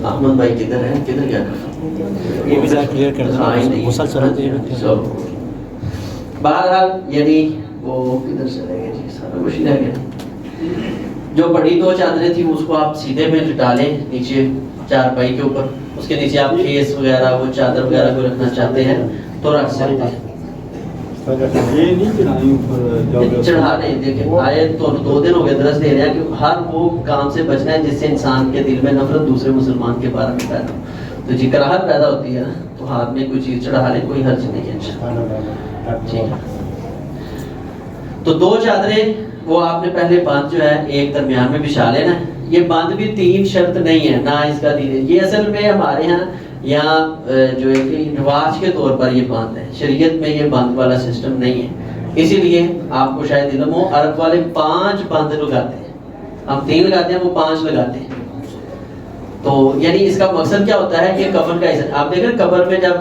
[SPEAKER 1] احمد بھائی کدھر ہے، کدھر گیا کفن؟ یہ بھی
[SPEAKER 4] کلیئر کر
[SPEAKER 1] ہاں ہی نہیں
[SPEAKER 4] غسل چلا دیا
[SPEAKER 1] سو بہرحال یعنی وہ کدھر چلے گئے جی سارا کچھ رہ گیا. جو بڑی دو چادریں تھیں اس کو آپ سیدھے میں لٹا لیں نیچے چارپائی کے اوپر. اس کے نیچے آپ کھیس وغیرہ وہ چادر وغیرہ کو رکھنا چاہتے ہیں تو رکھ سکتے ہیں.
[SPEAKER 2] یہ نہیں چڑھائی اوپر جب
[SPEAKER 1] چڑھا نہیں دیکھیں آئے تو 2 دن ہو گئے درس دے رہے ہیں کہ ہر وہ کام سے بچنا ہے جس سے انسان کے دل میں نفرت دوسرے مسلمان کے بارے میں پیدا ہو. تو جی کراہت پیدا ہوتی ہے نا تو ہاتھ میں کوئی چیز چڑھا لے کوئی حرج نہیں ہے انشاءاللہ. ٹھیک ہے. تو 2 چادریں وہ آپ نے پہلے بند جو ہے ایک درمیان میں بچھا لینا ہے. یہ بند بھی 3 شرط نہیں ہے نہ اس کا 3. یہ اصل میں ہمارے ہاں یہاں جو ہے کہ رواج کے طور پر یہ بند ہے. شریعت میں یہ بند والا سسٹم نہیں ہے. اسی لیے آپ کو شاید علم ہو عرب والے 5 بند لگاتے ہیں. ہم 3 لگاتے ہیں وہ 5 لگاتے ہیں. تو یعنی اس کا مقصد کیا ہوتا ہے کہ کفن کا حصہ آپ دیکھیں قبر میں جب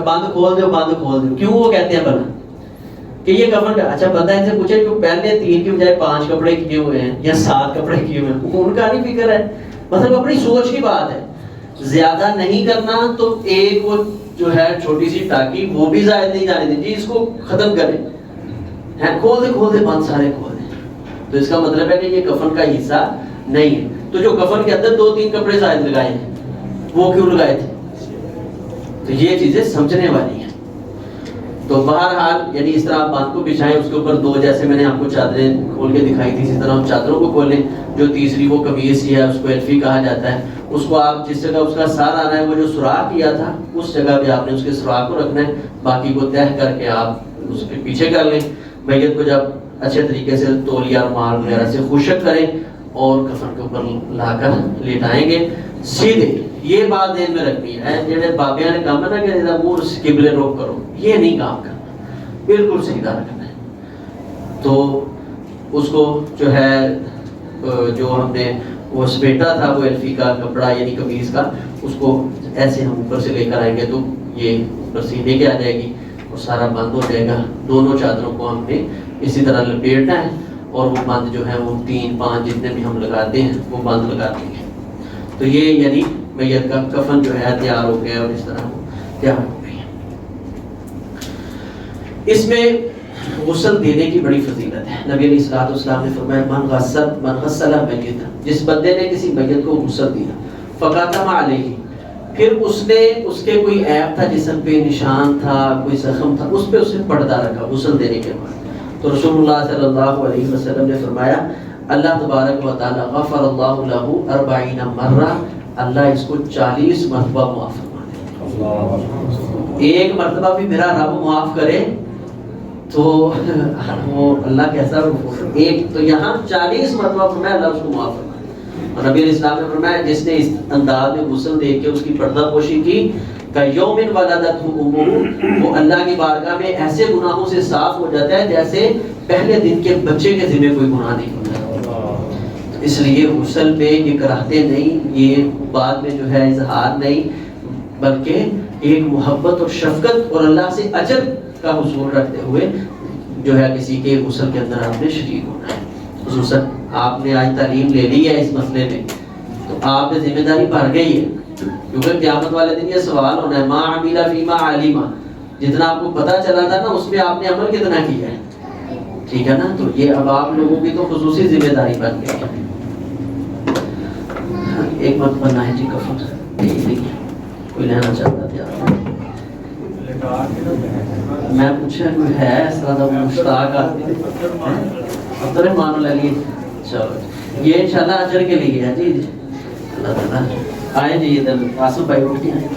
[SPEAKER 1] بند کھول دو کیوں وہ کہتے ہیں بنا کہ یہ کفن کا. اچھا بندہ ان سے پوچھے کہ پہلے 3 کی بجائے 5 کپڑے کیے ہوئے ہیں یا 7 کپڑے کیے ہوئے ہیں ان کا نہیں فکر ہے. مطلب اپنی سوچ کی بات ہے. زیادہ نہیں کرنا تو ایک وہ جو ہے چھوٹی سی ٹاکی وہ بھی زائد نہیں جانے دیں جی اس کو ختم کریں. کھول دے بند سارے کھول دیں. تو اس کا مطلب ہے کہ یہ کفن کا حصہ نہیں ہے. تو جو کفن کے اندر 2-3 کپڑے زائد لگائے ہیں وہ کیوں لگائے تھے؟ تو یہ چیزیں سمجھنے والی ہیں. تو بہرحال یعنی اس طرح آپ بات کو بچھائیں اس کے اوپر 2 جیسے میں نے آپ کو چادریں کھول کے دکھائی تھی اسی طرح چادروں کو کھولیں. جو تیسری وہ قمیص ہی ہے اس کو الفی کہا جاتا ہے. اس کو آپ جس جگہ اس کا سار آنا ہے وہ جو سوراخ کیا تھا اس جگہ پہ آپ نے اس کے سوراخ کو رکھنا ہے. باقی کو تہہ کر کے آپ اس کے پیچھے کر لیں. میت کو جب اچھے طریقے سے تولیہ رومال وغیرہ سے خشک کریں اور کفن کے اوپر لا کر لیٹائیں گے سیدھے. یہ بات ذہن میں رکھنی ہے جڑے بابیاں نے کہا نا کہ منہ قبلے رخ کرو یہ نہیں کام کرنا بالکل سیدھا رکھنا ہے. تو اس کو جو ہے جو ہم نے وہ سپیٹا تھا وہ الفی کا کپڑا یعنی قمیص کا اس کو ایسے ہم اوپر سے لے کر آئیں گے تو یہ اوپر سیدھے کے آ جائے گی اور سارا بند ہو جائے گا. دونوں چادروں کو ہم نے اسی طرح لپیٹنا ہے اور وہ بند جو ہے وہ 3-5 جتنے بھی ہم لگاتے ہیں وہ بند لگا دیں گے. تو یہ یعنی میت کا کفن جو ہے تیار ہو گیا اور اس طرح وہ تیار ہو گئی. اس میں غسل دینے کی بڑی فضیلت ہے. نبی علیہ الصلوۃ والسلام نے فرمایا من غسل میتا جس بندے نے کسی میت کو غسل دیا فقاتم علیہ پھر اس نے اس کے کوئی عیب تھا جسم پہ نشان تھا کوئی زخم تھا اس پہ اسے پردہ رکھا غسل دینے کے بعد تو رسول اللہ صلی اللہ علیہ وسلم نے فرمایا اللہ تبارک و تعالی غفر اللہ لہ 40 مرہ اللہ اس کو 40 مرتبہ معاف فرما دے. ایک مرتبہ بھی میرا رب معاف کرے تو وہ اللہ کیسا ایک تو یہاں 40 مرتبہ فرمایا اللہ اس کو معاف فرما دے. اور نبی علیہ السلام نے فرمایا جس نے اس انداز میں غسل دے کے اس کی پردہ پوشی کی یوم ولادتہ امہ وہ اللہ کی بارگاہ میں ایسے گناہوں سے صاف ہو جاتا ہے جیسے پہلے دن کے بچے کے ذمہ کوئی گناہ نہیں ہوتا. اس لیے غسل پہ یہ کراہتے نہیں یہ بعد میں جو ہے اظہار نہیں بلکہ ایک محبت اور شفقت اور اللہ سے اجر کا حصول رکھتے ہوئے جو ہے کسی کے غسل کے اندر آپ نے شریک ہونا ہے. خصوصاً آپ نے آج تعلیم لے لی ہے اس مسئلے میں تو آپ کی ذمہ داری بڑھ گئی ہے کیونکہ قیامت والے دن یہ سوال ہونا ہے ما عمل فیما علم جتنا آپ کو پتہ چلا تھا نا اس میں آپ نے عمل کتنا کیا ہے. ٹھیک ہے نا. تو یہ اب آپ لوگوں کی تو خصوصی ذمہ داری بن گئی ہے. ایک مرتبہ بننا ہے جی کفن کوئی لینا چاہتا تھا میں پوچھا کوئی ہے اس طرح کا مشتاق آدمی عبد الرحمان لے لیے. چلو یہ انشاءاللہ اجر کے لیے ہے جی اللہ تعالیٰ آئے جی ادھر آصف بھائی اٹھتے ہیں.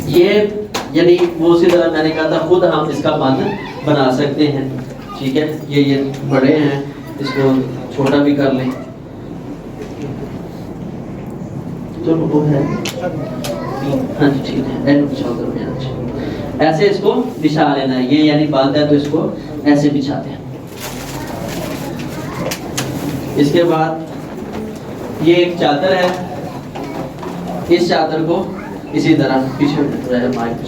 [SPEAKER 1] یہ یعنی وہ اسی طرح میں نے کہا تھا خود ہم اس کا بند بنا سکتے ہیں. ٹھیک ہے یہ بڑے ہیں اس کو چھوٹا بھی کر لیں تو وہ ہے ہاں جی ٹھیک ہے ایسے اس کو بچھا لینا ہے. یہ یعنی بند ہے تو اس کو ایسے بچھاتے ہیں. اس کے بعد یہ ایک چادر ہے اس چادر کو اسی طرح پیچھے مائک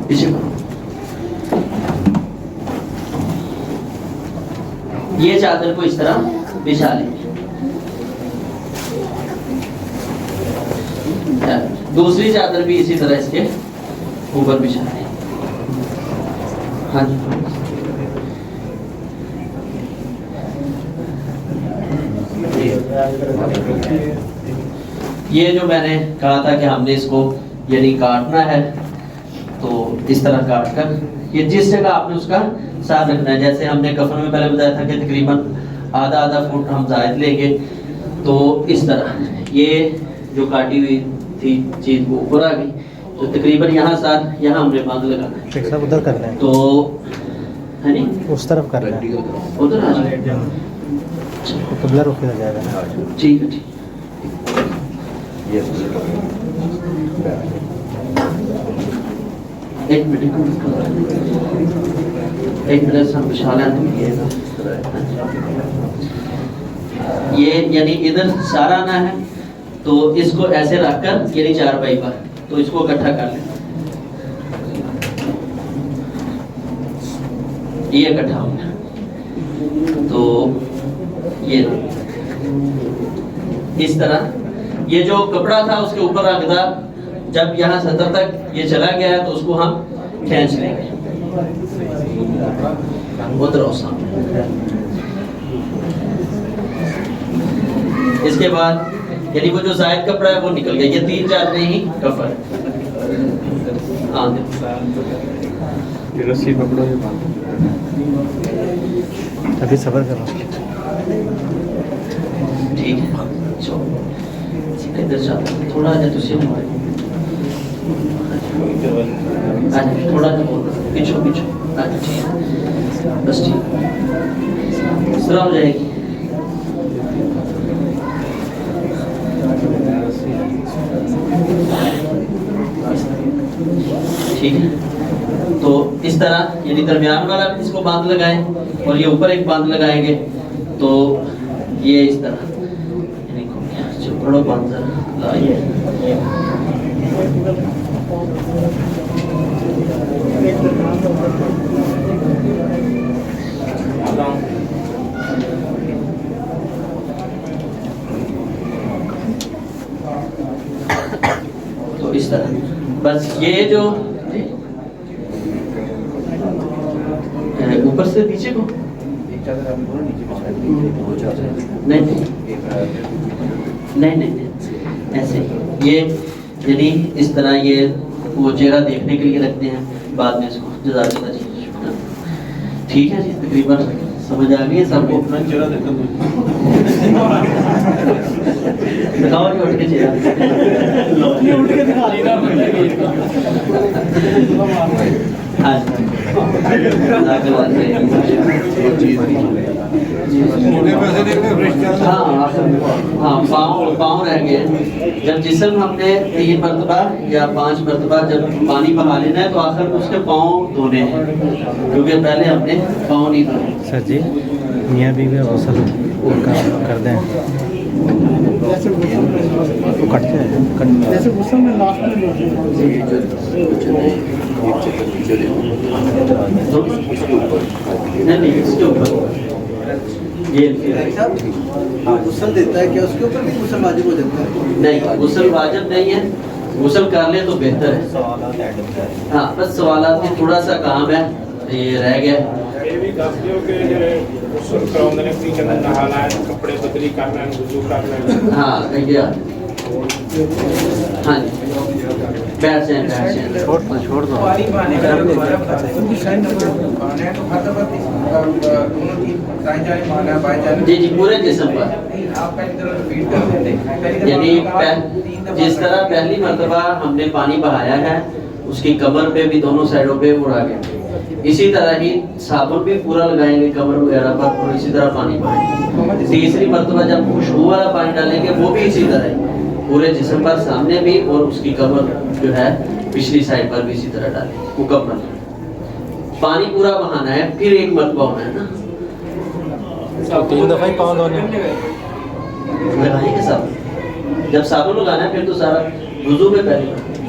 [SPEAKER 1] پیچھے یہ چادر کو اس طرح بچھا لیں گے. دوسری چادر بھی اسی طرح اس کے اوپر بچھا لیں. ہاں جی. یہ جو میں نے کہا تھا کہ ہم نے اس کو یعنی کاٹنا ہے تو اس طرح کاٹ کر یہ جس جگہ آپ نے اس کا ساتھ رکھنا ہے. جیسے ہم نے کفن میں پہلے بتایا تھا کہ تقریباً آدھا فٹ ہم زائد لیں گے تو اس طرح یہ جو کاٹی ہوئی تھی چیز وہ اوپر آ گئی تو تقریباً یہاں ساتھ یہاں ہم نے باندھ لگانا ہے.
[SPEAKER 4] شیخ صاحب ادھر کر لیں
[SPEAKER 1] تو ہے نہیں
[SPEAKER 4] اس طرف کر لیں
[SPEAKER 1] ادھر آ جائے.
[SPEAKER 4] قبلہ رخ ہو جائے گا.
[SPEAKER 1] ٹھیک ہے ٹھیک. ایک منٹ ہم بچھا لیں. یہ یعنی ادھر سارا آنا ہے تو اس کو ایسے رکھ کر یعنی چارپائی پر تو اس کو اکٹھا کر لیں. یہ اکٹھا ہو گیا تو یہ اس طرح یہ جو کپڑا تھا اس کے اوپر رکھ دا. جب یہاں سطر تک یہ چلا گیا ہے تو اس کو ہم کھینچ لیں گے. ادھر سامنے. اس کے بعد یعنی وہ جو زائد کپڑا ہے وہ نکل گیا. یہ 3 چادریں ہی کفر ہے. ہاں
[SPEAKER 2] رسی پکڑو.
[SPEAKER 4] ابھی صبر کرو.
[SPEAKER 1] ٹھیک ہے. ادھر چاہتا تھوڑا جا تسی تھوڑا جا پیچھو پیچھو. بس ٹھیک سرا ہو جائے گی. ٹھیک ہے. تو اس طرح یعنی درمیان والا اس کو باندھ لگائیں اور یہ اوپر ایک باندھ لگائیں گے تو یہ اس طرح یعنی جو بڑا باندھ لائیے. تو اس طرح بس یہ جو اوپر سے نیچے کو نہیں ایسے یہ یعنی اس طرح یہ وہ چہرہ دیکھنے کے لیے رکھتے ہیں. بعد میں اس کو جزاک اللہ جی شکریہ. ٹھیک ہے جی تقریباً سمجھ آ گئی ہے سب کو.
[SPEAKER 3] اپنا چہرہ دیکھا
[SPEAKER 1] دکھاؤ نہیں اٹھ کے چہرہ. ہاں ہاں پاؤں رہ گئے. جب جسم ہم نے 3 مرتبہ یا 5 مرتبہ جب پانی بہا لینا ہے تو آخر میں اس کے پاؤں دھونے ہیں کیونکہ پہلے ہم نے پاؤں نہیں دھونے.
[SPEAKER 4] سر جی میاں بیوی غسل کر دیں وہ کٹتے ہیں جیسے غسل میں لاسٹ
[SPEAKER 1] نہیں اس کے اوپر
[SPEAKER 5] غسل دیتا ہے کیا اس کے اوپر بھی غسل واجب ہو جاتا ہے؟
[SPEAKER 1] نہیں غسل واجب نہیں ہے. غسل کر لیں تو بہتر ہے. ہاں بس سوالات میں تھوڑا سا کام ہے یہ رہ گیا. ہاں کہیے ہاں جی بیٹھ جائیں
[SPEAKER 4] چھوڑ دو.
[SPEAKER 1] جی جی پورے جسم پر یعنی جس طرح پہلی مرتبہ ہم نے پانی بہایا ہے اس کی کمر پہ بھی دونوں سائڈوں پہ اڑا گیا. اسی طرح ہی صابن بھی پورا لگائیں گے کمر وغیرہ پر اور اسی طرح پانی بہائیں گے. تیسری مرتبہ جب خوشبو والا پانی ڈالیں گے وہ بھی اسی طرح ہے پورے جسم پر سامنے بھی اور اس کی کمر جو ہے پچھلی سائڈ پر بھی اسی طرح ڈالیں مکمل. پانی پورا بہانا ہے پھر ایک مرتبہ ہونا ہے نا.
[SPEAKER 4] 3 دفعہ ہی پاؤں دھونے
[SPEAKER 1] لگائیں گے صابن. جب صابن لگانا ہے پھر تو سارا وضو میں پہلے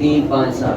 [SPEAKER 1] 3, 5, 7।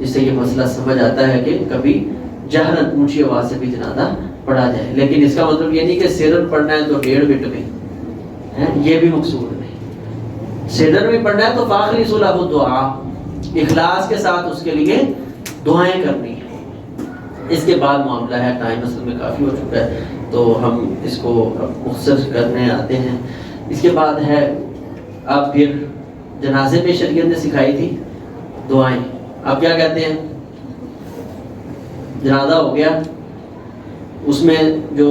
[SPEAKER 1] جس سے یہ مسئلہ سمجھ آتا ہے کہ کبھی جہرن اونچی آواز سے بھی جنازہ پڑھا جائے، لیکن اس کا مطلب یہ نہیں کہ سرن پڑھنا ہے تو 1.5 منٹ میں، یہ بھی مقصود نہیں۔ سرن میں پڑھنا ہے تو فاخلصوا لہ الدعاء، اخلاص کے ساتھ اس کے لیے دعائیں کرنی ہیں۔ اس کے بعد معاملہ ہے، ٹائم اصل میں کافی ہو چکا ہے تو ہم اس کو مختصر کرنے آتے ہیں۔ اس کے بعد ہے اب پھر جنازے میں شریعت نے سکھائی تھی دعائیں، اب کیا کہتے ہیں؟ جنازہ ہو گیا، اس میں جو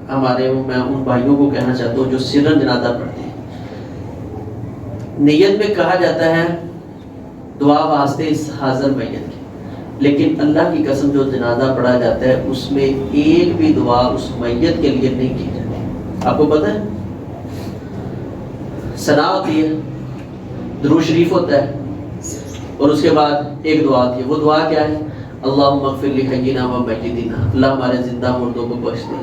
[SPEAKER 1] ہمارے میں ان بھائیوں کو کہنا چاہتا ہوں جو سرن جنازہ پڑھتے ہیں، نیت میں کہا جاتا ہے دعا واسطے اس حاضر میت کی، لیکن اللہ کی قسم جو جنازہ پڑھا جاتا ہے اس میں ایک بھی دعا اس میت کے لیے نہیں کی جاتی۔ آپ کو پتہ ہے ثنا ہوتی ہے، درود شریف ہوتا ہے، اور اس کے بعد ایک دعا ہوتی ہے، وہ دعا کیا ہے؟ اللہم اغفر لحینا و میتینا، اللہ ہمارے زندہ مردوں کو بخش دے،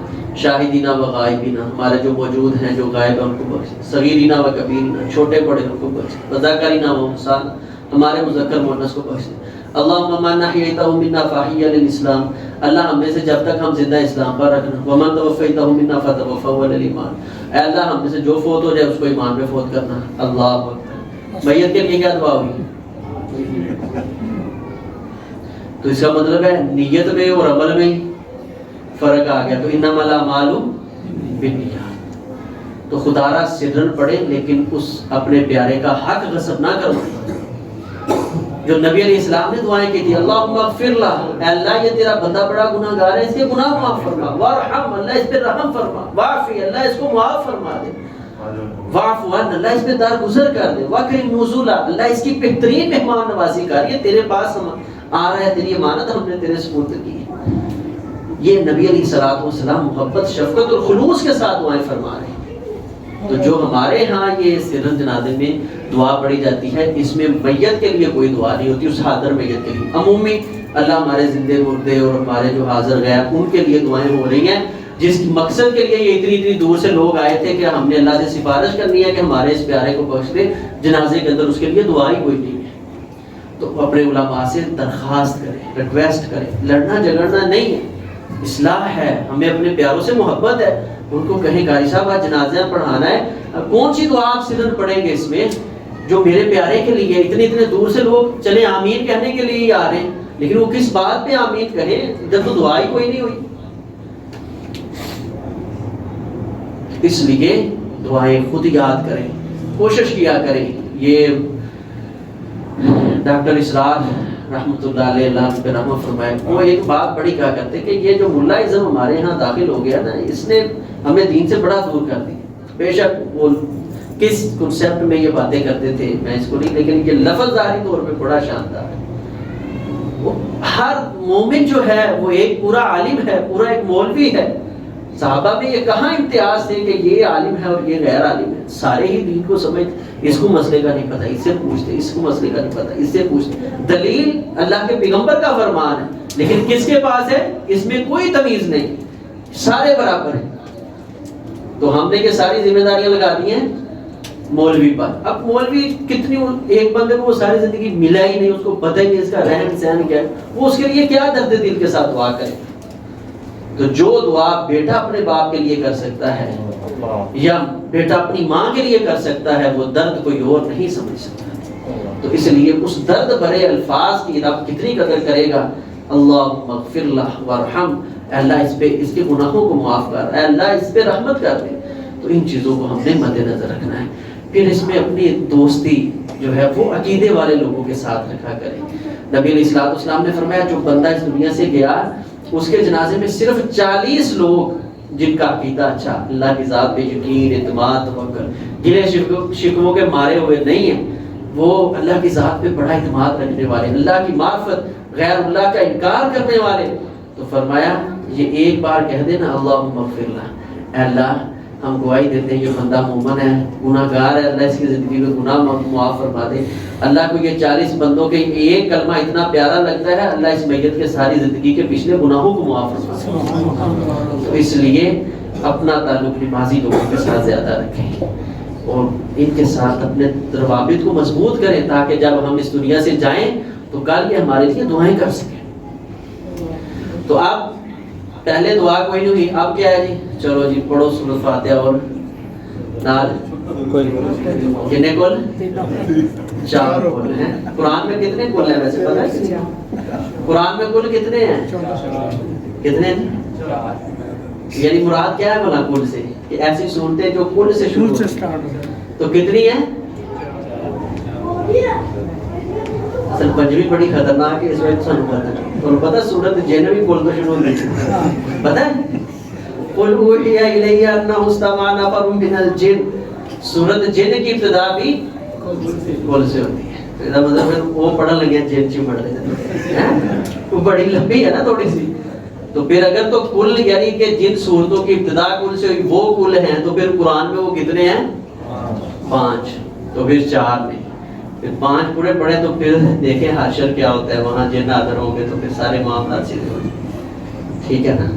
[SPEAKER 1] شاہدینا و غائبینا، ہمارے جو موجود ہیں جو غائب ہیں ان کو بخش دے، صغیرینا و کبیرینا، چھوٹے بڑے ان کو بخش دے، وذاکرینا و انثینا، ہمارے مذکر مؤنث کو بخش دے، اللہم من احییتہ منا فاحیہ للاسلام، اللہ ہم میں سے جب تک ہم زندہ اسلام پر رکھنا، ومن توفیتہ منا فتوفہ للایمان، اے اللہ ہم میں سے جو فوت ہو جائے اس کو ایمان پہ فوت کرنا۔ اللہ اکبر، میت کے لیے کیا دعا ہوئی؟ تو اس کا مطلب ہے نیت میں اور عمل میں فرق آ گیا، تو انما الاعمال بالنیات، تو خدا را سرن پڑھے لیکن اس اپنے پیارے کا حق غصب نہ کرو۔ جو نبی علیہ السلام نے دعائیں کی تھی، اللہم اغفر لہ، اے اللہ یہ تیرا بندہ بڑا گناہ گار ہے، اس کے گناہ معاف فرما، وارحم، اللہ اس پہ رحم فرما، وعفی، اللہ اس کو معاف فرما دے، واعف عنہ، اللہ اس پہ درگزر کر دے، واکرم نزولہ، اللہ اس کی بہترین مہمان نوازی کر، یہ تیرے پاس آ رہا ہے، تیری امانت ہم نے تیرے سپرد کی ہے۔ یہ نبی علیہ الصلوۃ والسلام محبت، شفقت اور خلوص کے ساتھ دعائیں فرما رہے ہیں۔ تو جو ہمارے ہاں یہ سرن جنازے میں دعا پڑھی جاتی ہے، اس میں میت کے لیے کوئی دعا نہیں ہوتی، اس حاضر میت کے لیے عمومی اللہ ہمارے زندے مردے اور ہمارے جو حاضر غائب ان کے لیے دعائیں ہو رہی ہیں، جس مقصد کے لیے یہ اتنی دور سے لوگ آئے تھے کہ ہم نے اللہ سے سفارش کرنی ہے کہ ہمارے اس پیارے کو بخش دے، جنازے کے اندر اس کے لیے دعا ہی کوئی نہیں ہے۔ تو اپنے علماء سے درخواست کریں، ریکویسٹ کریں، لڑنا جھگڑنا نہیں ہے، اصلاح ہے، ہمیں اپنے پیاروں سے محبت ہے، ان کو کہیں قاری صاحب آج جنازہ پڑھانا ہے، کون سی دعا آپ سرن پڑھیں گے اس میں جو میرے پیارے کے لیے؟ اتنے دور سے لوگ چلے آمین کہنے کے لیے ہی آ رہے ہیں، لیکن وہ کس بات پہ آمین کہیں جب تو دعا ہی کوئی نہیں ہوئی۔ اس لیے دعائیں خود یاد کریں، کوشش کیا کریں۔ یہ ڈاکٹر اسرار رحمۃ اللہ علیہ، اللہ پہ رحمت فرمائے، وہ ایک بات بڑی کہا کرتے کہ یہ جو ملا ازم ہمارے ہاں داخل ہو گیا نا، اس نے ہمیں دین سے بڑا دور کر دی۔ بے شک وہ کس کنسیپٹ میں یہ باتیں کرتے تھے میں اس کو نہیں، لیکن یہ لفظ ظاہری طور پہ بڑا شاندار ہے۔ وہ ہر مومن جو ہے وہ ایک پورا عالم ہے، پورا ایک مولوی ہے۔ صحابہ میں یہ کہاں امتیاز تھے کہ یہ عالم ہے اور یہ غیر عالم ہے، سارے ہی دین کو سمجھ، اس کو مسئلے کا نہیں پتہ اس سے پوچھتے، اس کو مسئلے کا نہیں پتہ اس سے پوچھتے۔ دلیل اللہ کے پیغمبر کا فرمان ہے، لیکن کس کے پاس ہے اس میں کوئی تمیز نہیں، سارے برابر ہیں۔ تو ہم نے یہ ساری ذمہ داریاں لگا دی ہیں مولوی پر۔ اب مولوی کتنی، ایک بندے کو وہ ساری زندگی ملا ہی نہیں، اس کو پتہ ہی نہیں اس کا رہن سہن کیا ہے، وہ اس کے لیے کیا درد دل کے ساتھ دعا کرے۔ تو جو دعا بیٹا اپنے باپ کے لیے کر سکتا ہے یا بیٹا اپنی ماں کے لیے کر سکتا ہے، وہ درد کوئی اور نہیں سمجھ سکتا۔ تو اس لیے اس درد بھرے الفاظ کی رب کتنی قدر کرے گا، اللہم اغفر لہ وارحم، اے اللہ اس پہ اس کے گناہوں کو معاف کر، اے اللہ اس پہ رحمت کر دے۔ تو ان چیزوں کو ہم نے مد نظر رکھنا ہے۔ پھر اس میں اپنی دوستی جو ہے وہ عقیدے والے لوگوں کے ساتھ رکھا کریں۔ نبی علیہ السلام نے فرمایا جو بندہ اس دنیا سے گیا اس کے جنازے میں صرف 40 لوگ جن کا عقیدہ اچھا، اللہ کی ذات پہ یقین، اعتماد، توکل، گلے شکووں کے مارے ہوئے نہیں ہیں، وہ اللہ کی ذات پہ بڑا اعتماد رکھنے والے، اللہ کی معرفت، غیر اللہ کا انکار کرنے والے، تو فرمایا یہ ایک بار کہہ دینا اللہم اغفر لہ، اے اللہ ہم گواہی دیتے ہیں یہ بندہ مومن ہے، گناہ گار ہے، اللہ اس کی زندگی میں گناہ معاف فرما دے۔ اللہ کو یہ 40 بندوں کے ایک کلمہ اتنا پیارا لگتا ہے، اللہ اس میت کے ساری زندگی کے پچھلے گناہوں کو معاف فرما دے۔ تو اس لیے اپنا تعلق نمازی لوگوں کے ساتھ زیادہ رکھیں اور ان کے ساتھ اپنے روابط کو مضبوط کریں، تاکہ جب ہم اس دنیا سے جائیں تو کل یہ ہمارے لیے دعائیں کر سکیں. تو اب پہلے دعا کوئی نہیں ہوئی, اب کیا ہے جی, چلو جی پڑھو سورۃ فاتحہ اور نال کتنے کل 4 کل ہیں. قرآن میں کتنے کل ہیں ویسے پتہ ہے؟ قرآن میں کل کتنے ہیں؟ کتنے ہیں؟ یعنی مراد کیا ہے بھلا کل سے, کہ ایسی صورتیں جو کل سے شروع ہوتی ہیں. تو کتنی ہیں؟ اصل پنجوی بڑی خطرناک ہے, اس وقت سن پتہ ہے. اور پتہ سورت جن بھی کل تو شروع ہوتی ہے, پتہ ہے قل اوحی الی انہ استمع نفر من الجن. سورت جن کی ابتدا بھی کل سے ہوتی ہے. تو اس مطلب پھر وہ پڑھنے لگے جن چی پڑھ رہے ہیں, وہ بڑی لمبی ہے نا تھوڑی سی. تو پھر اگر تو کل یعنی کہ جن صورتوں کی ابتدا کل سے ہوئی وہ کل ہیں, تو پھر قرآن میں وہ کتنے ہیں؟ 5. تو پھر 4 میں پھر 5 پورے پڑھیں تو پھر دیکھیں حشر کیا ہوتا ہے, وہاں جن حاضر ہوں گے تو پھر سارے معاملات سیدھے ہو جائیں. ٹھیک ہے نا.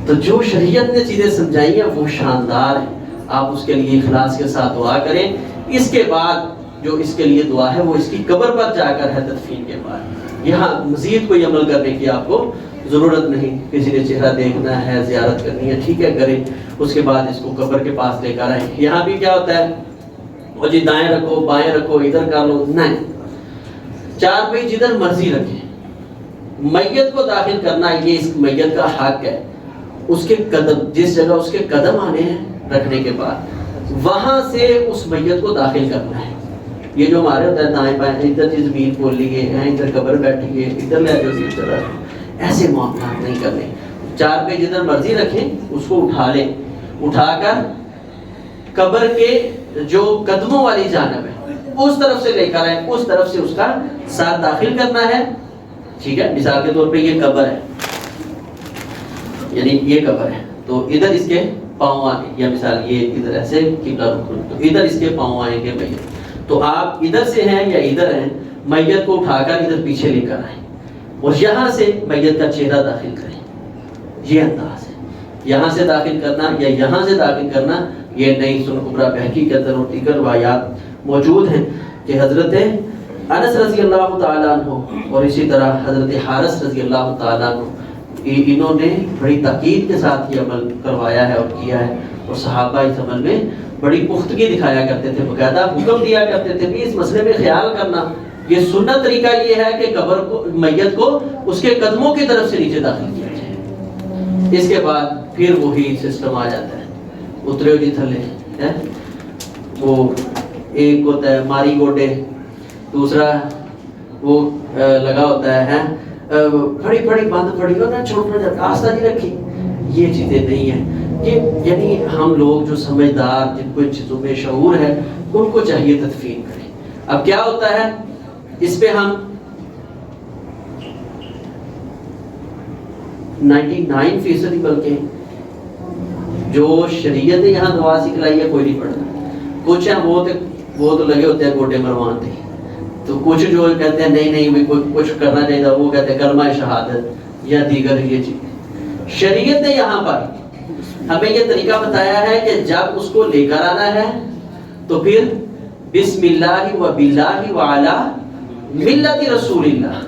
[SPEAKER 1] تو جو شریعت نے چیزیں سمجھائی ہیں وہ شاندار ہیں, آپ اس کے لیے اخلاص کے ساتھ دعا کریں. اس کے بعد جو اس کے لیے دعا ہے وہ اس کی قبر پر جا کر ہے تدفین کے بعد. یہاں مزید کوئی عمل کرنے کی آپ کو ضرورت نہیں. کسی نے چہرہ دیکھنا ہے, زیارت کرنی ہے, ٹھیک ہے کریں. اس کے بعد اس کو قبر کے پاس لے کر آئیں. یہاں بھی کیا ہوتا ہے, وہ جی دائیں رکھو بائیں رکھو ادھر کر لو, نہیں. 4 پہ جدھر مرضی رکھیں. میت کو داخل کرنا یہ اس میت کا حق ہے. اس کے قدم, جس جگہ اس کے قدم آنے ہیں رکھنے کے بعد وہاں سے اس میت کو داخل کرنا ہے. یہ جو ہمارے ہوتا ہے دائیں بائیں, ادھر چیز زمین بول لیے, ادھر قبر بیٹھی ہے, ادھر لے جو اس طرح, ایسے معاملات نہیں کرنے. 4 پہ جدھر مرضی رکھیں, اس کو اٹھا لیں, اٹھا کر قبر کے جو قدموں والی جانب ہے اس طرف سے لے کر آئیں, اس طرف سے اس کا ساتھ داخل کرنا ہے. ٹھیک ہے, مثال کے طور پہ یہ قبر ہے, یعنی یہ قبر ہے, تو ادھر اس کے پاؤں آنے, یا مثال یہ ادھر ایسے قبلہ رخ, تو ادھر اس کے پاؤں آئیں گے میت. تو آپ ادھر سے ہیں یا ادھر ہیں, میت کو اٹھا کر ادھر پیچھے لے کر آئیں اور یہاں سے میت کا چہرہ داخل کریں. یہ انداز ہے. یہاں سے داخل کرنا یا یہاں سے داخل کرنا یہ نہیں. سنن کبریٰ بہقی کے اندر اور دیگر روایات موجود ہیں کہ حضرت انس رضی اللہ تعالیٰ عنہ اور اسی طرح حضرت حارث رضی اللہ تعالیٰ عنہ, انہوں نے بڑی تاکید کے ساتھ یہ عمل کروایا ہے اور کیا ہے. اور صحابہ اس عمل میں بڑی پختگی دکھایا کرتے تھے, باقاعدہ حکم دیا کرتے تھے کہ اس مسئلے میں خیال کرنا. یہ سنت طریقہ یہ ہے کہ قبر کو, میت کو اس کے قدموں کی طرف سے نیچے داخل کیا جائے. اس کے بعد پھر وہی سسٹم آ جاتا ہے, اترے ہو جی تھلے, وہ ایک ہوتا ہے ماری گوڈے, دوسرا وہ لگا ہوتا ہے پھڑی پھڑی بند پھڑی ہو نا, چھوٹنا جاتا آستہ نہیں رکھی. یہ چیزیں نہیں ہیں. کہ یعنی ہم لوگ جو سمجھدار, جن کو ان چیزوں میں شعور ہے, ان کو چاہیے تدفین کریں. اب کیا ہوتا ہے اس پہ ہم 99% بلکہ جو شریعت نے یہاں دعا سکھلائی ہے کوئی نہیں پڑھتا. کچھ ہیں وہ تو لگے ہوتے ہیں گوٹے مروان تھے, تو کچھ جو کہتے ہیں نہیں نہیں کچھ کرنا چاہیے تھا, وہ کہتے ہیں کلمہ شہادت یا دیگر یہ چیز. شریعت نے یہاں پر ہمیں یہ طریقہ بتایا ہے کہ جب اس کو لے کر آنا ہے تو پھر بسم اللہ و باللہ و علی ملت رسول اللہ,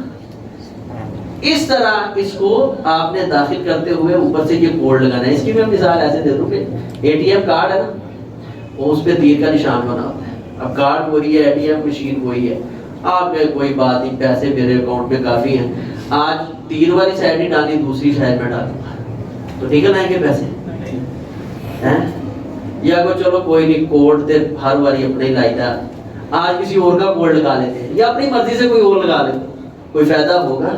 [SPEAKER 1] اس طرح اس کو آپ نے داخل کرتے ہوئے اوپر سے یہ کوڈ لگانا ہے. اس کی میں مثال ایسے دے دوں کہ ATM کارڈ ہے نا, وہ اس پہ تیر کا نشان بنا ہوتا ہے. اب کارڈ وہی ہے, ATM مشین وہی ہے, آپ نے کوئی بات نہیں, پیسے میرے اکاؤنٹ میں کافی ہیں, آج تیر والی سائڈ نہیں ڈالنی, دوسری سائڈ میں ڈالوں گا, تو نکل آئیں گے پیسے ہیں. یا کوئی چلو کوئی نہیں, کوڈ تے ہر باری اپنے ہی لائی تھا, آج کسی اور کا کوڈ لگا لیتے ہیں, یا اپنی مرضی سے کوئی اور لگا لیتے, کوئی فائدہ ہوگا.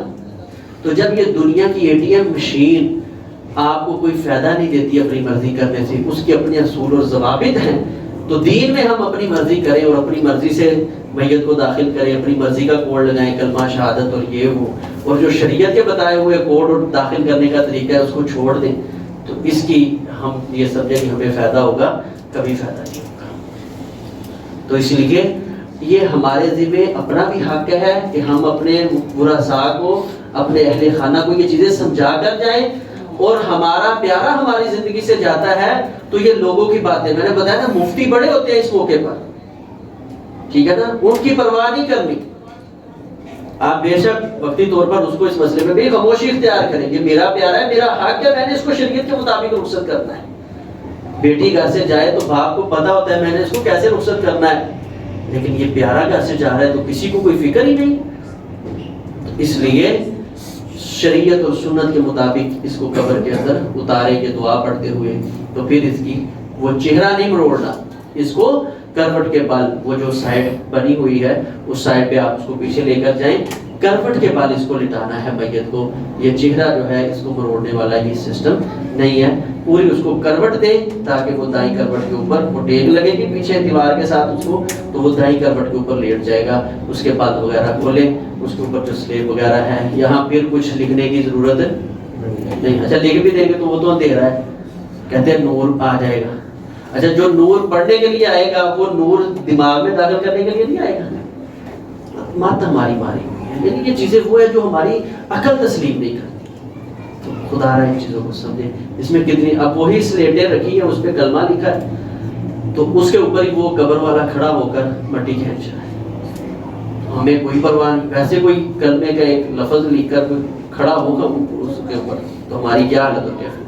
[SPEAKER 1] تو جب یہ دنیا کی ATM مشین آپ کو کوئی فائدہ نہیں دیتی اپنی مرضی کرنے سے, اس کے اپنے اصول اور ضوابط ہیں, تو دین میں ہم اپنی مرضی کریں اور اپنی مرضی سے میت کو داخل کریں, اپنی مرضی کا کوڈ لگائیں, کلمہ شہادت اور یہ ہو, اور جو شریعت کے بتائے ہوئے کوڈ اور داخل کرنے کا طریقہ ہے اس کو چھوڑ دیں, تو اس کی ہم یہ سمجھیں کہ ہمیں فائدہ ہوگا, کبھی فائدہ نہیں ہوگا. تو اس لیے یہ ہمارے ذمہ اپنا بھی حق ہے کہ ہم اپنے ورثاء کو, اپنے اہل خانہ کو یہ چیزیں سمجھا کر جائیں. اور ہمارا پیارا ہماری زندگی سے جاتا ہے تو یہ لوگوں کی باتیں, میں نے بتایا نا مفتی بڑے ہوتے ہیں اس موقع پر, ٹھیک ہے نا, ان کی پرواہ نہیں کرنی. آپ بے شک وقتی طور پر اس کو اس مسئلے میں بھی خاموشی اختیار کریں، یہ میرا پیارا ہے، میرا حق ہے، میں نے اس کو شریعت کے مطابق رخصت کرنا ہے۔ بیٹی گھر سے جائے تو باپ کو پتا ہوتا ہے میں نے اس کو کیسے رخصت کرنا ہے، لیکن یہ پیارا گھر سے جا رہا ہے تو کسی کو کوئی فکر ہی نہیں۔ اس لیے شریعت اور سنت کے مطابق اس کو قبر کے اندر اتارے کے دعا پڑھتے ہوئے، تو پھر اس کی وہ چہرہ نہیں مروڑنا، اس کو کروٹ کے بل، وہ جو سائڈ بنی ہوئی ہے اس سائڈ پہ آپ اس کو پیچھے لے کر جائیں، کروٹ کے بل اس کو لٹانا ہے میت کو۔ یہ چہرہ جو ہے اس کو مروڑنے والا یہ سسٹم نہیں ہے، پوری اس کو کروٹ دیں تاکہ وہ دائیں کروٹ کے اوپر وہ ٹیک لگے گی پیچھے دیوار کے ساتھ اس کو، تو وہ دائیں کروٹ کے اوپر لیٹ جائے گا۔ اس کے بعد وغیرہ کھولیں، اس کے اوپر جو سلیب وغیرہ ہے، یہاں پھر کچھ لکھنے کی ضرورت نہیں۔ اچھا لکھ بھی دیں گے تو وہ تو اندھیرا ہے، کہتے ہیں نور آ جائے گا۔ اچھا جو نور پڑھنے کے لیے آئے گا وہ نور دماغ میں داخل کرنے کے لیے نہیں آئے گا، مات ہماری ماری ہوئی ہے۔ یعنی یہ چیزیں وہ ہے جو ہماری عقل تسلیم نہیں کرتی، تو خدا رہا ان چیزوں کو سمجھے۔ اس میں کتنی، اب وہی سلیٹیں رکھی ہیں، اس پہ کلمہ لکھا ہے، تو اس کے اوپر ہی وہ قبر والا کھڑا ہو کر مٹی کھینچ رہا ہے، ہمیں کوئی پرواہ نہیں۔ ویسے کوئی کلمے کا ایک لفظ لکھ کر کھڑا ہوگا اس کے اوپر تو ہماری کیا حالت ہوتی ہے۔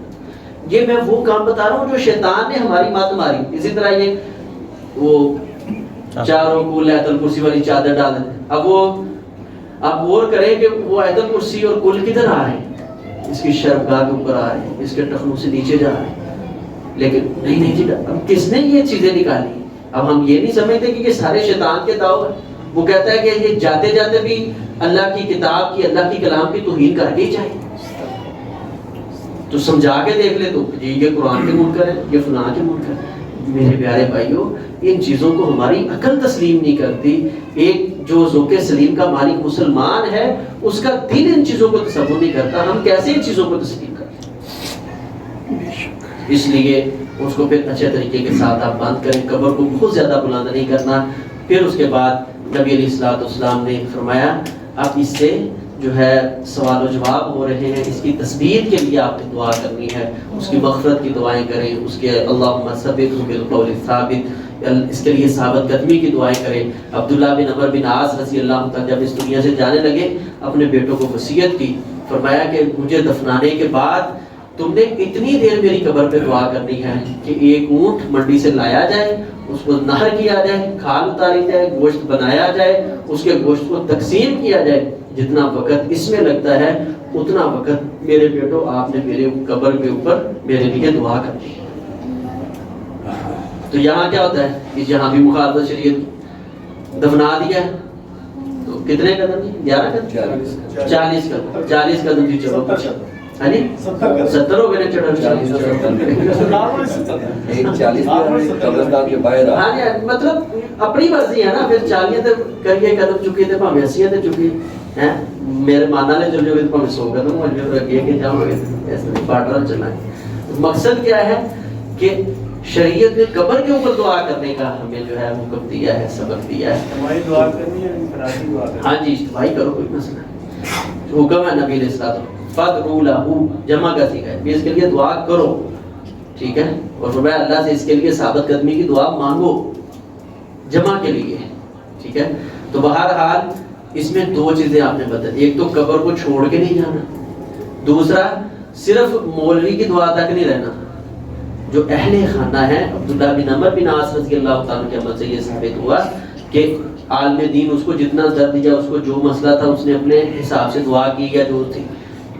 [SPEAKER 1] یہ میں وہ کام بتا رہا ہوں جو شیطان نے ہماری مات ماری۔ اسی طرح یہ وہ چاروں کل آیت الکرسی والی چادر ڈال دیتے، اب وہ آپ غور کریں کہ وہ آیت الکرسی اور کل کدھر آ رہے ہیں، اس کی شرمگاہ کے اوپر آ رہے ہیں، اس کے ٹخنوں سے نیچے جا رہے ہیں، لیکن نہیں جی، اب کس نے یہ چیزیں نکالی؟ اب ہم یہ نہیں سمجھتے کہ یہ سارے شیطان کے داؤ ہیں۔ وہ کہتا ہے کہ یہ جاتے جاتے بھی اللہ کی کتاب کی، اللہ کی کلام کی توہین کر کے ہی جائے، تو سمجھا کے دیکھ لے تو یہ قرآن کے منکر ہے، یہ فلاں کے منکر ہے۔ میرے پیارے بھائیوں، ان چیزوں کو ہماری عقل تسلیم نہیں کرتی۔ ایک جو ذوق سلیم کا مالک مسلمان ہے، اس کا دل ان چیزوں کو تصور نہیں کرتا، ہم کیسے ان چیزوں کو تسلیم کرتے ہیں؟ اس لیے اس کو پھر اچھے طریقے کے ساتھ آپ بند کریں، قبر کو بہت زیادہ بلند نہیں کرنا۔ پھر اس کے بعد نبی علیہ الصلوۃ والسلام نے فرمایا اب اس سے جو ہے سوال و جواب ہو رہے ہیں، اس کی تثبیت کے لیے آپ نے دعا کرنی ہے، اس کی مغفرت کی دعائیں کریں، اس کے اللہم ثبتہ بالقول الثابت، اس کے لیے ثابت قدمی کی دعائیں کریں۔ عبداللہ بن عمر بن عاص رضی اللہ عنہ جب اس دنیا سے جانے لگے، اپنے بیٹوں کو وصیت کی، فرمایا کہ مجھے دفنانے کے بعد تم نے اتنی دیر میری قبر پہ دعا کرنی ہے کہ ایک اونٹ منڈی سے لایا جائے، اس کو نہر کیا جائے، کھال اتاری جائے، گوشت بنایا جائے، اس کے گوشت کو تقسیم کیا جائے، جتنا وقت اس میں لگتا ہے اتنا وقت میرے بیٹو آپ نے میرے قبر کے اوپر میرے لیے دعا کرنی ہے۔ تو یہاں کیا ہوتا ہے کہ جہاں بھی مخالفت شریعت دفنا دیا ہے تو کتنے قدم جی؟ 11 قدم، 40 قدم، 40 قدم جی چلو پیچھے، ہاں جی 70 ہو گئے چڑھا 40
[SPEAKER 6] قبرستان کے باہر
[SPEAKER 1] ہاں جی، مطلب اپنی مرضی ہے نا، پھر 40 تے کریے قدم چکے تھے بھاویں 80 تے چکے ہیں، میرے مانا نے چل جو گئے بھاویں 100 قدم ہو جو رکھیے کہ جاؤ گے ایسے نہیں پارٹنر چلنا ہے۔ مقصد کیا ہے کہ شریعت نے قبر کے اوپر دعا کرنے کا ہمیں جو ہے حکم دیا ہے، سبق دیا ہے۔
[SPEAKER 3] ہماری دعا کرنی ہے، انفرادی دعا کرنی ہے۔
[SPEAKER 1] ہاں جی اجتماعی کرو، کوئی مسئلہ نہیں، حکم ہے نبی علیہ الصلوۃ فَادْعُوا لَهُ، جمع کا صیغہ ہے، اس کے لیے دعا کرو، ٹھیک ہے، اور فرمایا اللہ سے اس کے لیے ثابت قدمی کی دعا مانگو، جمع کے لیے، ٹھیک ہے۔ تو بہرحال اس میں دو چیزیں آپ نے بتا دی، ایک تو قبر کو چھوڑ کے نہیں جانا، دوسرا صرف مولوی کی دعا تک نہیں رہنا۔ جو اہل خانہ ہے، عبداللہ بن عمر بن عاص رضی اللہ تعالیٰ کے عمل سے یہ ثابت ہوا کہ عالم دین اس کو جتنا درد دیا، اس کو جو مسئلہ تھا اس نے اپنے حساب سے دعا کی یا جو تھی۔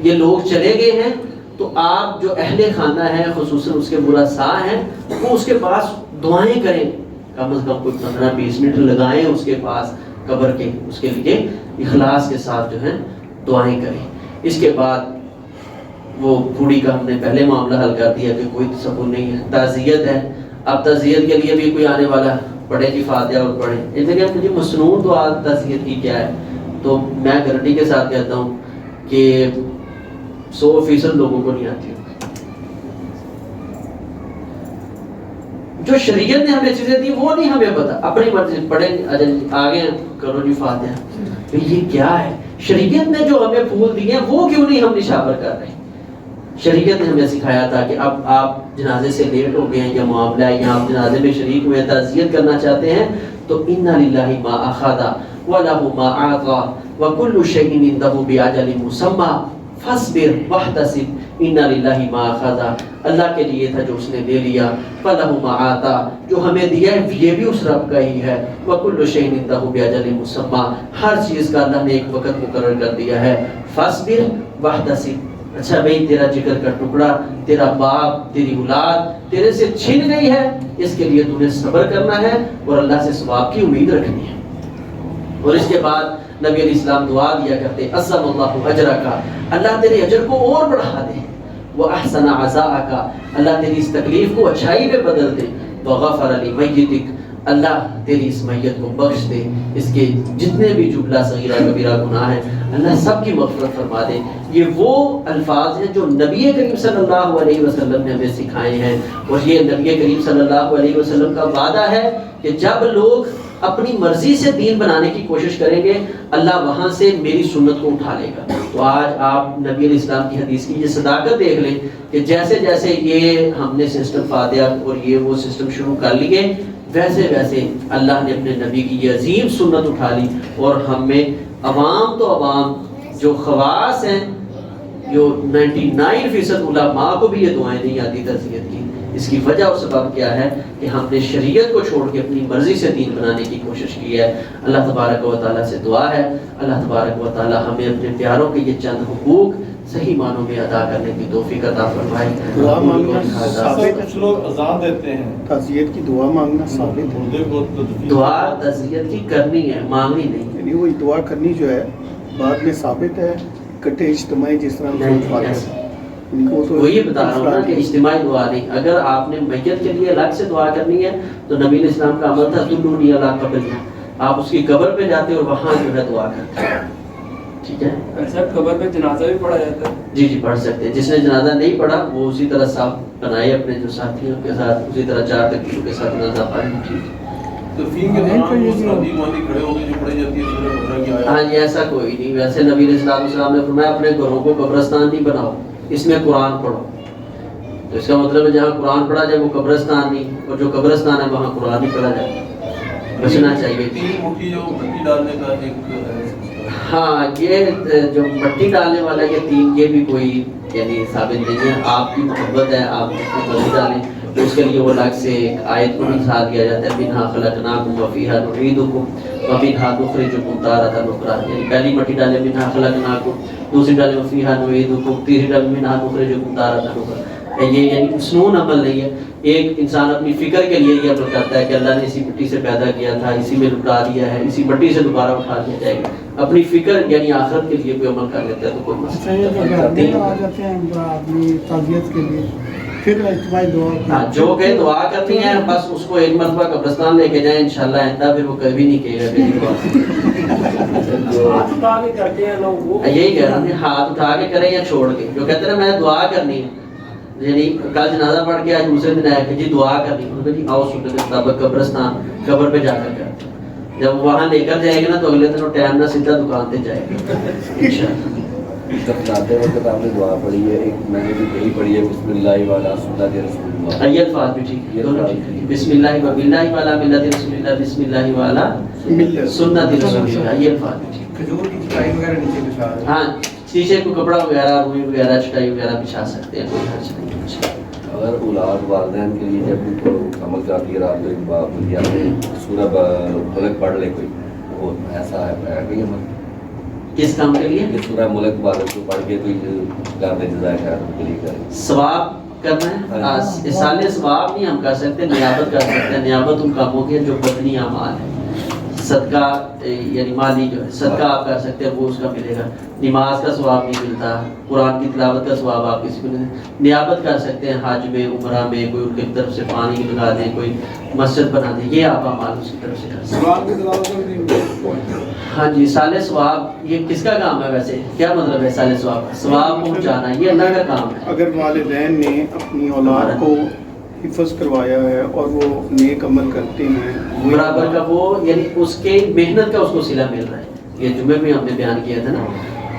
[SPEAKER 1] یہ لوگ چلے گئے ہیں تو آپ جو اہل خانہ ہیں، خصوصاً اس کے مرثاء ہیں، وہ اس کے پاس دعائیں کریں، کم از کم کوئی 15-20 منٹ لگائیں اس کے پاس قبر کے، اس کے لیے اخلاص کے ساتھ جو ہے دعائیں کریں۔ اس کے بعد وہ بوڑھی کا ہم نے پہلے معاملہ حل کر دیا کہ کوئی تصور نہیں ہے، تعزیت ہے۔ اب تعزیت کے لیے بھی کوئی آنے والا پڑھے جی فاتحہ اور پڑھے، اس لیے مجھے مصنون دعا تعزیت کی کیا ہے، تو میں گارنٹی کے ساتھ کہتا ہوں کہ 100% لوگوں کو نہیں آتی۔ جو شریعت نے ہمیں چیزیں دی وہ نہیں ہمیں پتا، اپنی مرضی پڑھیں، آگے کرو جی فاتحہ، یہ کیا ہے؟ شریعت نے جو ہمیں پھول دیے ہیں وہ کیوں نہیں ہم نشاور کر رہے ہیں؟ شریعت نے ہمیں سکھایا تھا کہ اب آپ جنازے سے لیٹ ہو گئے ہیں یا معاملہ ہے یا آپ جنازے میں شریک ہوئے تعزیت کرنا چاہتے ہیں تو اِنَّ لِلَّهِ مَا أَخَذَ وَلَهُ مَا أَعْطَى وَكُلُّ شَيْءٍ عِندَهُ بِأَجَلٍ مُّسَمًّى فَاصْبِرْ وَاحْتَسِبْ إِنَّ لِلَّهِ مَا أَخَذَ، اللہ کے لیے تھا جو اس نے دے لیا، فَلَهُ مَا آتَى، جو ہمیں دیا ہے یہ بھی اس رب کا ہی ہے، وَكُلُّ شَيْءٍ عِندَهُ بِأَجَلٍ مُّسَمًّى، ہر چیز کا اللہ نے ایک وقت مقرر کر دیا ہے، فَاصْبِرْ وَاحْتَسِبْ، اچھا بھئی تیرا جگر کا ٹکڑا، تیرا باپ، تیری اولاد تیرے سے چھن گئی ہے، اس کے لیے تو نے صبر کرنا ہے اور اللہ سے ثواب کی امید رکھنی ہے۔ اور اس کے بعد نبی علیہ السلام دعا دیا کرتے عظم اللہ اجرک، اللہ تیرے اجر کو اور بڑھا دے، واحسن عزاءک، اللہ تیری اس تکلیف کو اچھائی میں بدل دے، وغفر لمیتک، اللہ تیری اس میت کو بخش دے، اس کے جتنے بھی جملہ صغیرہ کبیرہ گناہ ہیں اللہ سب کی مغفرت فرما دے۔ یہ وہ الفاظ ہیں جو نبی کریم صلی اللہ علیہ وسلم نے ہمیں سکھائے ہیں، اور یہ نبی کریم صلی اللہ علیہ وسلم کا وعدہ ہے کہ جب لوگ اپنی مرضی سے دین بنانے کی کوشش کریں گے اللہ وہاں سے میری سنت کو اٹھا لے گا۔ تو آج آپ نبی علیہ السلام کی حدیث کی یہ صداقت دیکھ لیں کہ جیسے جیسے یہ ہم نے سسٹم فاتحہ اور یہ وہ سسٹم شروع کر لیے، ویسے ویسے اللہ نے اپنے نبی کی یہ عظیم سنت اٹھا لی، اور ہم میں عوام تو عوام جو خواص ہیں، جو 99% علماء کو بھی یہ دعائیں نہیں آتی تزکیت کی، اس کی وجہ اور سبب کیا ہے کہ ہم نے شریعت کو چھوڑ کے اپنی مرضی سے دین بنانے کی کوشش کی ہے۔ اللہ تبارک و تعالیٰ سے دعا ہے اللہ تبارک و تعالیٰ ہمیں اپنے پیاروں کے یہ چند حقوق صحیح معنوں میں ادا کرنے کی توفیق عطا فرمائے۔
[SPEAKER 2] دعا مانگنا ثابت ہے، لوگ اذان دیتے ہیں، تعزیت کی دعا مانگنا ثابت ہے،
[SPEAKER 1] دعا تعزیت کی کرنی ہے، مانگنی نہیں۔
[SPEAKER 2] یعنی وہی دعا کرنی جو ہے بعد میں ثابت ہے، اکٹھے اجتماعی جس طرح
[SPEAKER 1] وہی بتا رہا ہوں نا کہ اجتماعی دعا نہیں۔ اگر آپ نے میت کے لیے الگ سے دعا کرنی ہے تو نبی علیہ السلام کا عمل تھا دلونی علی قبر، آپ اس کی قبر پہ جاتے اور وہاں جو ہے دعا کرتے ہیں، ٹھیک ہے؟
[SPEAKER 6] صاحب قبر پہ جنازہ بھی پڑھا جاتا ہے؟
[SPEAKER 1] جی جی پڑھ سکتے ہیں، جس نے جنازہ نہیں پڑھا وہ اسی طرح صاف بنائے اپنے جو ساتھیوں کے ساتھ، اسی طرح 4 تکبیروں کے ساتھ جنازہ پڑھیں، ٹھیک۔ ہاں جی ایسا کوئی نہیں، ویسے نبی علیہ السلام نے فرمایا اپنے گھروں کو قبرستان نہیں بناؤ، اس میں قرآن پڑھو، تو اس کا مطلب ہے جہاں قرآن پڑھا جائے وہ قبرستان نہیں، اور جو قبرستان ہے وہاں قرآن نہیں پڑھا جائے، بچنا چاہیے۔ ہاں یہ جو مٹی ڈالنے والا یہ 3 یہ بھی کوئی یعنی ثابت نہیں ہے، آپ کی محبت ہے آپ اس کو مٹی ڈالیں، تو اس کے لیے وہ الگ سے ایک آیت کو بھی ساتھ دیا جاتا ہے، منہا خلقناکم وفیہا نعیدکم ومنہا نخرجکم تارۃ اخری، یعنی پہلی مٹی ڈالیں منہا خلقناکم، دوسری ڈالیں وفیہا نعیدکم، تیسری ڈالیں منہا نخرجکم تارۃ اخری۔ یہ یعنی مسنون عمل نہیں ہے، ایک انسان اپنی فکر کے لیے یہ عمل کرتا ہے کہ اللہ نے اسی مٹی سے پیدا کیا تھا، اسی میں لٹا دیا ہے، اسی مٹی سے دوبارہ اٹھا دیا جائے گا، اپنی فکر یعنی آخرت کے لیے کوئی عمل کر لیتا ہے تو کوئی مسئلہ نہیں۔
[SPEAKER 7] آ جاتے ہیں اپنی تعزیت کے لیے پھر اجتماعی دعا
[SPEAKER 1] جو کہ دعا کرتی ہیں بس اس کو ایک مرتبہ قبرستان لے کے جائیں انشاءاللہ آئندہ پھر وہ کبھی نہیں کہے گا میری دعا۔ یہی کہہ رہا ہوں ہاتھ اٹھا کے کریں یا چھوڑ کے، جو کہتے ہیں میں نے دعا کرنی ہے، یعنی کل جنازہ پڑھ کے آج دوسرے دن آیا کہ جی دعا کرنی ہے، جی آؤ سنت کے مطابق قبرستان قبر پہ جا کر کرتے ہیں، جب وہاں لے کر جائے گا نا تو اگلے دن وہ ٹائم نہ سیدھا دکان پہ جائے گا انشاءاللہ۔
[SPEAKER 6] دفناتے وقت آپ نے دعا پڑھی ہے، ایک میں نے بھی یہی پڑھی ہے بسم اللہ والا سنت رسول اللہ،
[SPEAKER 1] یہ الفاظ بھی ٹھیک ہے، دونوں ٹھیک ہے، بسم اللہ و باللہ والا ملت رسول اللہ، بسم اللہ والا سنت رسول اللہ، یہ الفاظ بھی ٹھیک ہے۔
[SPEAKER 8] کھجور کی چٹائی وغیرہ نیچے بچھا دیں،
[SPEAKER 1] ہاں شیشے کو کپڑا وغیرہ روئی وغیرہ چٹائی وغیرہ بچھا سکتے ہیں، کوئی حرج نہیں۔
[SPEAKER 6] اگر اولاد والدین کے لیے جب ان کو عمل جاتی ہے رات کو ایک بار یا سورہ ملک پڑھ لے کوئی، وہ ایسا ہے کوئی عمل
[SPEAKER 1] کس کام کے لیے؟
[SPEAKER 6] کہ سورہ ملک والد کو پڑھ کے کوئی کام جزائے خیر کے لیے کرے،
[SPEAKER 1] ثواب کرنا ہے، اصالِ ثواب نہیں ہم کر سکتے، نیابت کر سکتے ہیں، نیابت ان کاموں کی جو بدنی اعمال ہے، صدقہ یعنی مالی جو ہے صدقہ آپ کر سکتے ہیں وہ اس کا ملے گا، نماز کا ثواب نہیں ملتا، قرآن کی تلاوت کا ثواب آپ کسی کو نہیں، نیابت کر سکتے ہیں حج میں عمرہ میں، کوئی ان کی طرف سے پانی لگا دیں، کوئی مسجد بنا دیں، یہ آپ اعمال اس کی طرف سے کر سکتے ہیں۔ ہاں جی سال ثواب یہ کس کا کام ہے ویسے، کیا مطلب ہے سال ثواب؟ ثواب پہنچانا یہ اللہ کا کام ہے۔
[SPEAKER 2] اگر والدین نے اپنی اولاد کو حفظ کروایا ہے اور وہ نیک عمل کرتے ہیں
[SPEAKER 1] برابر کا وہ یعنی اس کے محنت کا اس کو صلہ مل رہا ہے، یہ جمعے میں ہم نے بیان کیا تھا نا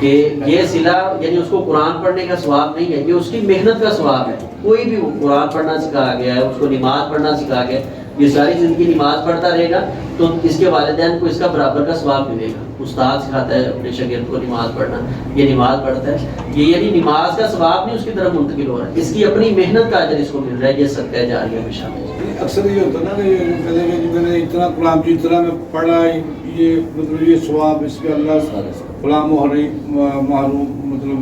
[SPEAKER 1] کہ یہ صلہ یعنی اس کو قرآن پڑھنے کا ثواب نہیں ہے، یہ اس کی محنت کا ثواب ہے۔ کوئی بھی قرآن پڑھنا سکھایا گیا ہے، اس کو نماز پڑھنا سکھایا گیا ہے، یہ ساری زندگی نماز پڑھتا رہے گا تو اس کے والدین کو اس کا برابر کا ثواب ملے گا. استاد سکھاتا ہے اپنے شاگرد کو نماز پڑھنا, یہ نماز پڑھتا ہے, یہ یعنی نماز کا ثواب نہیں اس کی طرف منتقل ہو رہا ہے, اس کی اپنی محنت کا اجر اس کو مل رہا ہے. یہ صدقہ جاریہ میں شامل ہے.
[SPEAKER 9] اکثر یہ ہوتا ہے نا کہ کہتے ہیں کہ میں نے اتنا کلام کی طرح میں پڑھا, یہ مطلب یہ ثواب اس کے اللہ غلام محروم مطلب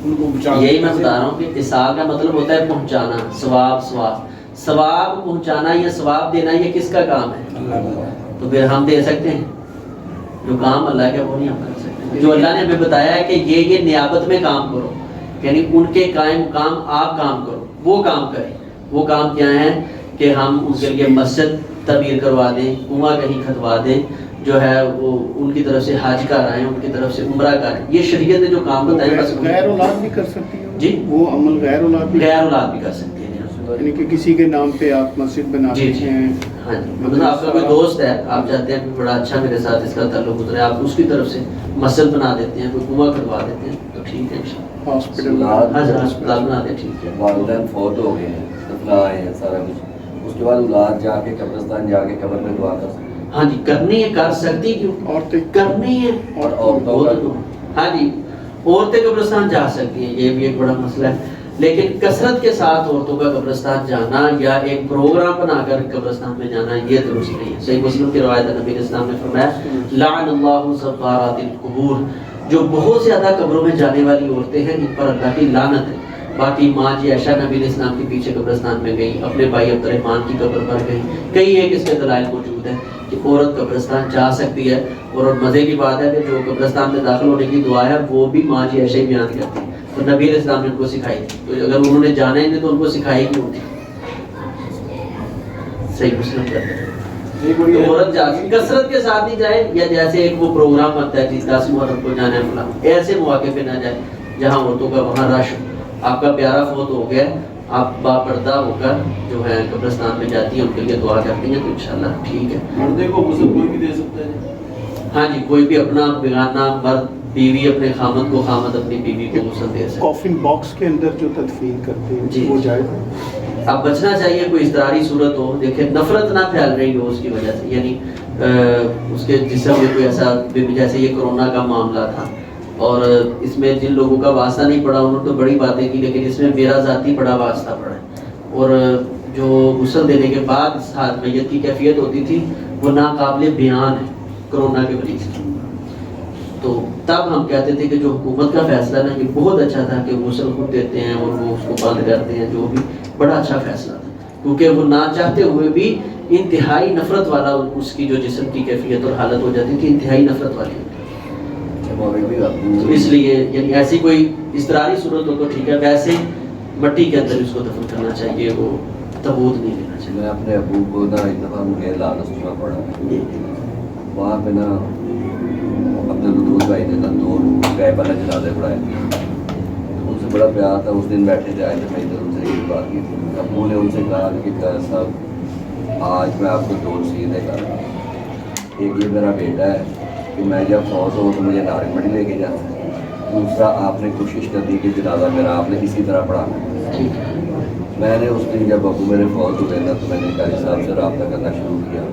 [SPEAKER 9] ان کو بچا.
[SPEAKER 1] یہی میں بتا رہا ہوں کہ اصال کا مطلب ہوتا ہے پہنچانا, ثواب پہنچانا یا ثواب دینا یہ کس کا کام ہے؟ تو پھر ہم دے سکتے ہیں جو کام اللہ کا وہ نہیں ہم کر سکتے. جو اللہ نے ہمیں بتایا ہے کہ یہ نیابت میں کام کرو, یعنی ان کے قائم کام آپ کام کرو, وہ کام کریں. وہ کام کیا ہے کہ ہم ان کے لیے مسجد تعمیر کروا دیں, کنواں کہیں کھدوا دیں, جو ہے وہ ان کی طرف سے حج کرائیں, ان کی طرف سے عمرہ کریں. یہ شریعت نے جو کام بتائے بس
[SPEAKER 2] غیر اولاد بھی کر سکتی ہے
[SPEAKER 1] جی,
[SPEAKER 2] وہ عمل غیر اولاد
[SPEAKER 1] بھی کر سکتے ہیں.
[SPEAKER 2] یعنی کہ کسی کے نام پہ آپ مسجد بناتے
[SPEAKER 1] جی
[SPEAKER 2] ہیں.
[SPEAKER 1] ہاں جی, مطلب آپ کا کوئی دوست ہے, آپ چاہتے ہیں کہ بڑا اچھا میرے ساتھ اس کا تعلق گزرے, آپ اس کی طرف سے مسجد بنا دیتے ہیں, کوئی کنواں کھدوا دیتے ہیں, تو ٹھیک ہے انشاءاللہ.
[SPEAKER 2] ہاسپٹل
[SPEAKER 1] ہسپتال بنا دیں, ٹھیک ہے.
[SPEAKER 6] والدین فوت ہو گئے ہیں, دفنائے ہیں سارا کچھ, اس کے بعد اولاد جا کے قبرستان جا کے قبر میں دعا کر سکتے ہیں.
[SPEAKER 1] ہاں جی کرنی ہے, کر سکتی, کیوں
[SPEAKER 2] عورتیں
[SPEAKER 1] کرنی ہے.
[SPEAKER 6] اور عورتوں کا
[SPEAKER 1] ہاں جی عورتیں قبرستان جا سکتی ہیں, یہ بھی ایک بڑا مسئلہ ہے. لیکن کثرت کے ساتھ عورتوں کا قبرستان جانا یا ایک پروگرام بنا کر قبرستان میں جانا یہ درست نہیں ہے. صحیح مسلم کی روایت ہے, نبی اسلام نے فرمایا لعن اللہ زوارات القبور, جو بہت زیادہ قبروں میں جانے والی عورتیں ہیں ان پر اللہ کی لعنت ہے. باقی ماں جی عائشہ نبی اسلام کے پیچھے قبرستان میں گئی, اپنے بھائی عبد الرحمن کی قبر پر گئی. کئی ایک اس کے دلائل موجود ہیں کہ عورت قبرستان جا سکتی ہے. اور مزے کی بات ہے کہ جو قبرستان میں داخل ہونے کی دعا ہے وہ بھی ماں جی عائشہ بیان کرتی ہے, تو نبی علیہ السلام نے ان کو سکھائی تھی. تو اگر انہوں نے جانا ہی نہیں تو ان کو سکھائی کیوں تھی؟ صحیح مسلم کرتے ہیں. عورت جا کثرت کے ساتھ نہیں جائے, یا جیسے ایک وہ پروگرام بنتا ہے کہ 10 محرم کو جانا ہے فلاں, ایسے مواقع پہ نہ جائے جہاں عورتوں کا وہاں رش ہو. آپ کا پیارا فوت ہو گیا, آپ باپردہ ہو کر جو ہے قبرستان میں جاتی ہیں, ان کے لیے دعا کرتی ہیں, تو انشاءاللہ ٹھیک ہے.
[SPEAKER 3] مردے کو غسل کوئی بھی دے سکتا ہے.
[SPEAKER 1] ہاں جی, کوئی بھی اپنا بیگانہ مرد, بیوی اپنے خامد کو, خامد اپنی بیوی کو غسل دے سکتے.
[SPEAKER 2] کافن باکس کے اندر جو تدفین کرتے ہیں
[SPEAKER 1] جی,
[SPEAKER 2] وہ جائز ہے.
[SPEAKER 1] اب بچنا چاہیے, کوئی اضطراری صورت ہو, دیکھیں نفرت نہ پھیل رہی ہو اس کی وجہ سے, یعنی اس کے جسم میں کوئی ایسا, جیسے یہ کرونا کا معاملہ تھا اور اس میں جن لوگوں کا واسطہ نہیں پڑا انہوں نے تو بڑی باتیں کی, لیکن اس میں میرا ذاتی بڑا واسطہ پڑا ہے. اور جو غسل دینے کے بعد میت کی کیفیت ہوتی تھی وہ ناقابل بیان ہے کرونا کے وجہ سے. تو تب ہم کہتے تھے کہ جو حکومت کا فیصلہ نا یہ بہت اچھا تھا کہ غسل خود دیتے ہیں اور وہ اس کو بند کرتے ہیں, جو بھی بڑا اچھا فیصلہ تھا, کیونکہ وہ نہ چاہتے ہوئے بھی انتہائی نفرت والا اس کی جو جسم کی کیفیت اور حالت ہو جاتی تھی, انتہائی نفرت والی ہوتی. تو اس لیے یعنی ایسی کوئی اضطراری صورت ہو تو ٹھیک ہے, ویسے مٹی کے اندر اس کو دفن کرنا چاہیے, وہ تابوت نہیں لینا چاہیے.
[SPEAKER 6] میں اپنے ابو کو نا ایک دفعہ مجھے لالچ پڑا, وہاں پہ نا عبد الودود بھائی نے نا 2 گائے والا جنازے پڑھائے, ان سے بڑا پیار تھا. اس دن بیٹھے تھے, آئے تھے, میں ادھر ان سے یہ بات کی تھی. ابو نے ان سے کہا کہ صاحب آج میں آپ کو 2 نصیحتیں کر رہا ہوں. ایک یہ میرا بیٹا ہے کہ میں جب فوت ہوں تو مجھے نارنگ منڈی لے کے جانا ہے. دوسرا آپ نے کوشش کر دی کہ جنازہ میرا آپ نے اسی طرح پڑھانا. میں نے اس دن جب ابو میرے فوت ہوئے نا تو میں نے قاری صاحب سے رابطہ کرنا شروع کیا.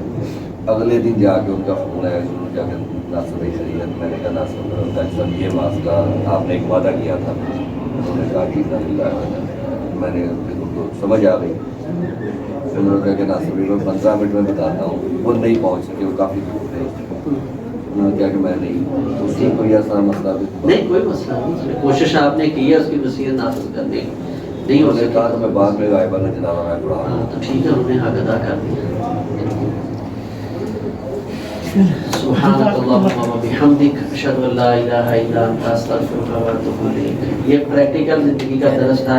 [SPEAKER 6] اگلے دن جا کے ان کا فون آیا, جا کے ناصر بھائی شریعت. میں نے کہا ناصر صاحب یہ مسئلہ آپ نے ایک وعدہ کیا تھا. انہوں نے کہا کہ میں نے ان کو سمجھ آ گئی. انہوں نے کہا کہ ناصر بھائی میں 15 منٹ میں بتاتا ہوں. وہ نہیں پہنچ سکے, وہ کافی دور تھے. انہوں نے کہا کہ میں نہیں, اس کی کوئی ایسا مسئلہ
[SPEAKER 1] نہیں, کوئی مسئلہ نہیں. کوشش آپ نے کی ہے اس کی وصیت نافذ کرنے کی, نہیں ہو
[SPEAKER 6] کہا تو میں بعد میں غائبہ نے جنازہ میں پڑھا.
[SPEAKER 1] تو ٹھیک ہے, انہوں نے حق ادا کر دیا. سبحانک اللہم و بحمدک اشہد ان لا الہ الا انت استغفرک و اتوب الیک. یہ پریکٹیکل زندگی کا درس تھا.